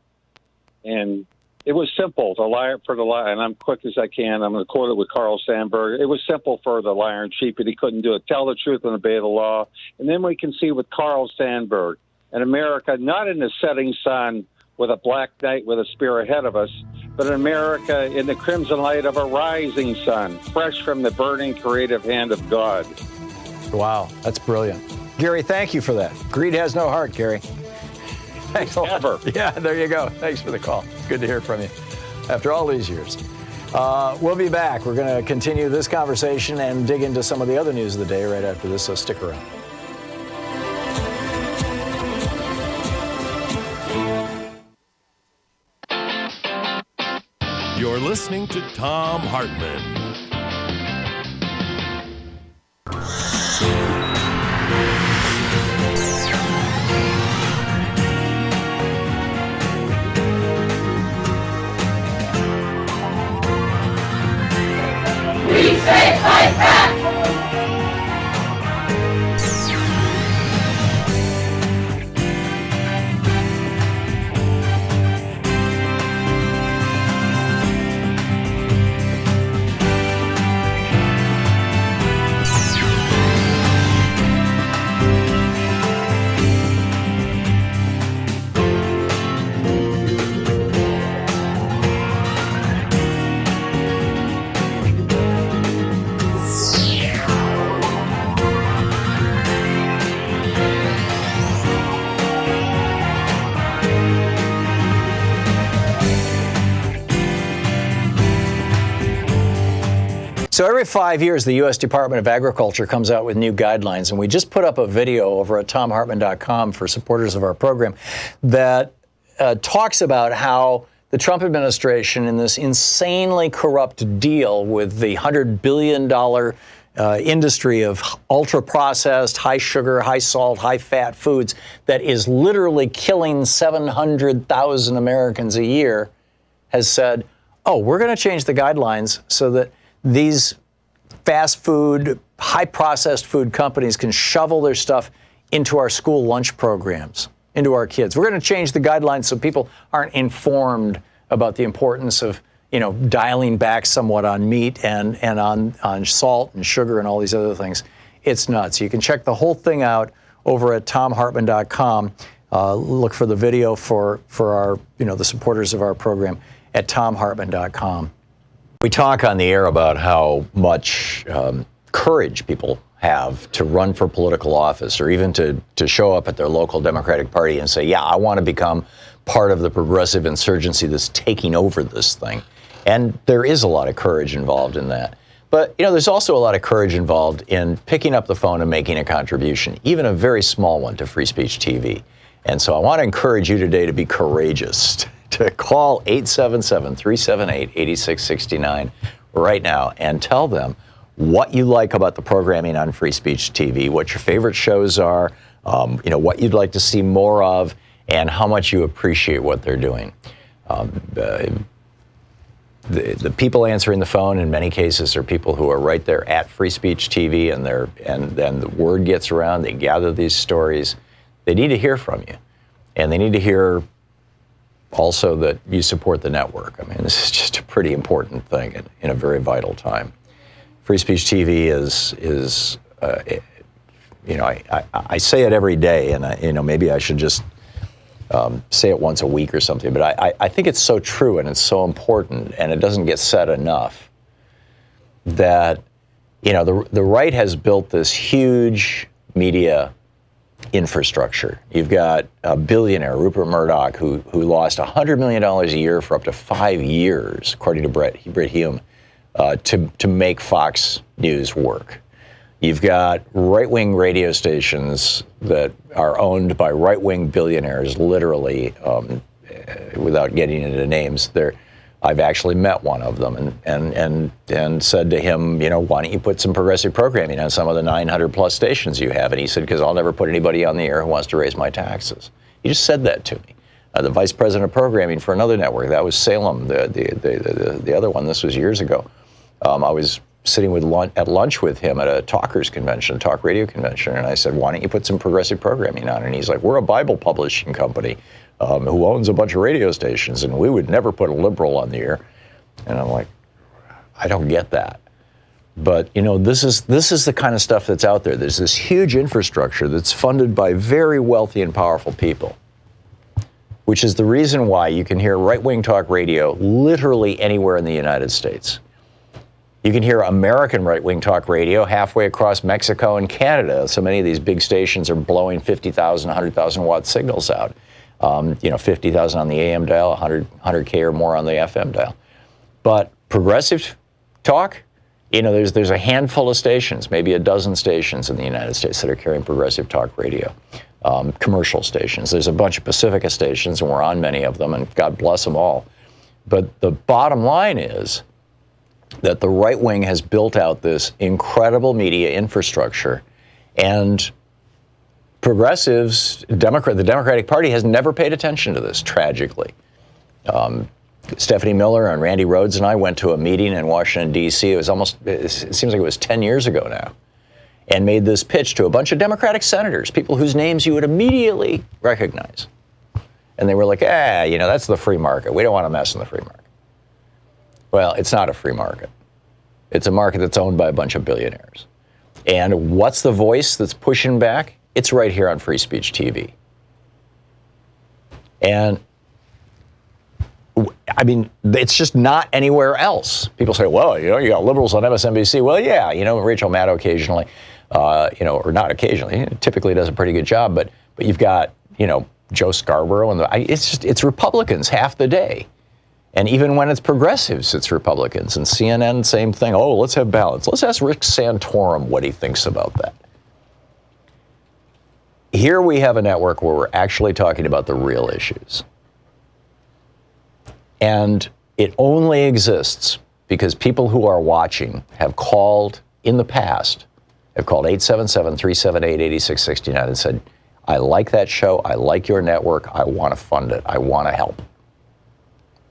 And it was simple, and I'm quick as I can. I'm going to quote it with Carl Sandburg. It was simple for the liar in chief, but he couldn't do it. Tell the truth and obey the law. And then we can see with Carl Sandburg, an America not in the setting sun with a black night with a spear ahead of us, but an America in the crimson light of a rising sun, fresh from the burning creative hand of God. Wow, that's brilliant. Gary, thank you for that. Greed has no heart, Gary. Thanks a lot. Ever. Yeah, there you go. Thanks for the call. Good to hear from you after all these years. We'll be back. We're going to continue this conversation and dig into some of the other news of the day right after this, so stick around. You're listening to Thom Hartmann. So every 5 years, the U.S. Department of Agriculture comes out with new guidelines, and we just put up a video over at thomhartmann.com for supporters of our program that talks about how the Trump administration, in this insanely corrupt deal with the $100 billion industry of ultra-processed, high-sugar, high-salt, high-fat foods that is literally killing 700,000 Americans a year, has said, oh, we're going to change the guidelines so that these fast food, high-processed food companies can shovel their stuff into our school lunch programs, into our kids. We're going to change the guidelines so people aren't informed about the importance of, dialing back somewhat on meat and on salt and sugar and all these other things. It's nuts. You can check the whole thing out over at thomhartmann.com. Look for the video for our, the supporters of our program at thomhartmann.com. We talk on the air about how much courage people have to run for political office, or even to show up at their local Democratic Party and say, yeah, I want to become part of the progressive insurgency that's taking over this thing. And there is a lot of courage involved in that. But, there's also a lot of courage involved in picking up the phone and making a contribution, even a very small one, to Free Speech TV. And so I want to encourage you today to be courageous, to call 877-378-8669 right now and tell them what you like about the programming on Free Speech TV, what your favorite shows are, what you'd like to see more of, and how much you appreciate what they're doing. The people answering the phone in many cases are people who are right there at Free Speech TV, and then the word gets around. They gather these stories. They need to hear from you, and they need to hear also that you support the network. I mean, this is just a pretty important thing in a very vital time. Free Speech TV is I say it every day, and maybe I should just say it once a week or something, but I think it's so true and it's so important, and it doesn't get said enough, that the right has built this huge media infrastructure. You've got a billionaire, Rupert Murdoch, who lost $100 million a year for up to 5 years, according to Bret Hume, to make Fox News work. You've got right-wing radio stations that are owned by right-wing billionaires, literally, without getting into names. I've actually met one of them and said to him, why don't you put some progressive programming on some of the 900-plus stations you have? And he said, because I'll never put anybody on the air who wants to raise my taxes. He just said that to me. The vice president of programming for another network, that was Salem, the other one. This was years ago. I was sitting at lunch with him at a talkers convention, talk radio convention, and I said, why don't you put some progressive programming on? And he's like, we're a Bible publishing company who owns a bunch of radio stations, and we would never put a liberal on the air. And I'm like, I don't get that. But, this is the kind of stuff that's out there. There's this huge infrastructure that's funded by very wealthy and powerful people, which is the reason why you can hear right-wing talk radio literally anywhere in the United States. You can hear American right-wing talk radio halfway across Mexico and Canada. So many of these big stations are blowing 50,000, 100,000 watt signals out. 50,000 on the AM dial, 100K or more on the FM dial. But progressive talk, there's a handful of stations, maybe a dozen stations in the United States that are carrying progressive talk radio. Commercial stations. There's a bunch of Pacifica stations, and we're on many of them, and God bless them all. But the bottom line is that the right wing has built out this incredible media infrastructure, and progressives, the Democratic Party has never paid attention to this, tragically. Stephanie Miller and Randy Rhodes and I went to a meeting in Washington, D.C. It seems like it was 10 years ago now, and made this pitch to a bunch of Democratic senators, people whose names you would immediately recognize. And they were like, that's the free market. We don't want to mess in the free market. Well, it's not a free market. It's a market that's owned by a bunch of billionaires. And what's the voice that's pushing back? It's right here on Free Speech TV. And I mean, it's just not anywhere else. People say, well, you got liberals on MSNBC. Well, yeah, Rachel Maddow occasionally, or not occasionally, typically does a pretty good job. But you've got, Joe Scarborough, and it's Republicans half the day. And even when it's progressives, it's Republicans. And CNN, same thing. Oh, let's have balance. Let's ask Rick Santorum what he thinks about that. Here we have a network where we're actually talking about the real issues. And it only exists because people who are watching have called in the past, have called 877-378-8669 and said, I like that show. I like your network. I want to fund it. I want to help.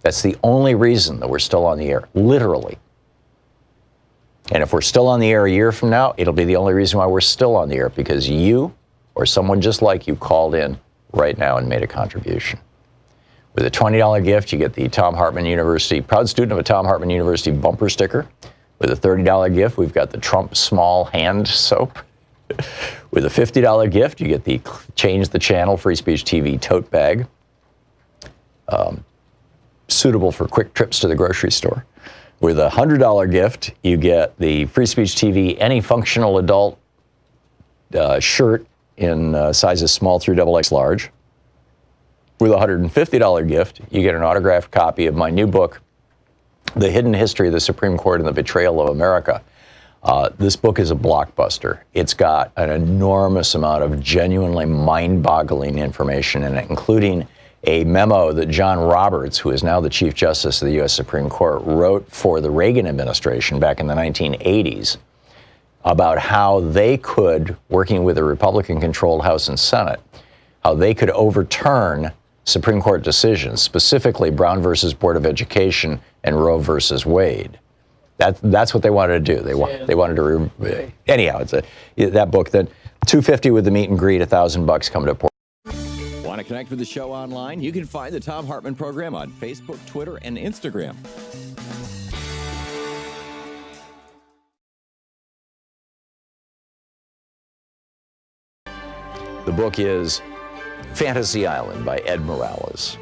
That's the only reason that we're still on the air, literally. And if we're still on the air a year from now, it'll be the only reason why we're still on the air, because you or someone just like you called in right now and made a contribution. With a $20 gift, you get the Thom Hartmann University, proud student of a Thom Hartmann University bumper sticker. With a $30 gift, we've got the Trump small hand soap. With a $50 gift, you get the Change the Channel Free Speech TV tote bag. Suitable for quick trips to the grocery store. With a $100 gift, you get the Free Speech TV Any Functional Adult shirt in sizes small through XXL large. With a $150 gift, you get an autographed copy of my new book, The Hidden History of the Supreme Court and the Betrayal of America. This book is a blockbuster. It's got an enormous amount of genuinely mind-boggling information in it, including a memo that John Roberts, who is now the Chief Justice of the U.S. Supreme Court, wrote for the Reagan administration back in the 1980s about how they could, working with a Republican-controlled House and Senate, how they could overturn Supreme Court decisions, specifically Brown versus Board of Education and Roe versus Wade. That's what they wanted to do. They wanted to anyhow. It's that book. Then $250 with the meet and greet, $1,000 come to Port. Want to connect with the show online? You can find the Thom Hartmann Program on Facebook, Twitter, and Instagram. The book is Fantasy Island by Ed Morales.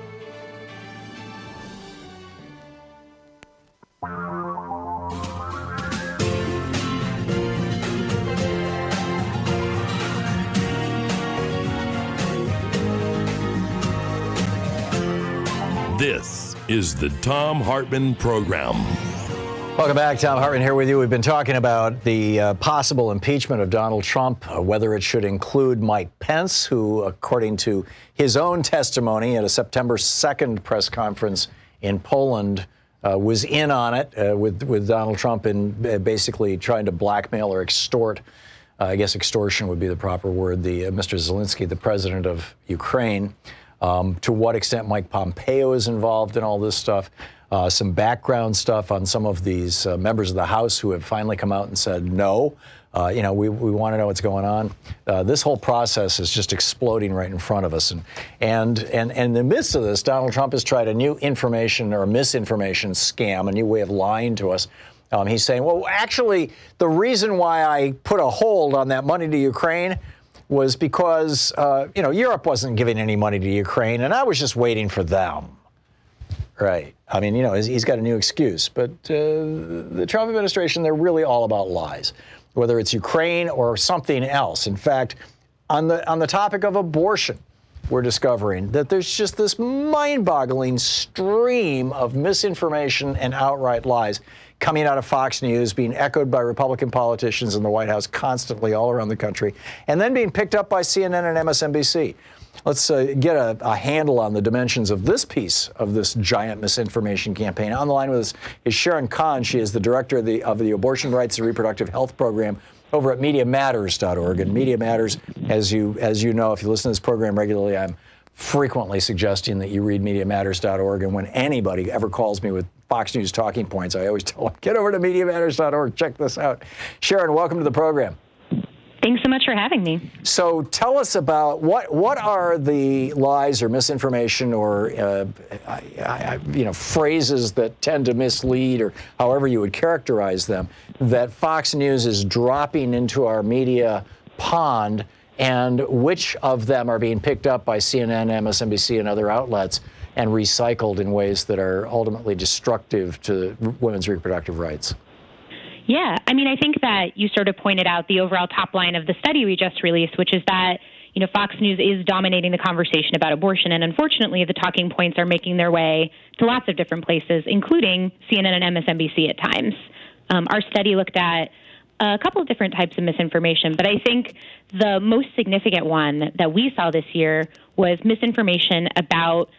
This is the Thom Hartmann Program. Welcome back. Thom Hartmann here with you. We've been talking about the possible impeachment of Donald Trump, whether it should include Mike Pence, who, according to his own testimony at a September 2nd press conference in Poland, was in on it with Donald Trump in basically trying to blackmail or extort. I guess extortion would be the proper word. Mr. Zelensky, the president of Ukraine. To what extent Mike Pompeo is involved in all this stuff. Some background stuff on some of these members of the House who have finally come out and said, no, we want to know what's going on. This whole process is just exploding right in front of us. And in the midst of this, Donald Trump has tried a new information or misinformation scam, a new way of lying to us. He's saying, well, actually, the reason why I put a hold on that money to Ukraine was because, Europe wasn't giving any money to Ukraine, and I was just waiting for them. Right. I mean, he's got a new excuse. But the Trump administration, they're really all about lies, whether it's Ukraine or something else. In fact, on the topic of abortion, we're discovering that there's just this mind-boggling stream of misinformation and outright lies coming out of Fox News, being echoed by Republican politicians in the White House constantly all around the country, and then being picked up by CNN and MSNBC. Let's get a handle on the dimensions of this piece of this giant misinformation campaign. On the line with us is Sharon Kahn. She is the director of the Abortion Rights and Reproductive Health Program over at MediaMatters.org. And Media Matters, as you know, if you listen to this program regularly, I'm frequently suggesting that you read MediaMatters.org. And when anybody ever calls me with Fox News talking points, I always tell them, get over to MediaMatters.org, check this out. Sharon, welcome to the program. Thanks so much for having me. So tell us about what are the lies or misinformation or phrases that tend to mislead, or however you would characterize them, that Fox News is dropping into our media pond, and which of them are being picked up by CNN, MSNBC, and other outlets and recycled in ways that are ultimately destructive to women's reproductive rights? Yeah, I mean, I think that you sort of pointed out the overall top line of the study we just released, which is that, Fox News is dominating the conversation about abortion, and unfortunately, the talking points are making their way to lots of different places, including CNN and MSNBC at times. Our study looked at a couple of different types of misinformation, but I think the most significant one that we saw this year was misinformation about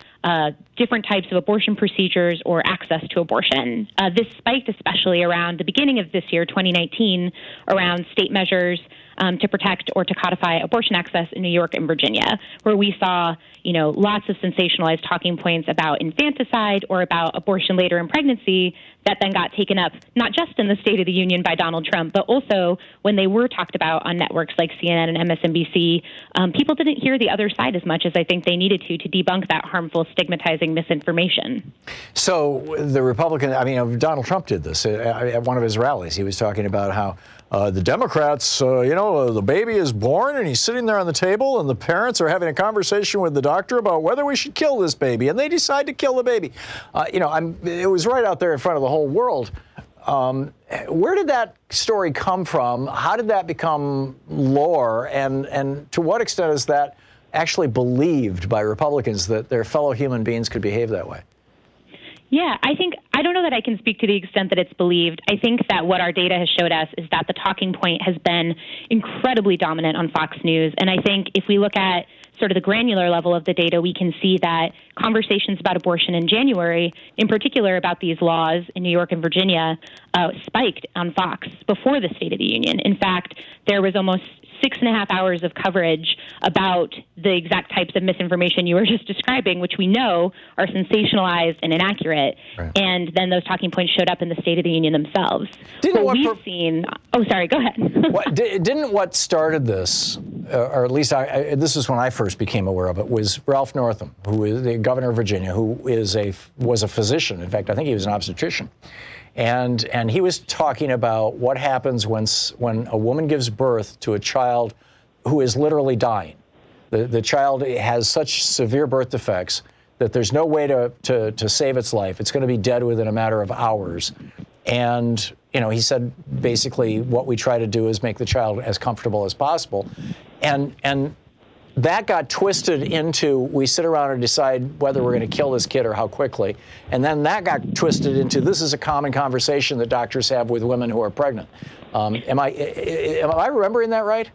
different types of abortion procedures or access to abortion. This spiked especially around the beginning of this year, 2019, around state measures to protect or to codify abortion access in New York and Virginia, where we saw, lots of sensationalized talking points about infanticide or about abortion later in pregnancy that then got taken up not just in the State of the Union by Donald Trump, but also when they were talked about on networks like CNN and MSNBC. People didn't hear the other side as much as I think they needed to debunk that harmful, stigmatizing misinformation. So the Republican, Donald Trump did this at one of his rallies. He was talking about how the Democrats, the baby is born and he's sitting there on the table and the parents are having a conversation with the doctor about whether we should kill this baby, and they decide to kill the baby. It was right out there in front of the whole world. Where did that story come from? How did that become lore? And to what extent is that actually believed by Republicans that their fellow human beings could behave that way? Yeah, I don't know that I can speak to the extent that it's believed. I think that what our data has showed us is that the talking point has been incredibly dominant on Fox News. And I think if we look at sort of the granular level of the data, we can see that conversations about abortion in January, in particular about these laws in New York and Virginia, spiked on Fox before the State of the Union. In fact, there was almost 6.5 hours of coverage about the exact types of misinformation you were just describing, which we know are sensationalized and inaccurate. Right. And then those talking points showed up in the State of the Union themselves. Oh, sorry, go ahead. Didn't what started this, or at least this is when I first became aware of it, was Ralph Northam, who is the governor of Virginia, who was a physician. In fact, I think he was an obstetrician. And he was talking about what happens when a woman gives birth to a child who is literally dying. The child has such severe birth defects that there's no way to save its life. It's going to be dead within a matter of hours. And he said basically what we try to do is make the child as comfortable as possible. And that got twisted into we sit around and decide whether we're going to kill this kid or how quickly. And then that got twisted into this is a common conversation that doctors have with women who are pregnant. Am I remembering that right?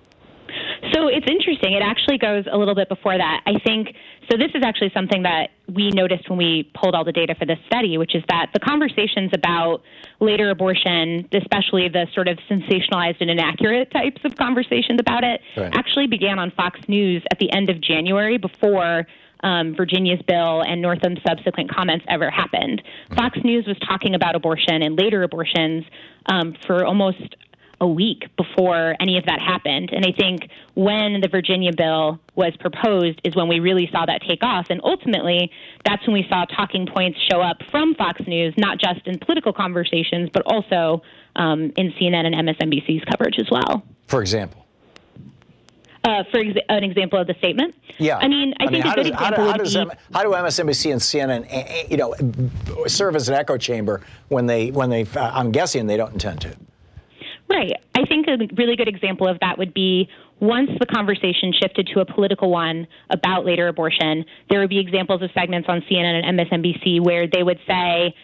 So it's interesting. It actually goes a little bit before that. I think, so this is actually something that we noticed when we pulled all the data for this study, which is that the conversations about later abortion, especially the sort of sensationalized and inaccurate types of conversations about it, actually began on Fox News at the end of January before Virginia's bill and Northam's subsequent comments ever happened. Fox News was talking about abortion and later abortions for almost a week before any of that happened. And I think when the Virginia bill was proposed is when we really saw that take off. And ultimately, that's when we saw talking points show up from Fox News, not just in political conversations, but also in CNN and MSNBC's coverage as well. For example? An example of the statement? Yeah. I think a good example would be... How do MSNBC and CNN, serve as an echo chamber when they I'm guessing they don't intend to? Right. I think a really good example of that would be once the conversation shifted to a political one about later abortion, there would be examples of segments on CNN and MSNBC where they would say,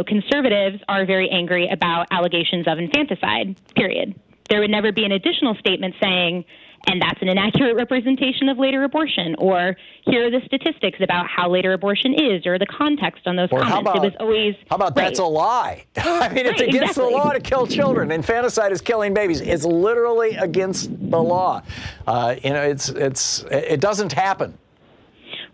conservatives are very angry about allegations of infanticide, period. There would never be an additional statement saying, and that's an inaccurate representation of later abortion, or here are the statistics about how later abortion is, or the context on those comments. It was always that's a lie? It's against the law to kill children. Infanticide is killing babies. It's literally against the law. It doesn't happen.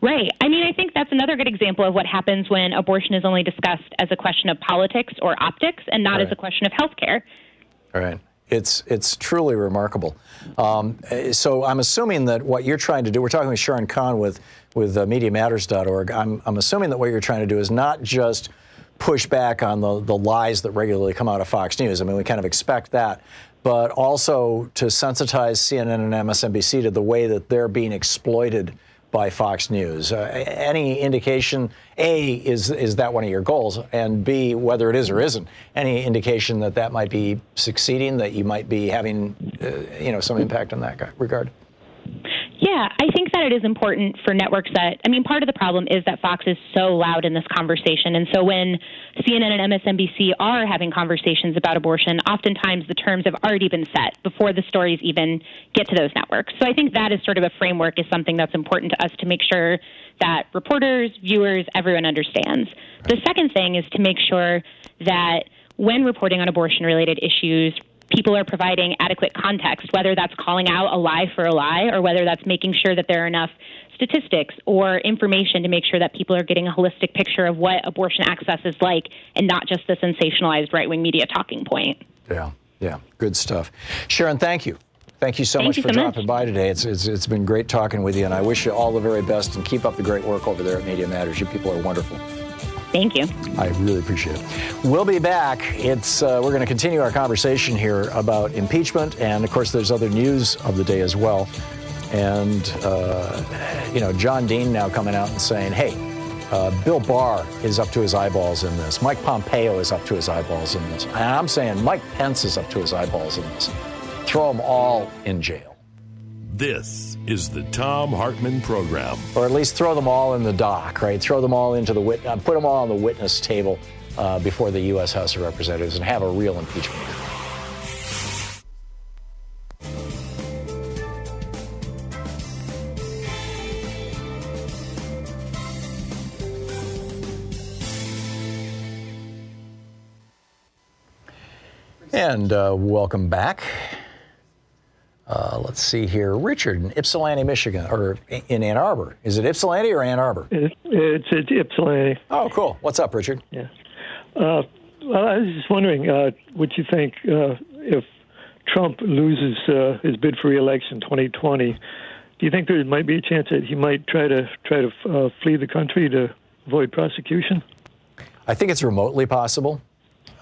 Right. I think that's another good example of what happens when abortion is only discussed as a question of politics or optics and not as a question of health care. All right. It's truly remarkable. So I'm assuming that what you're trying to do, we're talking with Sharon Kahn with MediaMatters.org. I'm assuming that what you're trying to do is not just push back on the lies that regularly come out of Fox News. We kind of expect that, but also to sensitize CNN and MSNBC to the way that they're being exploited by Fox News. Any indication, A, is that one of your goals, and B, whether it is or isn't, any indication that might be succeeding, that you might be having, some impact in that regard? Yeah, I think that it is important for networks that, I mean, part of the problem is that Fox is so loud in this conversation. And so when CNN and MSNBC are having conversations about abortion, oftentimes the terms have already been set before the stories even get to those networks. So I think that is sort of a framework, is something that's important to us to make sure that reporters, viewers, everyone understands. The second thing is to make sure that when reporting on abortion-related issues, people are providing adequate context, whether that's calling out a lie for a lie or whether that's making sure that there are enough statistics or information to make sure that people are getting a holistic picture of what abortion access is like and not just the sensationalized right-wing media talking point. Yeah, good stuff. Sharon, thank you. Thank you so much for dropping by today. It's been great talking with you, and I wish you all the very best, and keep up the great work over there at Media Matters. You people are wonderful. Thank you. I really appreciate it. We'll be back. We're going to continue our conversation here about impeachment, and of course, there's other news of the day as well. And John Dean now coming out and saying, "Hey, Bill Barr is up to his eyeballs in this. Mike Pompeo is up to his eyeballs in this, and I'm saying Mike Pence is up to his eyeballs in this. Throw them all in jail." This is the Thom Hartmann Program. Or at least throw them all in the dock, right? Throw them all into the put them all on the witness table before the U.S. House of Representatives and have a real impeachment. And welcome back. Let's see here. Richard in Ypsilanti, Michigan, or in Ann Arbor. Is it Ypsilanti or Ann Arbor? It's Ypsilanti. Oh, cool. What's up, Richard? Yeah. Well, I was just wondering what you think if Trump loses his bid for re-election in 2020. Do you think there might be a chance that he might try to flee the country to avoid prosecution? I think it's remotely possible.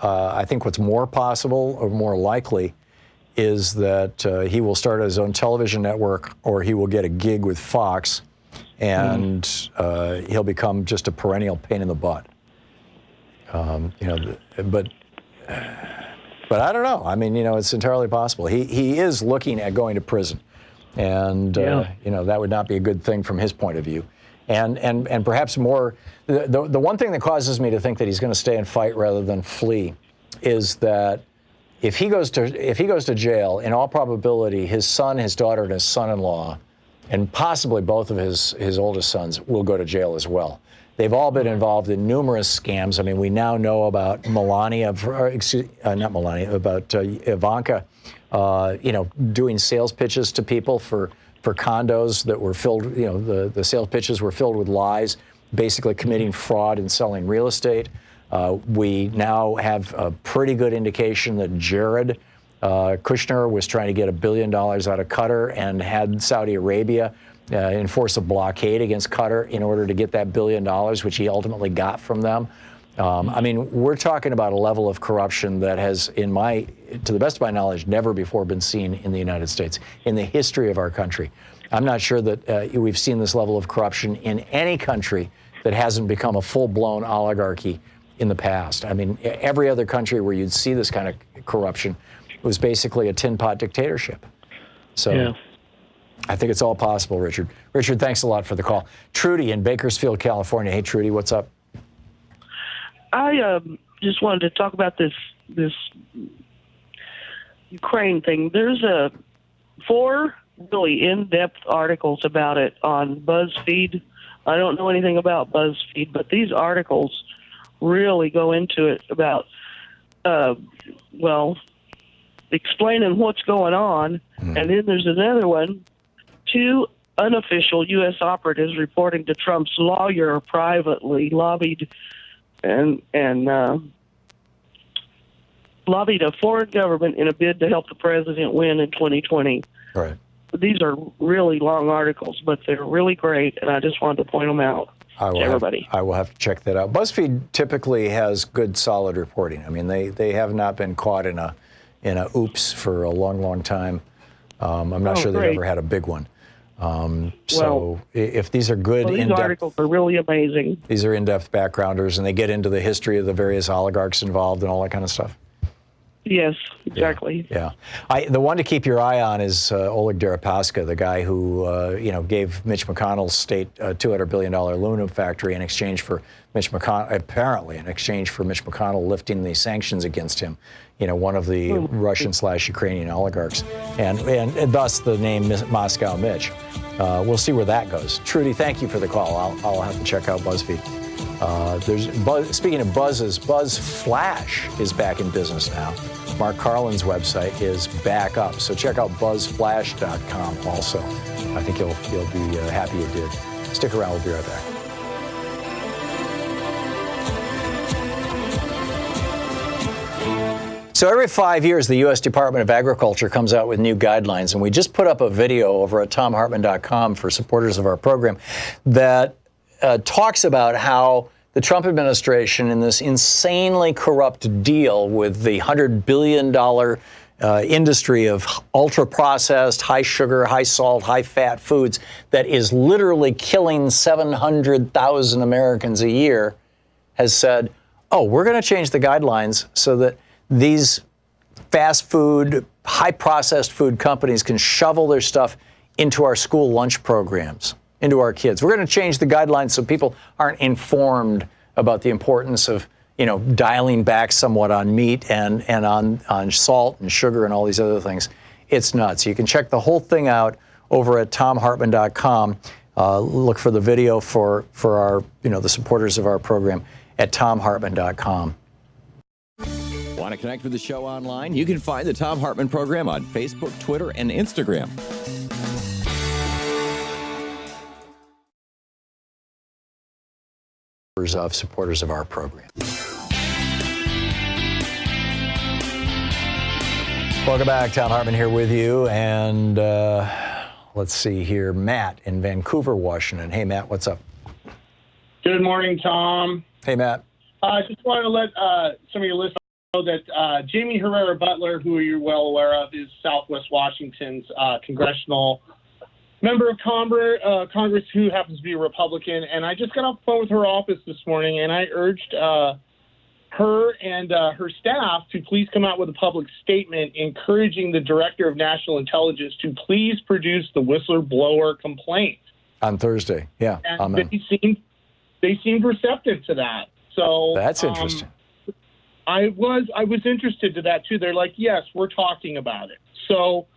I think what's more possible or more likely is that he will start his own television network, or he will get a gig with Fox, and he'll become just a perennial pain in the butt. But I don't know. I mean, it's entirely possible. He is looking at going to prison, and that would not be a good thing from his point of view. And perhaps more, the one thing that causes me to think that he's going to stay and fight rather than flee is that if he goes to jail, in all probability, his son, his daughter, and his son-in-law, and possibly both of his oldest sons, will go to jail as well. They've all been involved in numerous scams. I mean, we now know about Ivanka, doing sales pitches to people for condos that were filled, the sales pitches were filled with lies, basically committing fraud and selling real estate. We now have a pretty good indication that Jared Kushner was trying to get $1 billion out of Qatar and had Saudi Arabia enforce a blockade against Qatar in order to get that $1 billion, which he ultimately got from them. I mean, we're talking about a level of corruption that has, to the best of my knowledge, never before been seen in the United States, in the history of our country. I'm not sure that we've seen this level of corruption in any country that hasn't become a full-blown oligarchy in the past. I mean, every other country where you'd see this kind of corruption was basically a tin pot dictatorship. So I think it's all possible, Richard. Richard, thanks a lot for the call. Trudy in Bakersfield, California. Hey, Trudy, what's up? I just wanted to talk about this Ukraine thing. There's 4 really in-depth articles about it on BuzzFeed. I don't know anything about BuzzFeed, but these articles really go into it about, explaining what's going on. And then there's another one, 2 unofficial U.S. operatives reporting to Trump's lawyer privately lobbied lobbied a foreign government in a bid to help the president win in 2020. Right. These are really long articles, but they're really great, and I just wanted to point them out to everybody. I will have to check that out. BuzzFeed typically has good, solid reporting. I mean, they have not been caught in a oops for a long, long time. I'm not sure they've ever had a big one. If these are good, these articles are really amazing. These are in-depth backgrounders, and they get into the history of the various oligarchs involved and all that kind of stuff. Yes, exactly. Yeah. The one to keep your eye on is Oleg Deripaska, the guy who, gave Mitch McConnell's state a $200 billion aluminum factory in exchange for Mitch McConnell lifting the sanctions against him, one of the Russian/Ukrainian oligarchs, and thus the name Moscow Mitch. We'll see where that goes. Trudy, thank you for the call. I'll have to check out BuzzFeed. Speaking of buzzes, Buzz Flash is back in business now. Mark Carlin's website is back up, so check out buzzflash.com also. I think you'll be happy you did. Stick around, we'll be right back. So every 5 years, the U.S. Department of Agriculture comes out with new guidelines, and we just put up a video over at thomhartmann.com for supporters of our program that talks about how the Trump administration, in this insanely corrupt deal with the $100 billion industry of ultra-processed, high-sugar, high-salt, high-fat foods that is literally killing 700,000 Americans a year, has said, we're going to change the guidelines so that these fast food, high-processed food companies can shovel their stuff into our school lunch programs, into our kids. We're going to change the guidelines so people aren't informed about the importance of, dialing back somewhat on meat and on salt and sugar and all these other things. It's nuts. You can check the whole thing out over at thomhartmann.com. Look for the video for our, the supporters of our program at thomhartmann.com. Want to connect with the show online? You can find the Thom Hartmann Program on Facebook, Twitter, and Instagram. Of supporters of our program. Welcome back. Thom Hartmann here with you. And let's see here. Matt in Vancouver, Washington. Hey, Matt, what's up? Good morning, Tom. Hey, Matt. I just wanted to let some of your listeners know that Jamie Herrera Butler, who you're well aware of, is Southwest Washington's congressional member of Congress who happens to be a Republican. And I just got off the phone with her office this morning, and I urged her and her staff to please come out with a public statement encouraging the Director of National Intelligence to please produce the whistleblower complaint. On Thursday, yeah. And they seemed receptive to that. So that's interesting. I was interested to that too. They're like, yes, we're talking about it. So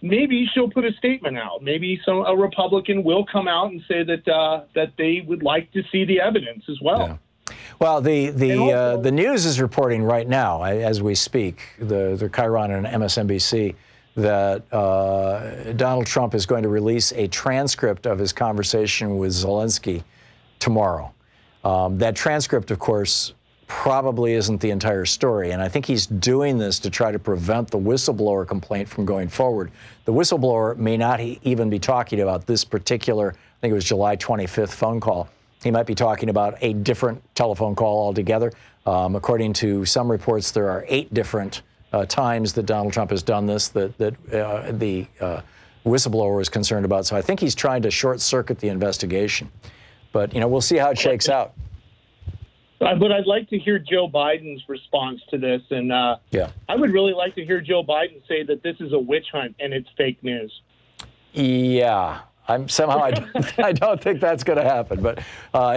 maybe she'll put a statement out. Maybe a Republican will come out and say that they would like to see the evidence as well. Yeah. Well, the news is reporting right now, as we speak, the Chiron and MSNBC, that Donald Trump is going to release a transcript of his conversation with Zelensky tomorrow. That transcript, of course, probably isn't the entire story. And I think he's doing this to try to prevent the whistleblower complaint from going forward. The whistleblower may not even be talking about this particular, I think it was July 25th phone call. He might be talking about a different telephone call altogether. According to some reports, there are 8 different times that Donald Trump has done this that the whistleblower is concerned about. So I think he's trying to short circuit the investigation. But, we'll see how it shakes out. But I'd like to hear Joe Biden's response to this. And I would really like to hear Joe Biden say that this is a witch hunt and it's fake news. Yeah. I don't think that's going to happen. But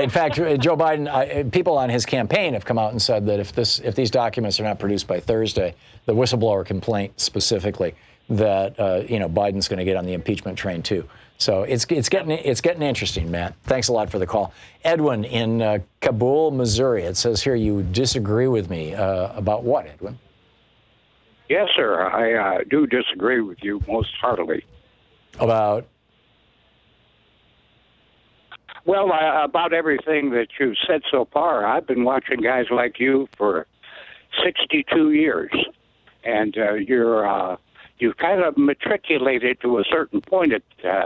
in fact, Joe Biden, people on his campaign have come out and said that if these documents are not produced by Thursday, the whistleblower complaint specifically, that Biden's going to get on the impeachment train too. So it's getting interesting, Matt. Thanks a lot for the call. Edwin in Kabul, Missouri. It says here you disagree with me about what, Edwin? Yes, sir. I do disagree with you most heartily. About? Well, about everything that you've said so far. I've been watching guys like you for 62 years, and you've kind of matriculated to a certain point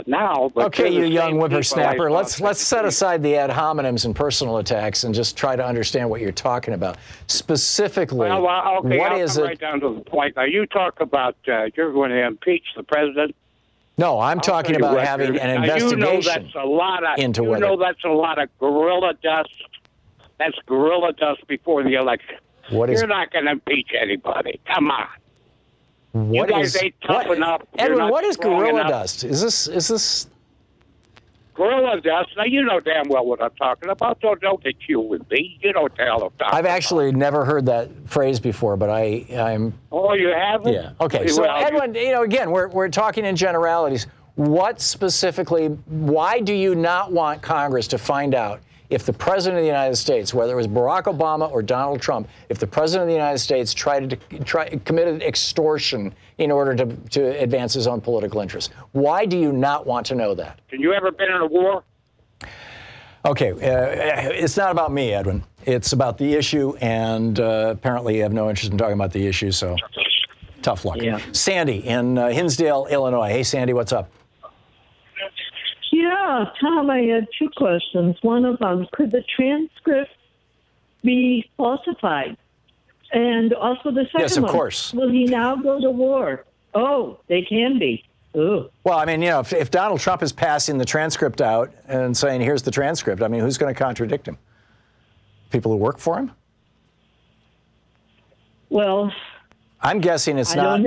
now. But okay, you young whippersnapper. Let's set aside the ad hominems and personal attacks and just try to understand what you're talking about. Specifically, okay, what is it? Right down to the point. Now, you talk about you're going to impeach the president. No, I'm talking about having an investigation into whether. You know that's a lot of guerrilla dust. That's guerrilla dust before the election. You're not going to impeach anybody. Come on. What you guys is ain't tough enough. Edwin? What is strong gorilla enough. dust? Is this Gorilla dust? Now you know damn well what I'm talking about. Don't get you with me. You don't tell them. I've actually never heard that phrase before, but I'm. Oh, you haven't? Yeah. Okay. So Well, Edwin, again, we're talking in generalities. What specifically? Why do you not want Congress to find out if the President of the United States, whether it was Barack Obama or Donald Trump, if the President of the United States committed extortion in order to advance his own political interests? Why do you not want to know that? Have you ever been in a war? Okay, it's not about me, Edwin. It's about the issue, and apparently you have no interest in talking about the issue, so tough luck. Yeah. Sandy in Hinsdale, Illinois. Hey, Sandy, what's up? Yeah, Tom, I had two questions. One of them, could the transcript be falsified? And also the second one. Yes, of course. Will he now go to war? Oh, they can be. Ooh. Well, I mean, if Donald Trump is passing the transcript out and saying, here's the transcript, I mean, who's going to contradict him? People who work for him? Well, I'm guessing it's not. I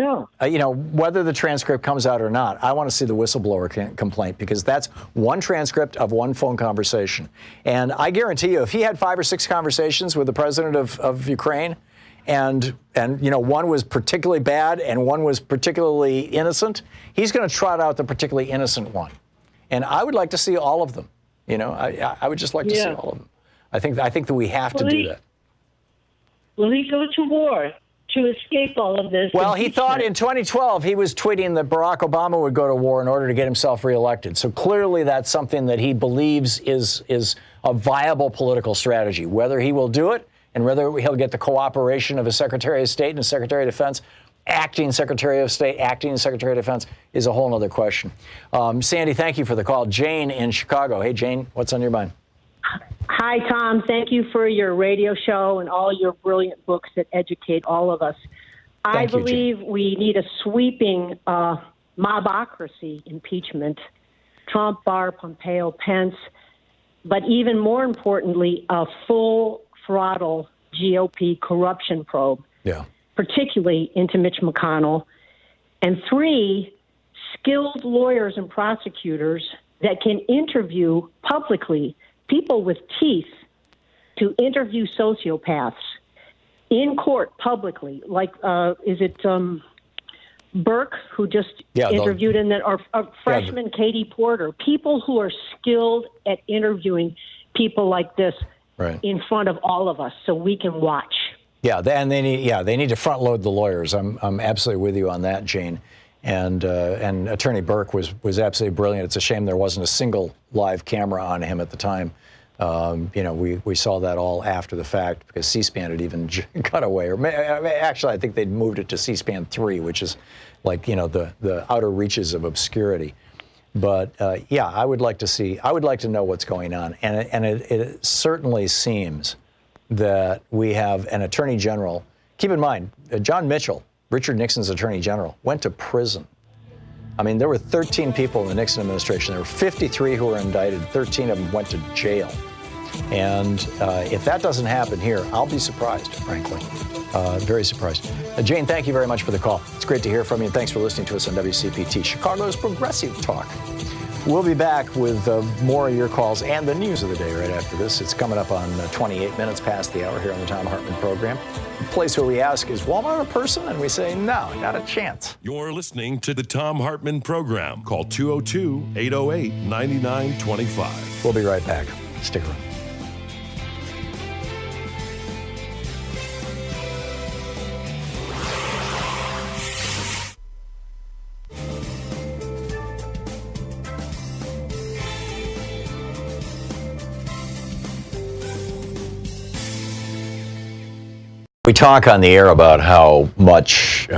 don't know. Whether the transcript comes out or not, I want to see the whistleblower complaint, because that's one transcript of one phone conversation. And I guarantee you, if he had 5 or 6 conversations with the president of Ukraine, and one was particularly bad and one was particularly innocent, he's going to trot out the particularly innocent one. And I would like to see all of them. I would just like to see all of them. I think that we have to do that. Will he go to war to escape all of this? Well, he thought in 2012 he was tweeting that Barack Obama would go to war in order to get himself reelected. So clearly that's something that he believes is a viable political strategy. Whether he will do it and whether he'll get the cooperation of his Secretary of State and his Secretary of Defense, acting Secretary of State, acting Secretary of Defense, is a whole other question. Sandy, thank you for the call. Jane in Chicago. Hey, Jane, what's on your mind? Hi, Tom. Thank you for your radio show and all your brilliant books that educate all of us. I believe we need a sweeping mobocracy impeachment, Trump, Barr, Pompeo, Pence, but even more importantly, a full throttle GOP corruption probe, particularly into Mitch McConnell. And 3, skilled lawyers and prosecutors that can interview publicly people with teeth to interview sociopaths in court publicly, like is it Burke, who just interviewed, and then or freshman Katie Porter, people who are skilled at interviewing people like this in front of all of us, so we can watch. Yeah, they need to front load the lawyers. I'm absolutely with you on that, Jane. And Attorney Burke was absolutely brilliant. It's a shame there wasn't a single live camera on him at the time. We saw that all after the fact, because C-SPAN had even cut away. Or actually, I think they'd moved it to C-SPAN 3, which is like the outer reaches of obscurity. But I would like to know what's going on. And it certainly seems that we have an Attorney General. Keep in mind, John Mitchell, Richard Nixon's Attorney General, went to prison. I mean, there were 13 people in the Nixon administration. There were 53 who were indicted. 13 of them went to jail. And if that doesn't happen here, I'll be surprised, frankly. Very surprised. Jane, thank you very much for the call. It's great to hear from you. And thanks for listening to us on WCPT, Chicago's Progressive Talk. We'll be back with more of your calls and the news of the day right after this. It's coming up on 28 minutes past the hour here on the Thom Hartmann Program. The place where we ask, is Walmart a person? And we say, no, not a chance. You're listening to the Thom Hartmann Program. Call 202-808-9925. We'll be right back. Stick around. We talk on the air about how much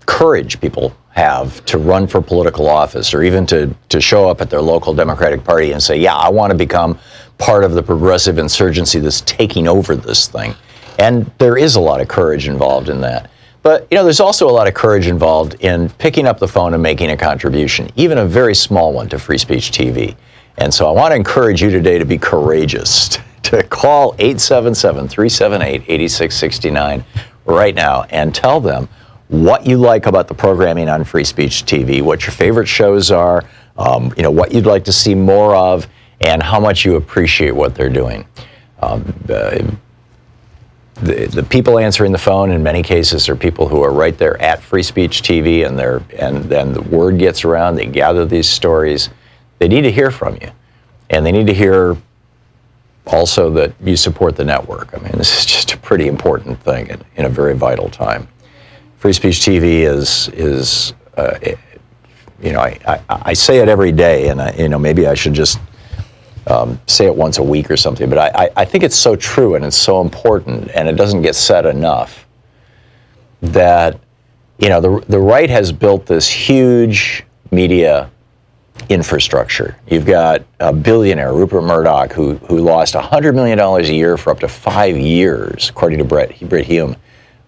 courage people have to run for political office, or even to show up at their local Democratic Party and say, yeah, I want to become part of the progressive insurgency that's taking over this thing. And there is a lot of courage involved in that. But, there's also a lot of courage involved in picking up the phone and making a contribution, even a very small one, to Free Speech TV. And so I want to encourage you today to be courageous, to call 877-378-8669 right now and tell them what you like about the programming on Free Speech TV, what your favorite shows are, what you'd like to see more of, and how much you appreciate what they're doing. The people answering the phone in many cases are people who are right there at Free Speech TV, and then the word gets around. They gather these stories. They need to hear from you, and they need to hear also that you support the network. I mean, this is just a pretty important thing in a very vital time. Free Speech TV is I say it every day, and maybe I should just say it once a week or something, but I think it's so true and it's so important, and it doesn't get said enough, that the right has built this huge media infrastructure. You've got a billionaire, Rupert Murdoch, who lost $100 million a year for up to 5 years, according to Bret Hume,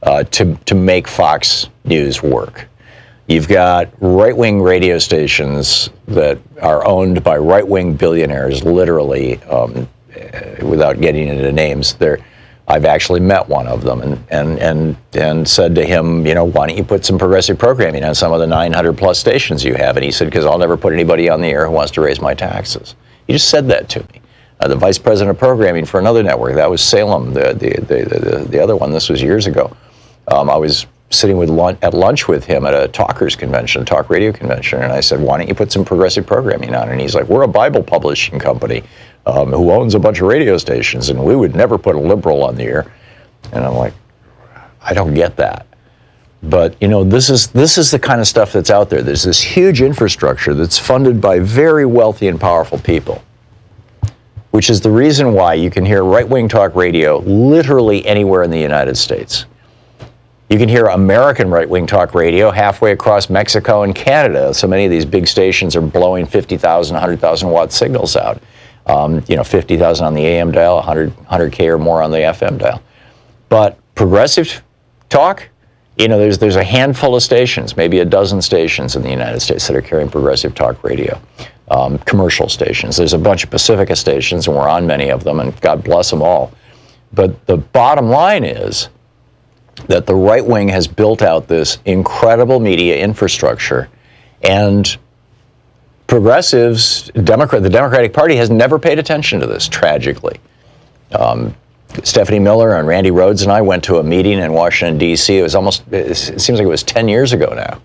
to make Fox News work. You've got right-wing radio stations that are owned by right-wing billionaires, literally, without getting into names. I've actually met one of them and said to him, why don't you put some progressive programming on some of the 900-plus stations you have? And he said, because I'll never put anybody on the air who wants to raise my taxes. He just said that to me. The vice president of programming for another network, that was Salem, the other one. This was years ago. I was sitting at lunch with him at a talkers convention, talk radio convention, and I said, why don't you put some progressive programming on? And he's like, we're a Bible publishing company who owns a bunch of radio stations, and we would never put a liberal on the air. And I'm like, I don't get that. But this is the kind of stuff that's out there. There's this huge infrastructure that's funded by very wealthy and powerful people, which is the reason why you can hear right-wing talk radio literally anywhere in the United States. You can hear American right-wing talk radio halfway across Mexico and Canada. So many of these big stations are blowing 50,000, 100,000 watt signals out. 50,000 on the AM dial, 100K or more on the FM dial. But progressive talk, there's a handful of stations, maybe a dozen stations in the United States that are carrying progressive talk radio. Commercial stations. There's a bunch of Pacifica stations, and we're on many of them, and God bless them all. But the bottom line is that the right wing has built out this incredible media infrastructure, and progressives, the Democratic Party has never paid attention to this, tragically. Stephanie Miller and Randy Rhodes and I went to a meeting in Washington, D.C. It seems like it was 10 years ago now,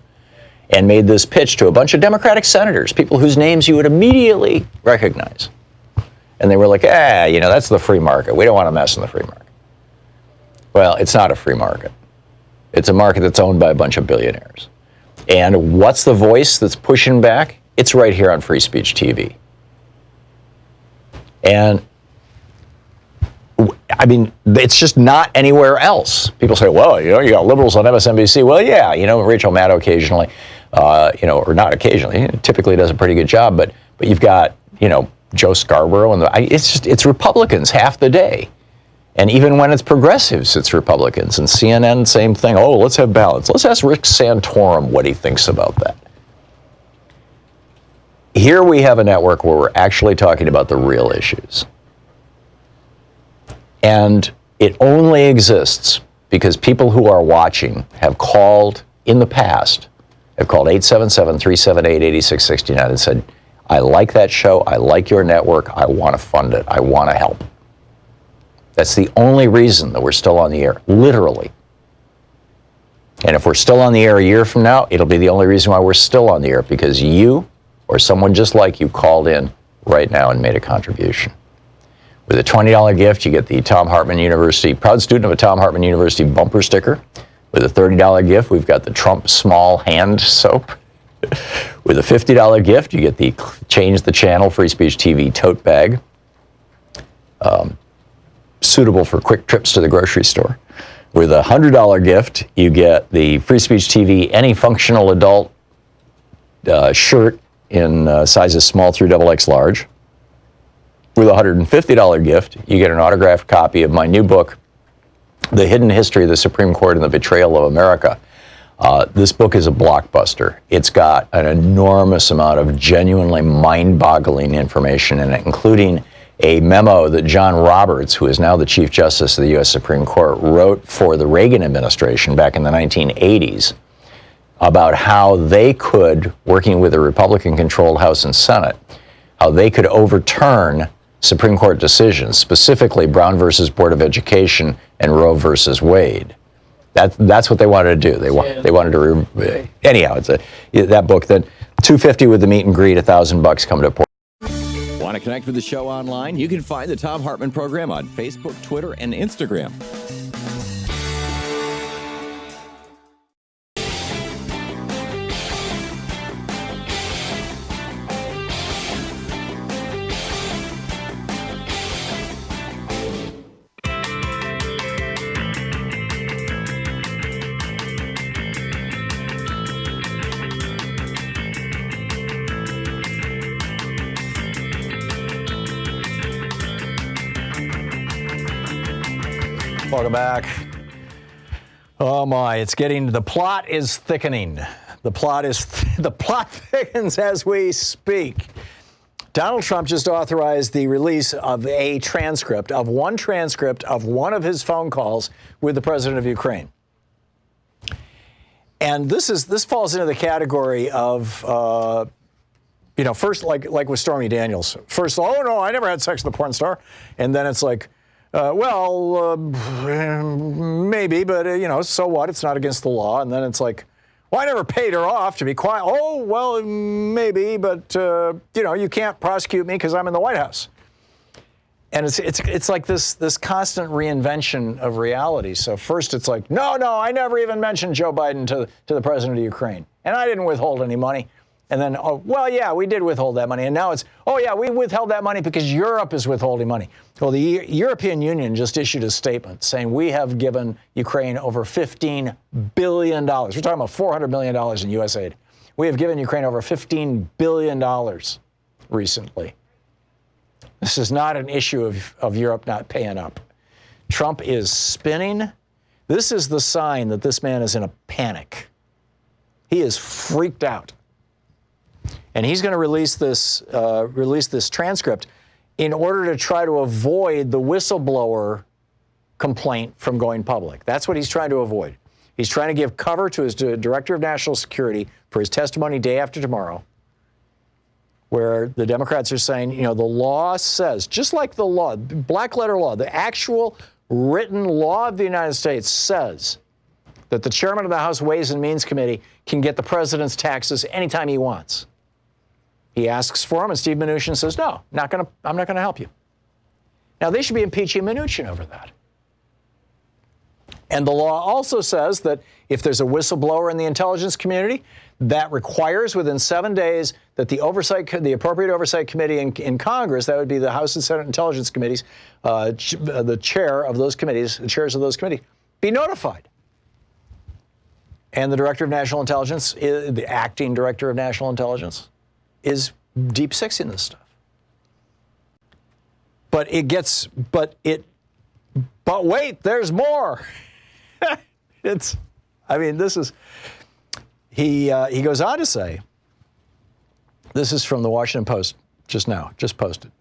and made this pitch to a bunch of Democratic senators, people whose names you would immediately recognize. And they were like, that's the free market. We don't want to mess in the free market. Well, it's not a free market. It's a market that's owned by a bunch of billionaires. And what's the voice that's pushing back? It's right here on Free Speech TV. And I mean, it's just not anywhere else. People say, well, you got liberals on MSNBC. Well, yeah, Rachel Maddow occasionally, or not occasionally, typically does a pretty good job. But you've got, Joe Scarborough, and it's Republicans half the day. And even when it's progressives, it's Republicans. And CNN, same thing. Oh, let's have balance. Let's ask Rick Santorum what he thinks about that. Here we have a network where we're actually talking about the real issues. And it only exists because people who are watching have called in the past, have called 877-378-8669 and said, I like that show, I like your network, I want to fund it, I want to help. That's the only reason that we're still on the air, literally. And if we're still on the air a year from now, it'll be the only reason why we're still on the air, because you or someone just like you called in right now and made a contribution. With a $20 gift, you get the Thom Hartmann University, proud student of a Thom Hartmann University bumper sticker. With a $30 gift, we've got the Trump small hand soap. With a $50 gift, you get the Change the Channel Free Speech TV tote bag. Suitable for quick trips to the grocery store. With a $100 gift, you get the Free Speech TV Any Functional Adult shirt in sizes small through XXX large. With a $150 gift, you get an autographed copy of my new book, The Hidden History of the Supreme Court and the Betrayal of America. This book is a blockbuster. It's got an enormous amount of genuinely mind-boggling information in it, including a memo that John Roberts, who is now the Chief Justice of the U.S. Supreme Court, wrote for the Reagan administration back in the 1980s about how they could, working with a Republican-controlled House and Senate, how they could overturn Supreme Court decisions, specifically Brown versus Board of Education and Roe versus Wade. That's what they wanted to do. They wanted to anyhow. It's that book that $250 with the meet and greet, $1,000 come to Port. Want to connect with the show online? You can find the Thom Hartmann Program on Facebook, Twitter, and Instagram. Welcome back. Oh my, the plot is thickening. The plot thickens as we speak. Donald Trump just authorized the release of one transcript of one of his phone calls with the president of Ukraine. And this falls into the category of, first like with Stormy Daniels. First, oh no, I never had sex with a porn star. And then it's like, maybe, but, so what? It's not against the law. And then it's like, well, I never paid her off to be quiet. Oh, well, maybe, but, you can't prosecute me because I'm in the White House. And it's like this constant reinvention of reality. So first it's like, no, I never even mentioned Joe Biden to the president of Ukraine. And I didn't withhold any money. And then, oh, well, yeah, we did withhold that money. And now it's, oh, yeah, we withheld that money because Europe is withholding money. Well, the European Union just issued a statement saying we have given Ukraine over $15 billion. We're talking about $400 million in U.S. aid. We have given Ukraine over $15 billion recently. This is not an issue of Europe not paying up. Trump is spinning. This is the sign that this man is in a panic. He is freaked out. And he's going to release this transcript in order to try to avoid the whistleblower complaint from going public. That's what he's trying to avoid. He's trying to give cover to his director of national security for his testimony day after tomorrow, where the Democrats are saying, the law says, just like the law, black letter law, the actual written law of the United States says that the chairman of the House Ways and Means Committee can get the president's taxes anytime he wants. He asks for them, and Steve Mnuchin says, no, I'm not gonna help you. Now, they should be impeaching Mnuchin over that. And the law also says that if there's a whistleblower in the intelligence community, that requires within 7 days that the appropriate oversight committee in Congress, that would be the House and Senate Intelligence Committees, the chairs of those committees, be notified. And the Director of National Intelligence, the acting Director of National Intelligence, is deep sixing this stuff. But wait, there's more. He goes on to say, this is from the Washington Post just posted.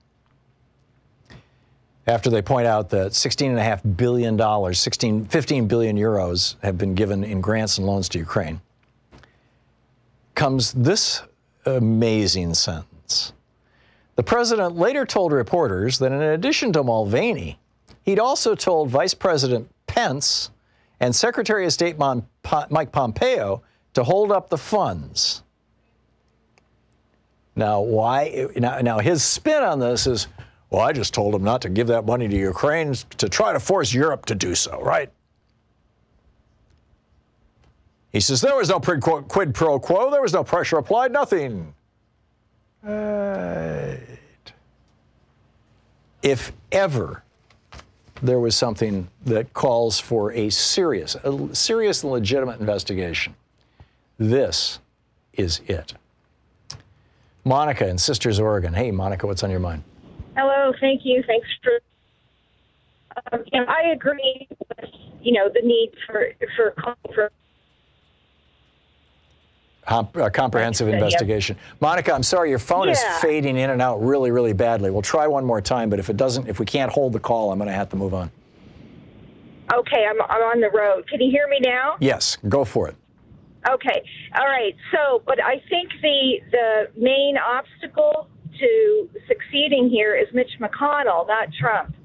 After they point out that $16.5 billion, 15 billion euros have been given in grants and loans to Ukraine, comes this amazing sentence. The president later told reporters that in addition to Mulvaney, he'd also told Vice President Pence and Secretary of State Mike Pompeo to hold up the funds. Now, why? Now, his spin on this is, well, I just told him not to give that money to Ukraine to try to force Europe to do so, right? He says, there was no quid pro quo, there was no pressure applied, nothing. Right. If ever there was something that calls for a serious and legitimate investigation, this is it. Monica in Sisters, Oregon. Hey, Monica, what's on your mind? Hello, thank you. Thanks for. I agree with the need for calling for. A comprehensive investigation. Monica, I'm sorry, your phone is fading in and out really, really badly. We'll try one more time, but if we can't hold the call, I'm going to have to move on. Okay, I'm on the road. Can you hear me now? Yes, go for it. Okay, all right. So, but I think the main obstacle to succeeding here is Mitch McConnell, not Trump,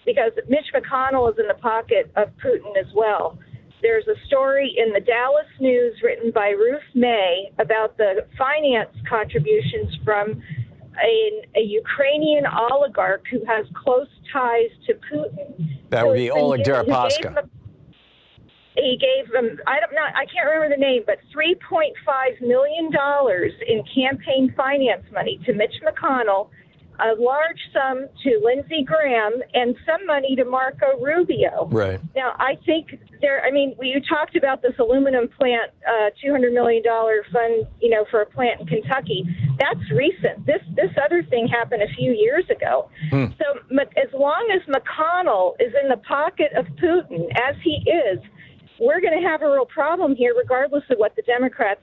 because Mitch McConnell is in the pocket of Putin as well. There's a story in the Dallas News written by Ruth May about the finance contributions from a Ukrainian oligarch who has close ties to Putin. That would be Oleg Deripaska. He gave them, I can't remember the name, but $3.5 million in campaign finance money to Mitch McConnell, a large sum to Lindsey Graham, and some money to Marco Rubio. Right. Now, I think you talked about this aluminum plant, $200 million fund, for a plant in Kentucky. That's recent. This other thing happened a few years ago. So as long as McConnell is in the pocket of Putin, as he is, we're going to have a real problem here, regardless of what the Democrats,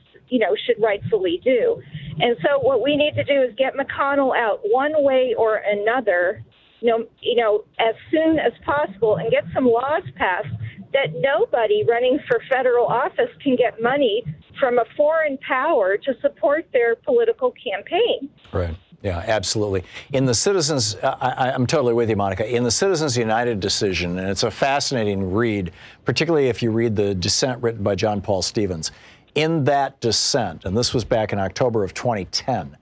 should rightfully do. And so what we need to do is get McConnell out one way or another, as soon as possible, and get some laws passed that nobody running for federal office can get money from a foreign power to support their political campaign. Right. Yeah, absolutely. In the Citizens, I'm totally with you, Monica. In the Citizens United decision, and it's a fascinating read, particularly if you read the dissent written by John Paul Stevens. In that dissent, and this was back in October of 2010,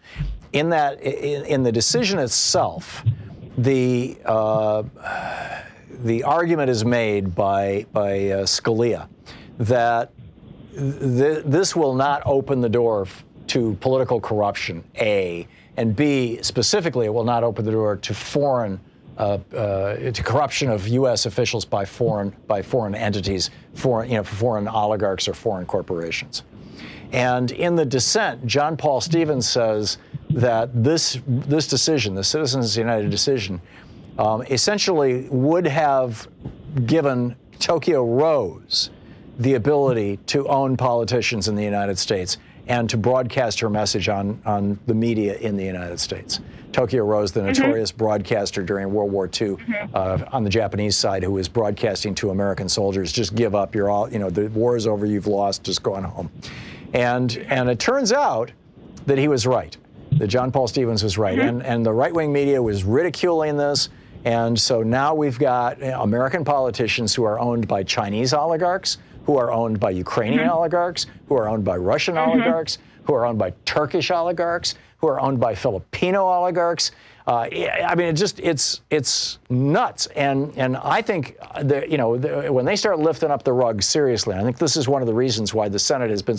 in the decision itself, the argument is made by Scalia that this will not open the door to political corruption, A, and B, specifically, it will not open the door to to corruption of U.S. officials by foreign entities, foreign oligarchs or foreign corporations. And in the dissent, John Paul Stevens says that this decision, the Citizens United decision, essentially would have given Tokyo Rose the ability to own politicians in the United States and to broadcast her message on the media in the United States. Tokyo Rose, the notorious broadcaster during World War II on the Japanese side, who was broadcasting to American soldiers, just give up, you're all, the war is over, you've lost, just go on home. And it turns out that he was right, that John Paul Stevens was right. And the right-wing media was ridiculing this. And so now we've got American politicians who are owned by Chinese oligarchs, who are owned by Ukrainian oligarchs, who are owned by Russian oligarchs, who are owned by Turkish oligarchs, who are owned by Filipino oligarchs. It's nuts. And I think that, when they start lifting up the rug seriously, I think this is one of the reasons why the Senate has been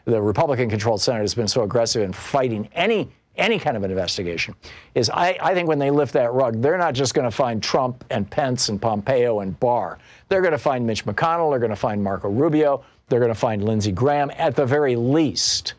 the Republican-controlled Senate has been so aggressive in fighting any kind of an investigation, is I think when they lift that rug, they're not just going to find Trump and Pence and Pompeo and Barr. They're going to find Mitch McConnell. They're going to find Marco Rubio. They're going to find Lindsey Graham at the very least.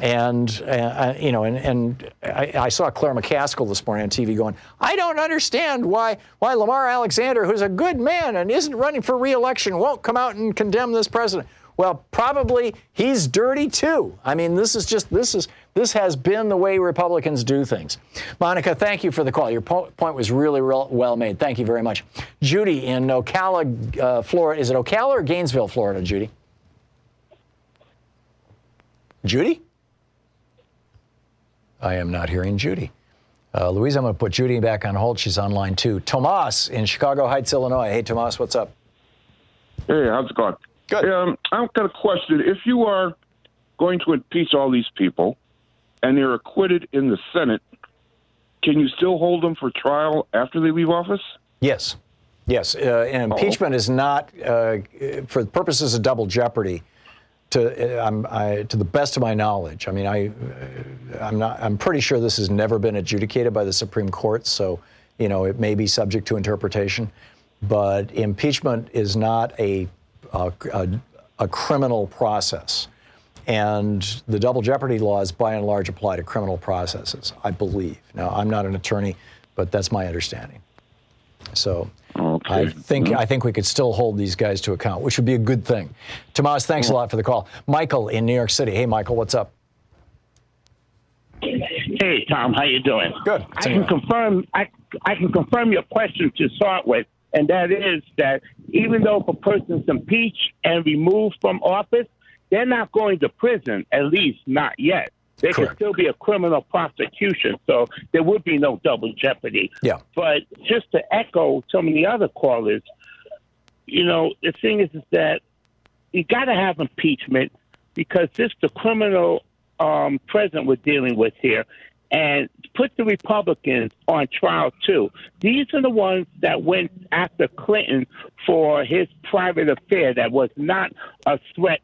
And I saw Claire McCaskill this morning on TV going, I don't understand why Lamar Alexander, who's a good man and isn't running for re-election, won't come out and condemn this president. Well, probably he's dirty too. I mean, this has been the way Republicans do things. Monica, thank you for the call. Your point was really well made. Thank you very much. Judy in Ocala, Florida. Is it Ocala or Gainesville, Florida, Judy? Judy? I am not hearing Judy. Louise, I'm going to put Judy back on hold. She's on line 2. Tomas in Chicago Heights, Illinois. Hey, Tomas, what's up? Hey, how's it going? Good. I've got a question. If you are going to impeach all these people and they're acquitted in the Senate, can you still hold them for trial after they leave office? Yes. Yes. And impeachment is not, for purposes of double jeopardy, to the best of my knowledge. I mean, I'm pretty sure this has never been adjudicated by the Supreme Court, so, it may be subject to interpretation. But impeachment is not a criminal process. And the double jeopardy laws, by and large, apply to criminal processes, I believe. Now, I'm not an attorney, but that's my understanding. So, I think we could still hold these guys to account, which would be a good thing. Tomas, thanks a lot for the call. Michael in New York City. Hey, Michael, what's up? Hey, Tom, how you doing? Good. I can confirm. I can confirm your question to start with, and that is that even though if a person's impeached and removed from office, they're not going to prison. At least not yet. There could still be a criminal prosecution, so there would be no double jeopardy. Yeah. But just to echo some of the other callers, the thing is that you got to have impeachment because this the criminal president we're dealing with here, and put the Republicans on trial too. These are the ones that went after Clinton for his private affair that was not a threat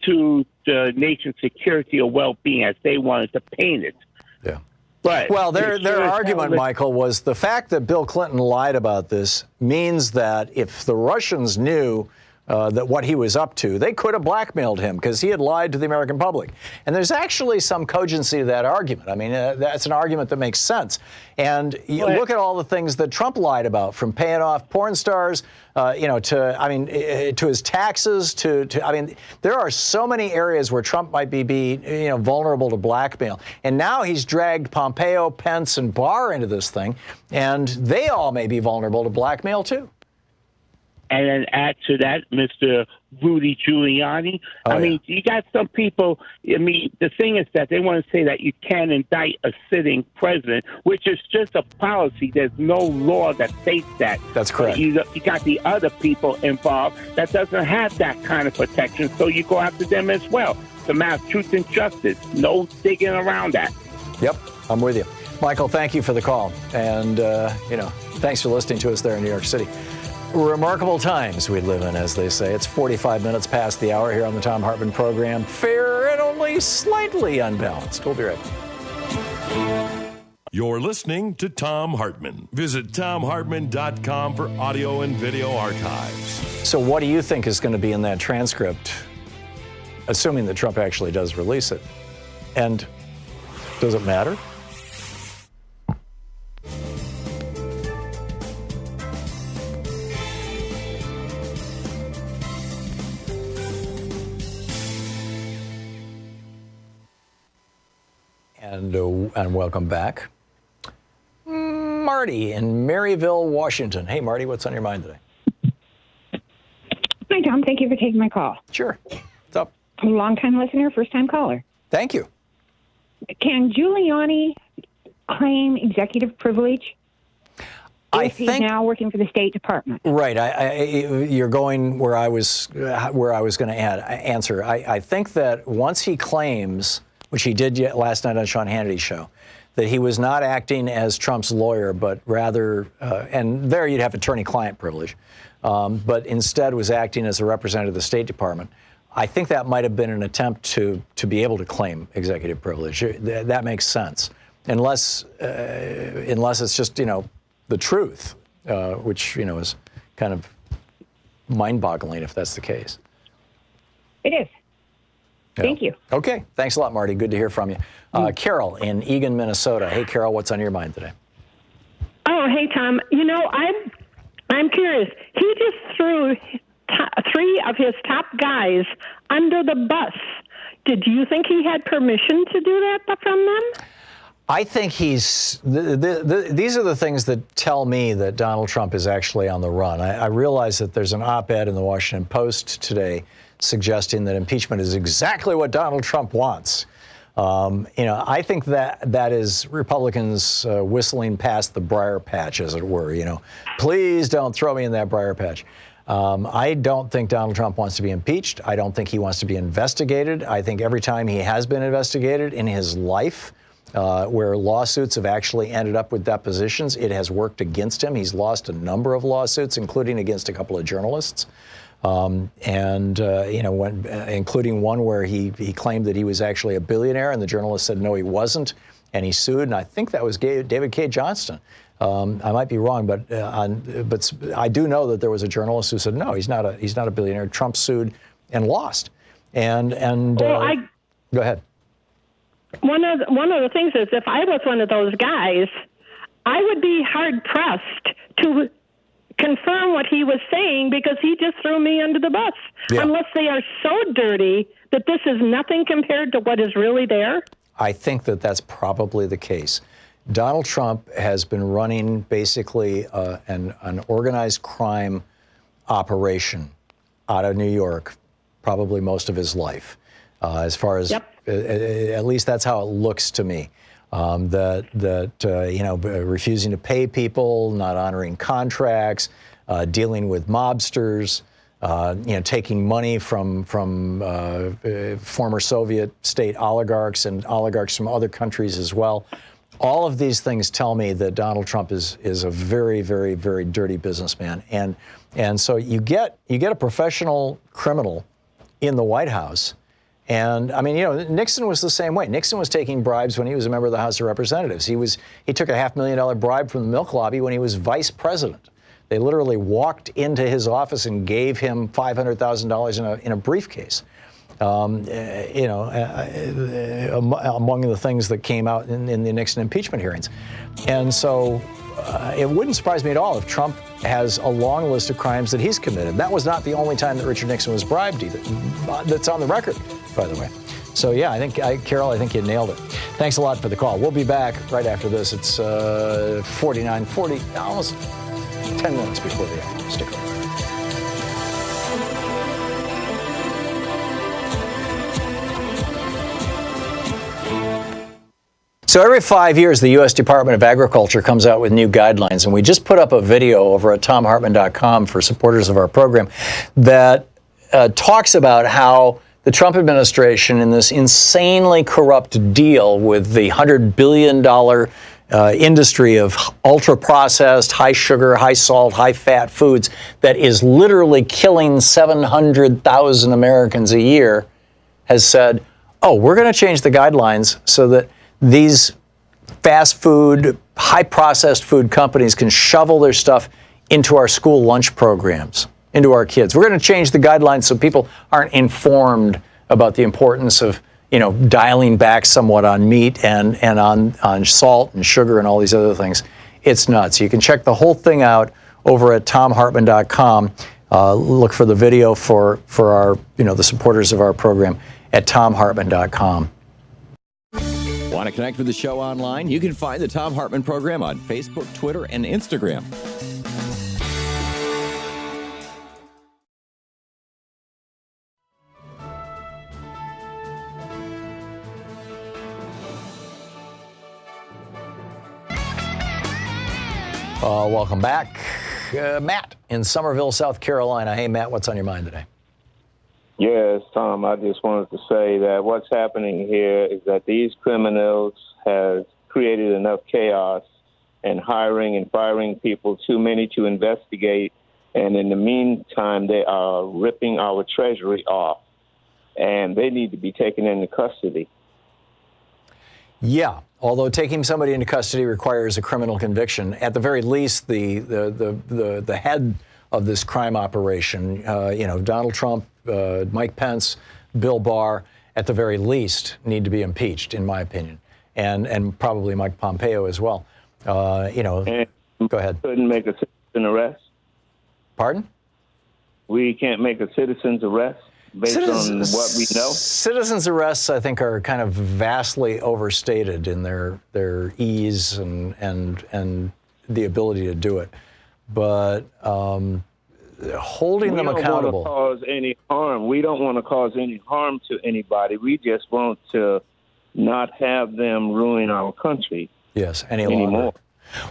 to the nation's security or well-being as they wanted to paint it. Yeah. But well, their argument, Michael, was the fact that Bill Clinton lied about this means that if the Russians knew that what he was up to, they could have blackmailed him because he had lied to the American public. And there's actually some cogency to that argument. I mean, that's an argument that makes sense. And you look at all the things that Trump lied about, from paying off porn stars, to his taxes, there are so many areas where Trump might be vulnerable to blackmail. And now he's dragged Pompeo, Pence, and Barr into this thing, and they all may be vulnerable to blackmail too. And then add to that, Mr. Rudy Giuliani. You got some people. The thing is that they want to say that you can't indict a sitting president, which is just a policy. There's no law that states that. That's correct. You got the other people involved that doesn't have that kind of protection, so you go after them as well. It's a matter of truth and justice. No digging around that. Yep, I'm with you. Michael, thank you for the call. And, thanks for listening to us there in New York City. Remarkable times we live in, as they say. It's 45 minutes past the hour here on the Thom Hartmann Program. Fair and only slightly unbalanced. We'll be right back. You're listening to Thom Hartmann. Visit thomhartmann.com for audio and video archives. So what do you think is going to be in that transcript, assuming that Trump actually does release it? And does it matter? And welcome back. Marty in Maryville, Washington. Hey, Marty, what's on your mind today? Hi, Tom. Thank you for taking my call. Sure. What's up? Long-time listener, first-time caller. Thank you. Can Giuliani claim executive privilege if he's now working for the State Department? Right. You're going where I was going to answer. I think that once he claims, which he did last night on Sean Hannity's show, that he was not acting as Trump's lawyer, but rather, and there you'd have attorney-client privilege, but instead was acting as a representative of the State Department. I think that might have been an attempt to be able to claim executive privilege. That makes sense, unless it's just the truth, which is kind of mind-boggling if that's the case. It is. Thank you. Okay. Thanks a lot, Marty. Good to hear from you. Carol in Eagan, Minnesota. Hey, Carol, what's on your mind today? Oh, hey, Tom. I'm curious. He just threw three of his top guys under the bus. Did you think he had permission to do that from them? I think these are the things that tell me that Donald Trump is actually on the run. I realize that there's an op-ed in the Washington Post today suggesting that impeachment is exactly what Donald Trump wants. I think that is Republicans whistling past the briar patch, as it were. Please don't throw me in that briar patch. I don't think Donald Trump wants to be impeached. I don't think he wants to be investigated. I think every time he has been investigated in his life, where lawsuits have actually ended up with depositions, it has worked against him. He's lost a number of lawsuits, including against a couple of journalists. Including one where he claimed that he was actually a billionaire, and the journalist said no, he wasn't, and he sued. And I think that was David K. Johnston. I might be wrong, but I do know that there was a journalist who said no, he's not a billionaire. Trump sued and lost. Go ahead. One of the things is, if I was one of those guys, I would be hard pressed to confirm what he was saying because he just threw me under the bus. Yeah. Unless they are so dirty that this is nothing compared to what is really there. I think that that's probably the case. Donald Trump has been running basically an organized crime operation out of New York probably most of his life. As far as, at least that's how it looks to me. Refusing to pay people, not honoring contracts, dealing with mobsters, taking money from former Soviet state oligarchs and oligarchs from other countries as well. All of these things tell me that Donald Trump is a very, very, very dirty businessman. And so you get a professional criminal in the White House. And I mean, Nixon was the same way. Nixon was taking bribes when he was a member of the House of Representatives. He took a $500,000 bribe from the milk lobby when he was vice president. They literally walked into his office and gave him $500,000 in a briefcase. Among the things that came out in the Nixon impeachment hearings. And so it wouldn't surprise me at all if Trump has a long list of crimes that he's committed. That was not the only time that Richard Nixon was bribed either. That's on the record, by the way. So yeah, Carol, I think you nailed it. Thanks a lot for the call. We'll be back right after this. It's 49:40, almost 10 minutes before the hour. Stick around. So every 5 years, the U.S. Department of Agriculture comes out with new guidelines, and we just put up a video over at thomhartmann.com for supporters of our program that talks about how the Trump administration, in this insanely corrupt deal with the $100 billion industry of ultra-processed, high-sugar, high-salt, high-fat foods that is literally killing 700,000 Americans a year, has said, oh, we're going to change the guidelines so that these fast food, high-processed food companies can shovel their stuff into our school lunch programs, into our kids. We're going to change the guidelines so people aren't informed about the importance of, dialing back somewhat on meat and on salt and sugar and all these other things. It's nuts. You can check the whole thing out over at thomhartmann.com. Look for the video for our, the supporters of our program at thomhartmann.com. Want to connect with the show online? You can find the Thom Hartmann Program on Facebook, Twitter, and Instagram. Welcome back. Matt in Somerville, South Carolina. Hey, Matt, what's on your mind today? Yes, Tom, I just wanted to say that what's happening here is that these criminals have created enough chaos and hiring and firing people, too many to investigate. And in the meantime, they are ripping our treasury off, and they need to be taken into custody. Yeah, although taking somebody into custody requires a criminal conviction. At the very least, the head of this crime operation, Donald Trump, Mike Pence, Bill Barr, at the very least, need to be impeached, in my opinion, and probably Mike Pompeo as well. Go ahead. Couldn't make a citizen arrest. Pardon? We can't make a citizen's arrest based on what we know. Citizens' arrests, I think, are kind of vastly overstated in their ease and the ability to do it. But holding them accountable. We don't want to cause any harm. We don't want to cause any harm to anybody. We just want to not have them ruin our country. Yes, anymore.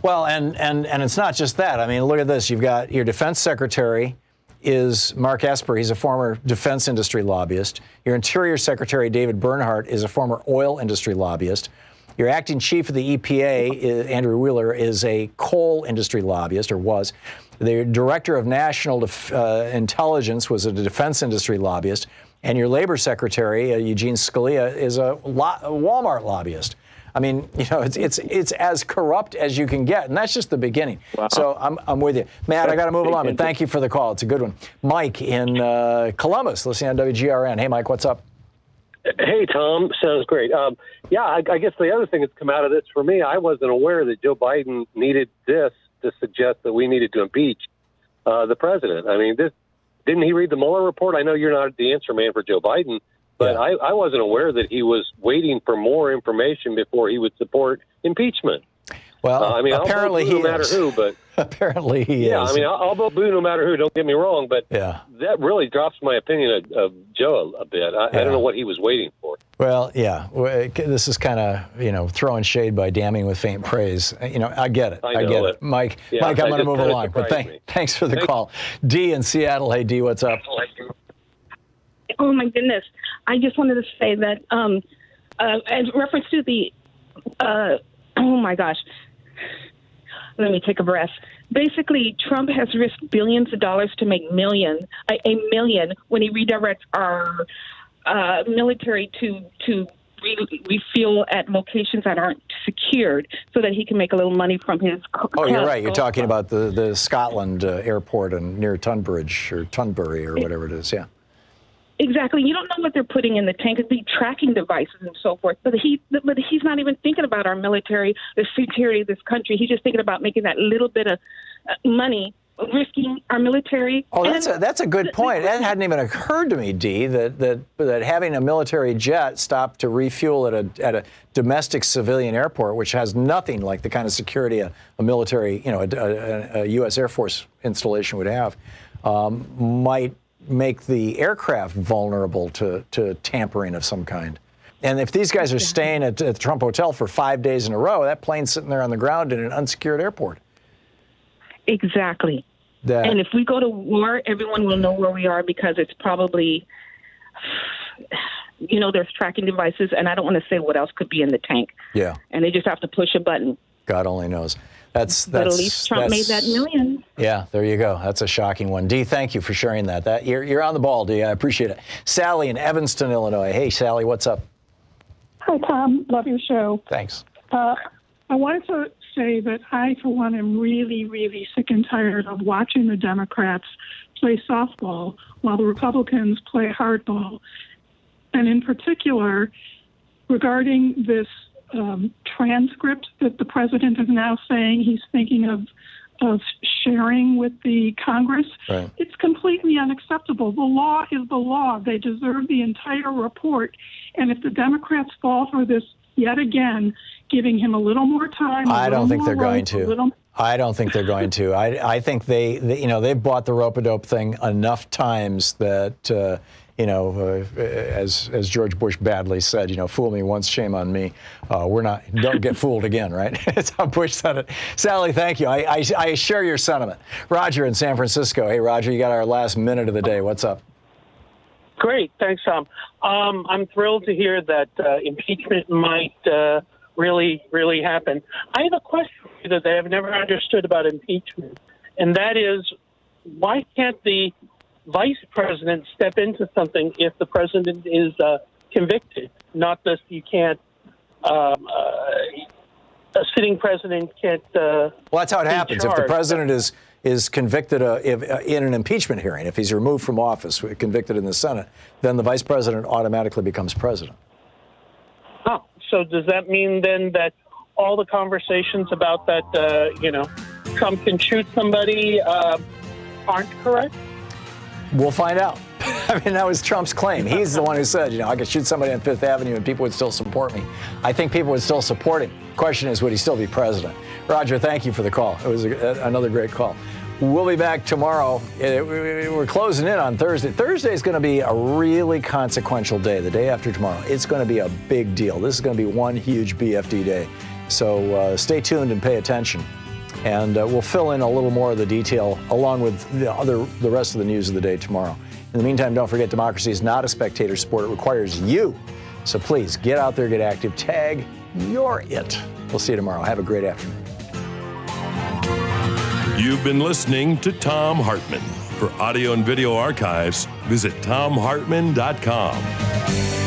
Well, and it's not just that. I mean, look at this. You've got your defense secretary is Mark Esper. He's a former defense industry lobbyist. Your Interior Secretary, David Bernhardt, is a former oil industry lobbyist. Your acting chief of the EPA, Andrew Wheeler, is a coal industry lobbyist, or was. The director of national intelligence was a defense industry lobbyist. And your labor secretary, Eugene Scalia, is a Walmart lobbyist. I mean, it's as corrupt as you can get, and that's just the beginning. Wow. So I'm with you. Matt, I got to move along, but thank you for the call. It's a good one. Mike in Columbus, listening on WGRN. Hey, Mike, what's up? Hey, Tom. Sounds great. I guess the other thing that's come out of this for me, I wasn't aware that Joe Biden needed this to suggest that we needed to impeach. the president. I mean, didn't he read the Mueller report? I know you're not the answer man for Joe Biden, but I wasn't aware that he was waiting for more information before he would support impeachment. Well, I mean, apparently I'll vote boo no matter who, but apparently he is. Yeah, I mean, I'll vote boo no matter who. Don't get me wrong, but that really drops my opinion of Joe a bit. I don't know what he was waiting for. Well, yeah, this is kind of throwing shade by damning with faint praise. I get it. I get it, Mike. Yeah, Mike, I'm going to move along, but thanks for the call. Dee in Seattle. Hey, Dee, what's up? Oh my goodness! I just wanted to say that in reference to the oh my gosh. Let me take a breath. Basically, Trump has risked billions of dollars to make a million when he redirects our military to refuel at locations that aren't secured so that he can make a little money from his Oh, you're right. You're talking about the Scotland airport near Tunbridge or Tunbury or whatever it is, yeah. Exactly. You don't know what they're putting in the tank. It'd be tracking devices and so forth. But he's not even thinking about our military, the security of this country. He's just thinking about making that little bit of money, risking our military. Oh, that's a good point. That hadn't even occurred to me, Dee, that having a military jet stop to refuel at a domestic civilian airport, which has nothing like the kind of security a military, a U.S. Air Force installation would have, might make the aircraft vulnerable to tampering of some kind. And if these guys are staying at the Trump Hotel for 5 days in a row, that plane's sitting there on the ground in an unsecured airport. Exactly. And if we go to war, everyone will know where we are because it's probably, there's tracking devices, and I don't want to say what else could be in the tank. Yeah. And they just have to push a button. God only knows. But at least Trump made that million. Yeah, there you go. That's a shocking one. Dee, thank you for sharing that. You're on the ball, Dee. I appreciate it. Sally in Evanston, Illinois. Hey, Sally, what's up? Hi, Tom. Love your show. Thanks. I wanted to say that I, for one, am really, really sick and tired of watching the Democrats play softball while the Republicans play hardball. And in particular, regarding this transcript that the president is now saying he's thinking of sharing with the Congress. Right. It's completely unacceptable. The law is the law. They deserve the entire report. And if the Democrats fall for this yet again, giving him a little more time, I don't think they're going to. I don't think they're going to. I think they've bought the rope-a-dope thing enough times that as George Bush badly said, fool me once, shame on me. Don't get fooled again, right? That's how Bush said it. Sally, thank you. I share your sentiment. Roger in San Francisco. Hey, Roger, you got our last minute of the day. What's up? Great. Thanks, Tom. I'm thrilled to hear that impeachment might really, really happen. I have a question for you that I have never understood about impeachment, and that is, why can't the vice president step into something if the president is convicted? Not that you can't, a sitting president can't. Well, that's how it happens. If the president is convicted in an impeachment hearing, if he's removed from office, convicted in the Senate, then the vice president automatically becomes president. Oh, so does that mean then that all the conversations about that, Trump can shoot somebody aren't correct? We'll find out. I mean, that was Trump's claim. He's the one who said, I could shoot somebody on Fifth Avenue and people would still support me. I think people would still support him. Question is, would he still be president? Roger, thank you for the call. It was another great call. We'll be back tomorrow. We're closing in on Thursday. Thursday is going to be a really consequential day, the day after tomorrow. It's going to be a big deal. This is going to be one huge BFD day. So stay tuned and pay attention. And we'll fill in a little more of the detail along with the rest of the news of the day tomorrow. In the meantime, don't forget, democracy is not a spectator sport. It requires you. So please get out there, get active, tag you're it. We'll see you tomorrow. Have a great afternoon. You've been listening to Thom Hartmann. For audio and video archives, visit thomhartmann.com.